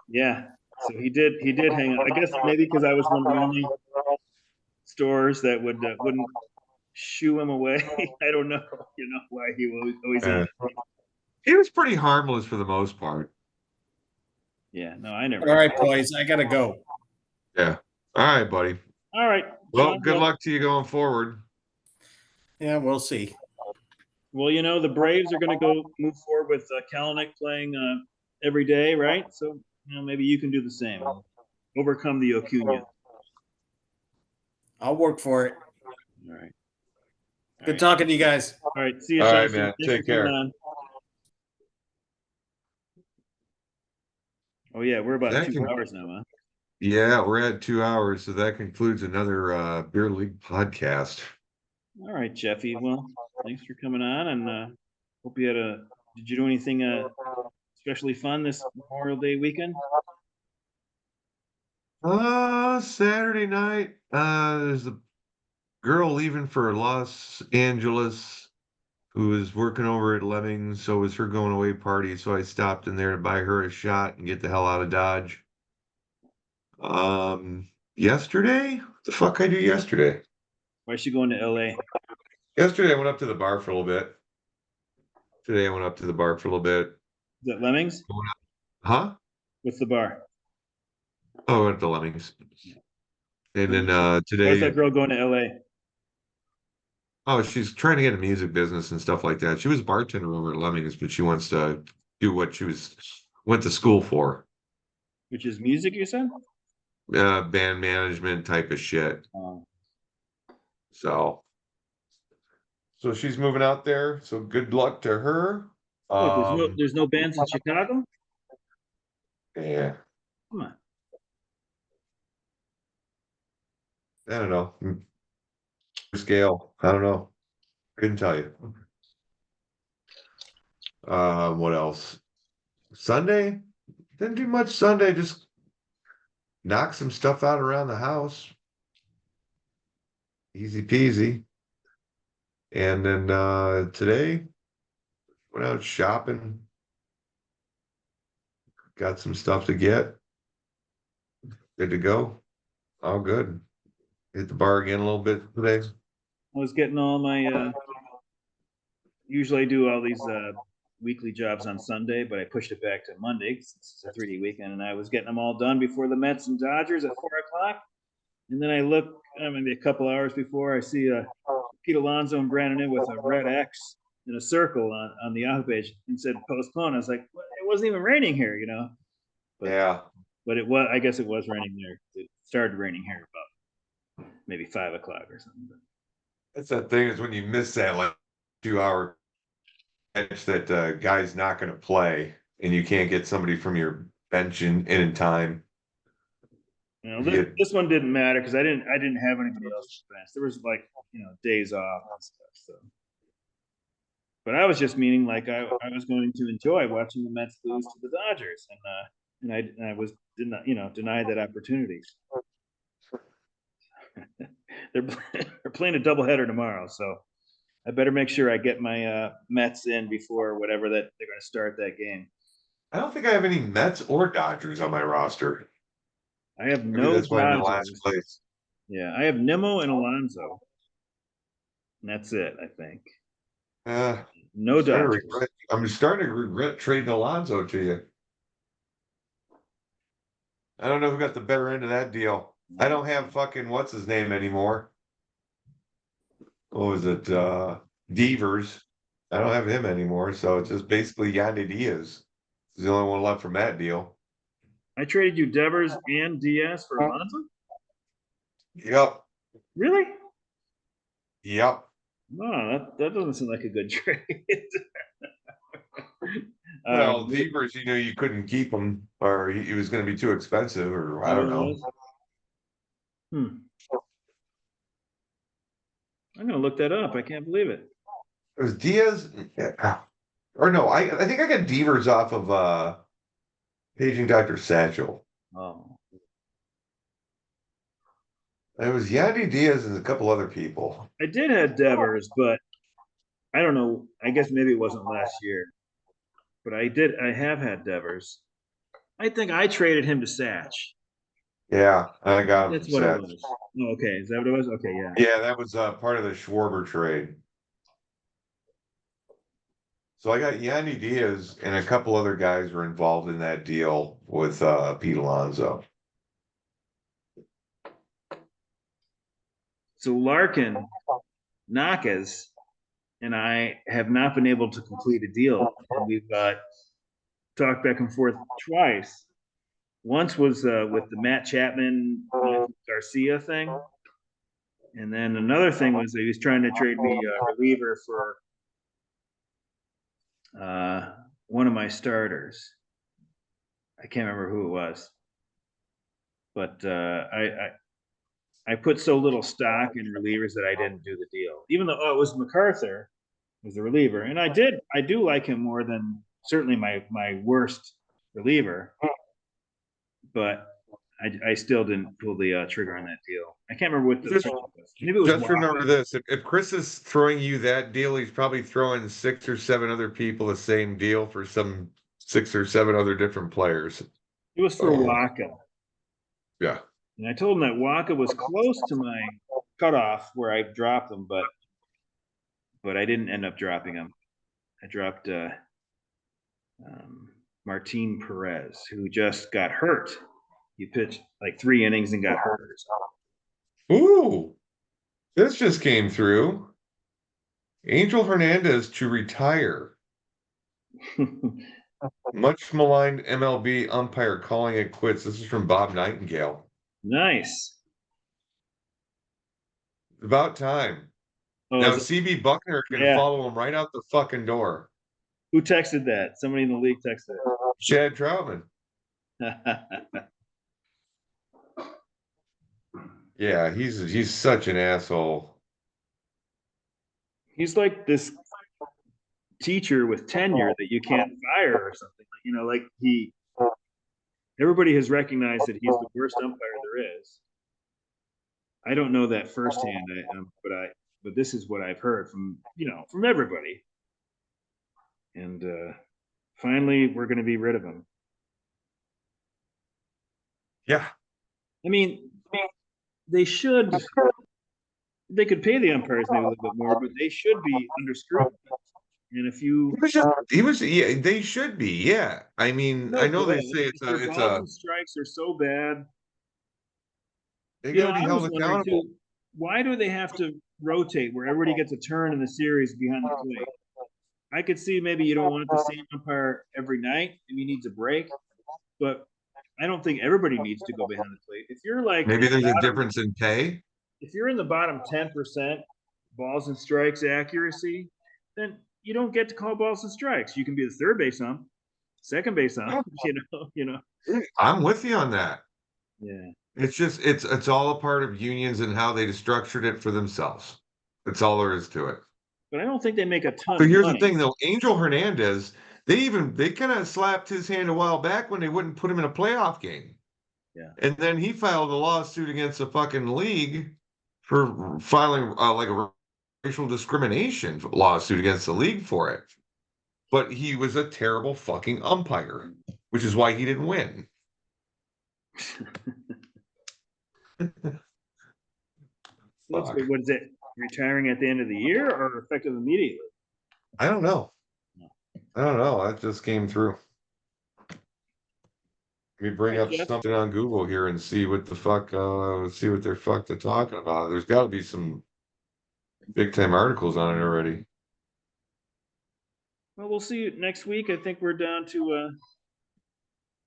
yeah, so he did hang out. I guess maybe because I was one of the only stores that wouldn't shoo him away. I don't know, why he always. He was pretty harmless for the most part. Yeah, no, I never. All right, boys, I gotta go. Yeah. All right, buddy. All right. Well, good luck to you going forward. Yeah, we'll see. Well, the Braves are going to move forward with Kalanick playing every day, right? So, maybe you can do the same. Overcome the Acuna. I'll work for it. All right. Good talking to you guys. All right. See you, All Sean. right, man. Take care. Oh, yeah. We're about 2 hours now, huh? Yeah, we're at 2 hours. So that concludes another Beer League podcast. All right, Jeffy. Well, thanks for coming on, and hope you had did you do anything especially fun this Memorial Day weekend? Saturday night, there's a girl leaving for Los Angeles who was working over at Lemmings, so it was her going away party, so I stopped in there to buy her a shot and get the hell out of Dodge. Yesterday? What the fuck I do yesterday? Why is she going to LA? Yesterday I went up to the bar for a little bit. Today I went up to the bar for a little bit. Is that Lemmings? Huh? What's the bar? Oh, I went to Lemmings. And then today. Why is that girl going to LA? Oh, she's trying to get a music business and stuff like that. She was a bartender over at Lemmings, but she wants to do what she went to school for. Which is music, you said? Band management type of shit. So she's moving out there. So good luck to her. What, Um, there's no bands in Chicago? yeah, Come on. I don't know. Scale, I don't know. Couldn't tell you. What else? Sunday? Didn't do much Sunday, just knock some stuff out around the house. Easy peasy. And then today went out shopping, got some stuff to get. Good to go. All good. Hit the bar again a little bit today. I was getting all my usually I do all these weekly jobs on Sunday, but I pushed it back to Monday 'cause it's a 3D weekend, and I was getting them all done before the Mets and Dodgers at 4 o'clock. And then I look maybe a couple hours before I see Pete Alonso and Brandon in with a red X in a circle on the out page and said postpone. I was like, what? It wasn't even raining here, you know. But Yeah. but it was. I guess it was raining there. It started raining here about maybe 5 o'clock or something. That's that thing is when you miss that like 2 hour match that guy's not going to play and you can't get somebody from your bench in time. You know, this one didn't matter because I didn't have anybody else to bench. There was like days off and stuff. So, but I was just meaning like I was going to enjoy watching the Mets lose to the Dodgers, and I was denied that opportunity. They're playing a doubleheader tomorrow, so I better make sure I get my Mets in before whatever that they're going to start that game. I don't think I have any Mets or Dodgers on my roster. I have Maybe no that's why I'm in last Dodgers. place. Yeah, I have Nimmo and Alonso. And that's it, I think. No Dodgers. I'm starting to regret trading Alonso to you. I don't know who got the better end of that deal. I don't have fucking what's his name anymore. What was it? Devers. I don't have him anymore, so it's just basically Yandy Diaz. He's the only one left from that deal. I traded you Devers and Diaz for Alonso? Yep. Really? Yep. No, that doesn't seem like a good trade. Well, Devers, you couldn't keep him, or he was going to be too expensive, or I don't know. I'm going to look that up. I can't believe it. It was Diaz, or no? I think I got Devers off of Paging Dr. Satchel. Oh. It was Yandy Diaz and a couple other people. I did have Devers, but I don't know. I guess maybe it wasn't last year. But I have had Devers. I think I traded him to Satch. Yeah, I got him. That's what it was. Oh, okay. Is that what it was? Okay, yeah. Yeah, that was part of the Schwarber trade. So I got Yandy Diaz and a couple other guys were involved in that deal with Pete Alonso. So Larkin, Nakes, and I have not been able to complete a deal. And we've talked back and forth twice. Once was with the Matt Chapman Garcia thing, and then another thing was he was trying to trade me a reliever for one of my starters. I can't remember who it was, but I put so little stock in relievers that I didn't do the deal, even though it was MacArthur was the reliever, and I do like him more than certainly my worst reliever, but I still didn't pull the trigger on that deal. I can't remember what the was. Maybe it was just remember this: if Chris is throwing you that deal, he's probably throwing 6 or 7 other people the same deal for some 6 or 7 other different players. It was for Waka. Yeah. And I told him that Waka was close to my cutoff where I dropped him, but I didn't end up dropping him. I dropped Martin Perez, who just got hurt. He pitched like 3 innings and got hurt. Ooh, this just came through. Angel Hernandez to retire. Much maligned MLB umpire calling it quits. This is from Bob Nightingale. Nice. About time. Now CB Buckner can follow him right out the fucking door. Who texted that? Somebody in the league texted Chad Troutman. it. Yeah, he's such an asshole. He's like this teacher with tenure that you can't fire or something. You know, like everybody has recognized that he's the worst umpire there is. I don't know that firsthand, but this is what I've heard from from everybody. And finally, we're going to be rid of him. Yeah. I mean, they should. They could pay the umpires maybe a little bit more, but they should be under scrutiny. And if you, Yeah, they should be. Yeah. I mean, I know they say their balls and strikes are so bad. They got to be I held was wondering accountable. too, why do they have to rotate where everybody gets a turn in the series behind the plate? I could see maybe you don't want the same umpire every night and he needs a break, but I don't think everybody needs to go behind the plate. If you're like Maybe there's a difference in pay. If you're in the bottom 10% balls and strikes accuracy, then you don't get to call balls and strikes. You can be the third base ump, second base ump, I'm with you on that. Yeah. It's just it's all a part of unions and how they structured it for themselves. That's all there is to it. But I don't think they make a ton But of here's money. the thing though, Angel Hernandez, they kind of slapped his hand a while back when they wouldn't put him in a playoff game. Yeah. And then he filed a lawsuit against the fucking league for filing like a racial discrimination lawsuit against the league for it. But he was a terrible fucking umpire, which is why he didn't win. What is it? Retiring at the end of the year or effective immediately? I don't know. That just came through. Let me bring up something on Google here and see what the fuck, see what they're talking about. There's got to be some big time articles on it already. Well, we'll see you next week. I think we're down to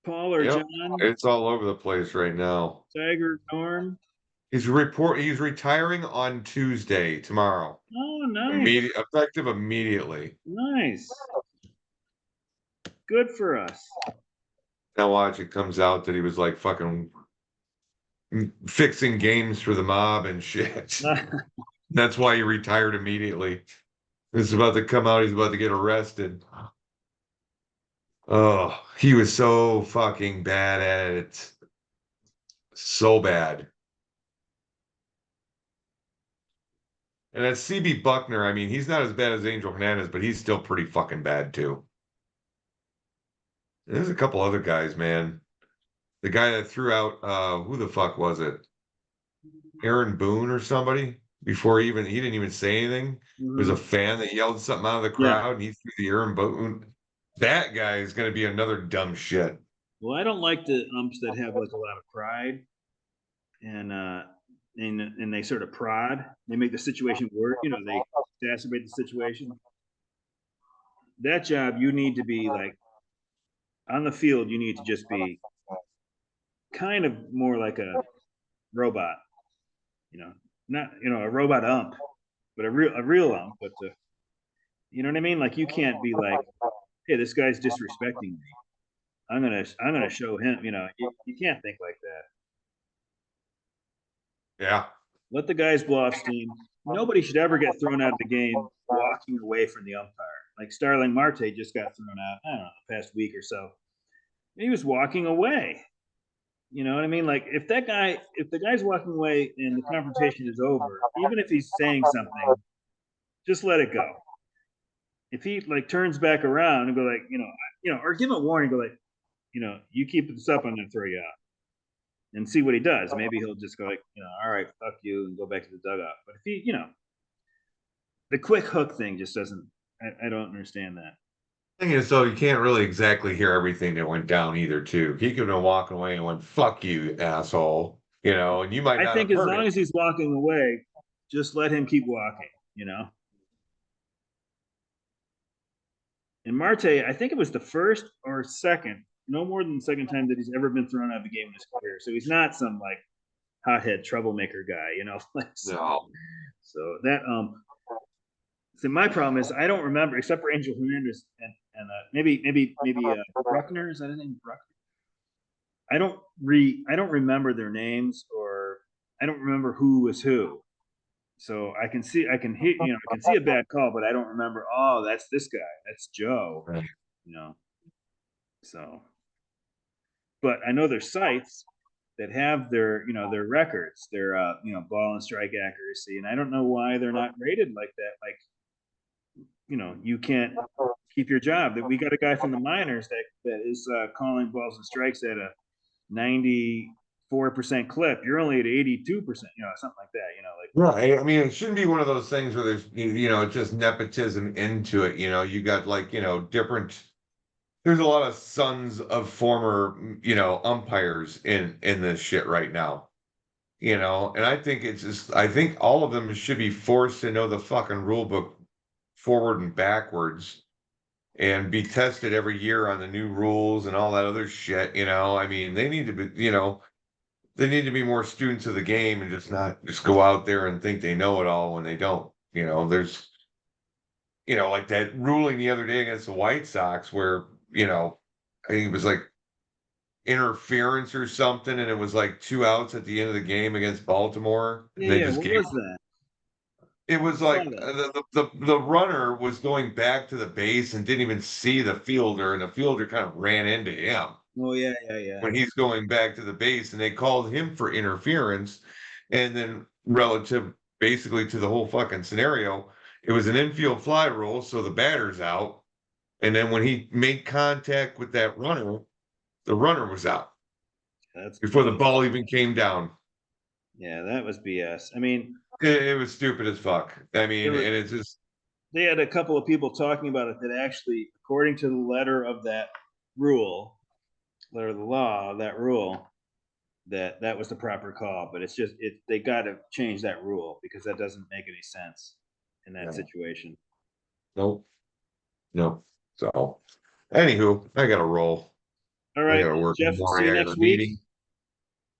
Paul or John. It's all over the place right now. Tiger, Norm. He's retiring on Tuesday, tomorrow. Oh, nice. Effective immediately. Nice. Good for us. Now watch, it comes out that he was like fucking fixing games for the mob and shit. That's why he retired immediately. It's about to come out, he's about to get arrested. Oh, he was so fucking bad at it. So bad. And that's CB Buckner. I mean, he's not as bad as Angel Hernandez, but he's still pretty fucking bad too. There's a couple other guys, man. The guy that threw out who the fuck was it? Aaron Boone or somebody? Before he didn't even say anything. Mm-hmm. It was a fan that yelled something out of the crowd and he threw the Aaron Boone. That guy is gonna be another dumb shit. Well, I don't like the umps that have like a lot of pride and they sort of prod. They make the situation worse, they exacerbate the situation. That job, you need to be like on the field, you need to just be kind of more like a robot, not a robot ump, but a real ump. But you know what I mean? Like you can't be like, hey, this guy's disrespecting me. I'm gonna show him. You can't think like that. Yeah. Let the guys blow off steam. Nobody should ever get thrown out of the game walking away from the umpire. Like Starling Marte just got thrown out, I don't know, the past week or so. He was walking away. You know what I mean? Like if the guy's walking away and the confrontation is over, even if he's saying something, just let it go. If he like turns back around and go like, or give him a warning, go like, you keep this up, I'm gonna throw you out. And see what he does. Maybe he'll just go like, all right, fuck you, and go back to the dugout. But if he, the quick hook thing just doesn't. I don't understand that. Thing is, though, you can't really exactly hear everything that went down either. Too, he could have been walking away and went, "Fuck you, asshole," and you might. I think as long as he's walking away, just let him keep walking. And Marte, I think it was the first or second. No more than the second time that he's ever been thrown out of the game in his career. So he's not some like hothead troublemaker guy, No. So that so my problem is I don't remember, except for Angel Hernandez, and and maybe Bruckner, is that his name? Bruckner. I don't remember their names, or I don't remember who was who. So I can see I can see a bad call, but I don't remember. Oh, that's this guy. That's Joe. Right. You know. So, but I know there's sites that have their their records, their ball and strike accuracy, and I don't know why they're not rated like that. Like you can't keep your job. That we got a guy from the minors that is calling balls and strikes at a 94% clip. You're only at 82%, something like that. Right. I mean, it shouldn't be one of those things where there's, just nepotism into it. You got like, different, there's a lot of sons of former, umpires in this shit right now. And I think I think all of them should be forced to know the fucking rule book forward and backwards and be tested every year on the new rules and all that other shit. I mean, they need to be, they need to be more students of the game and just not just go out there and think they know it all when they don't. There's, like that ruling the other day against the White Sox where, I think it was like interference or something, and it was like 2 outs at the end of the game against Baltimore. And they Yeah. just What gave was that? it was I saw like that. the runner was going back to the base and didn't even see the fielder, and the fielder kind of ran into him Oh yeah. when he's going back to the base, and they called him for interference. And then relative basically to the whole fucking scenario, it was an infield fly rule, so the batter's out. And then when he made contact with that runner, the runner was out That's before the BS. ball even came down. Yeah, that was BS. I mean, It was stupid as fuck. I mean, there and were it's just they had a couple of people talking about it that actually, according to the letter of that rule, letter of the law of that rule, that was the proper call. But it's just they got to change that rule because that doesn't make any sense in that situation. nope, nope. So, anywho, I got to roll. All I right, got to work in Jeff. the See morning. you I got next a week. meeting.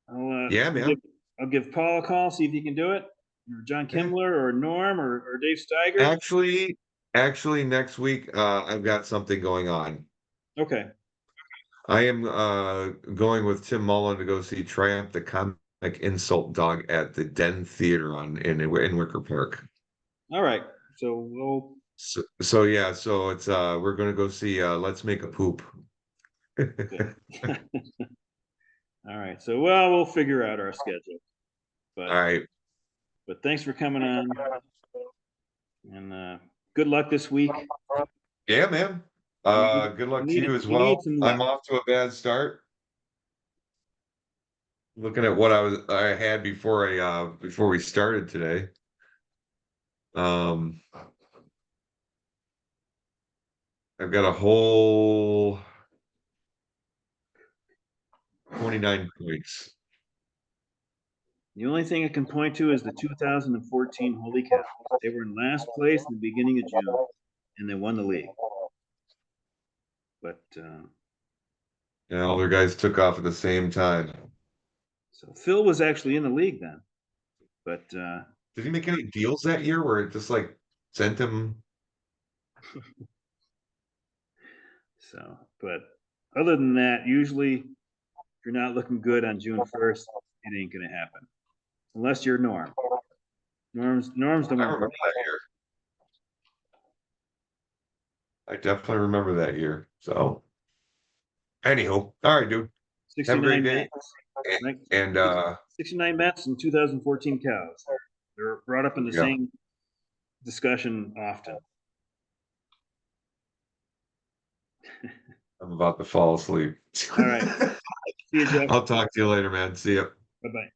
I'll Yeah, man. I'll give Paul a call, see if he can do it, or John Yeah. Kimbler, or Norm, or Dave Steiger. Actually, next week I've got something going on. Okay. I am going with Tim Mullen to go see Triumph the Comic Insult Dog at the Den Theater in Wicker Park. All right. So we'll. So yeah, so it's we're gonna go see Let's Make a Poop. Okay. All right. So we'll figure out our schedule. But All right. but thanks for coming on, and good luck this week. Yeah, man. Good luck to you as You need well. some I'm luck. off to a bad start. Looking at what I had before we started today. I've got a whole 29 points. The only thing I can point to is the 2014 Holy Cow. They were in last place in the beginning of June, and they won the league. But Yeah, all their guys took off at the same time. so Phil was actually in the league then. But Did he make any deals that year where it just like sent him? so, but other than that, usually if you're not looking good on June 1st, it ain't gonna happen unless you're Norm. Norm's the I one. remember that year. I definitely remember that year. So, anyhow, all right, dude. Have a great 69 day. Mets. And 69 Mets and 2014 Cows. They're brought up in the Yeah. same discussion often. I'm about to fall asleep. All right. See you, Jeff. I'll talk to you later, man. See ya. Bye bye.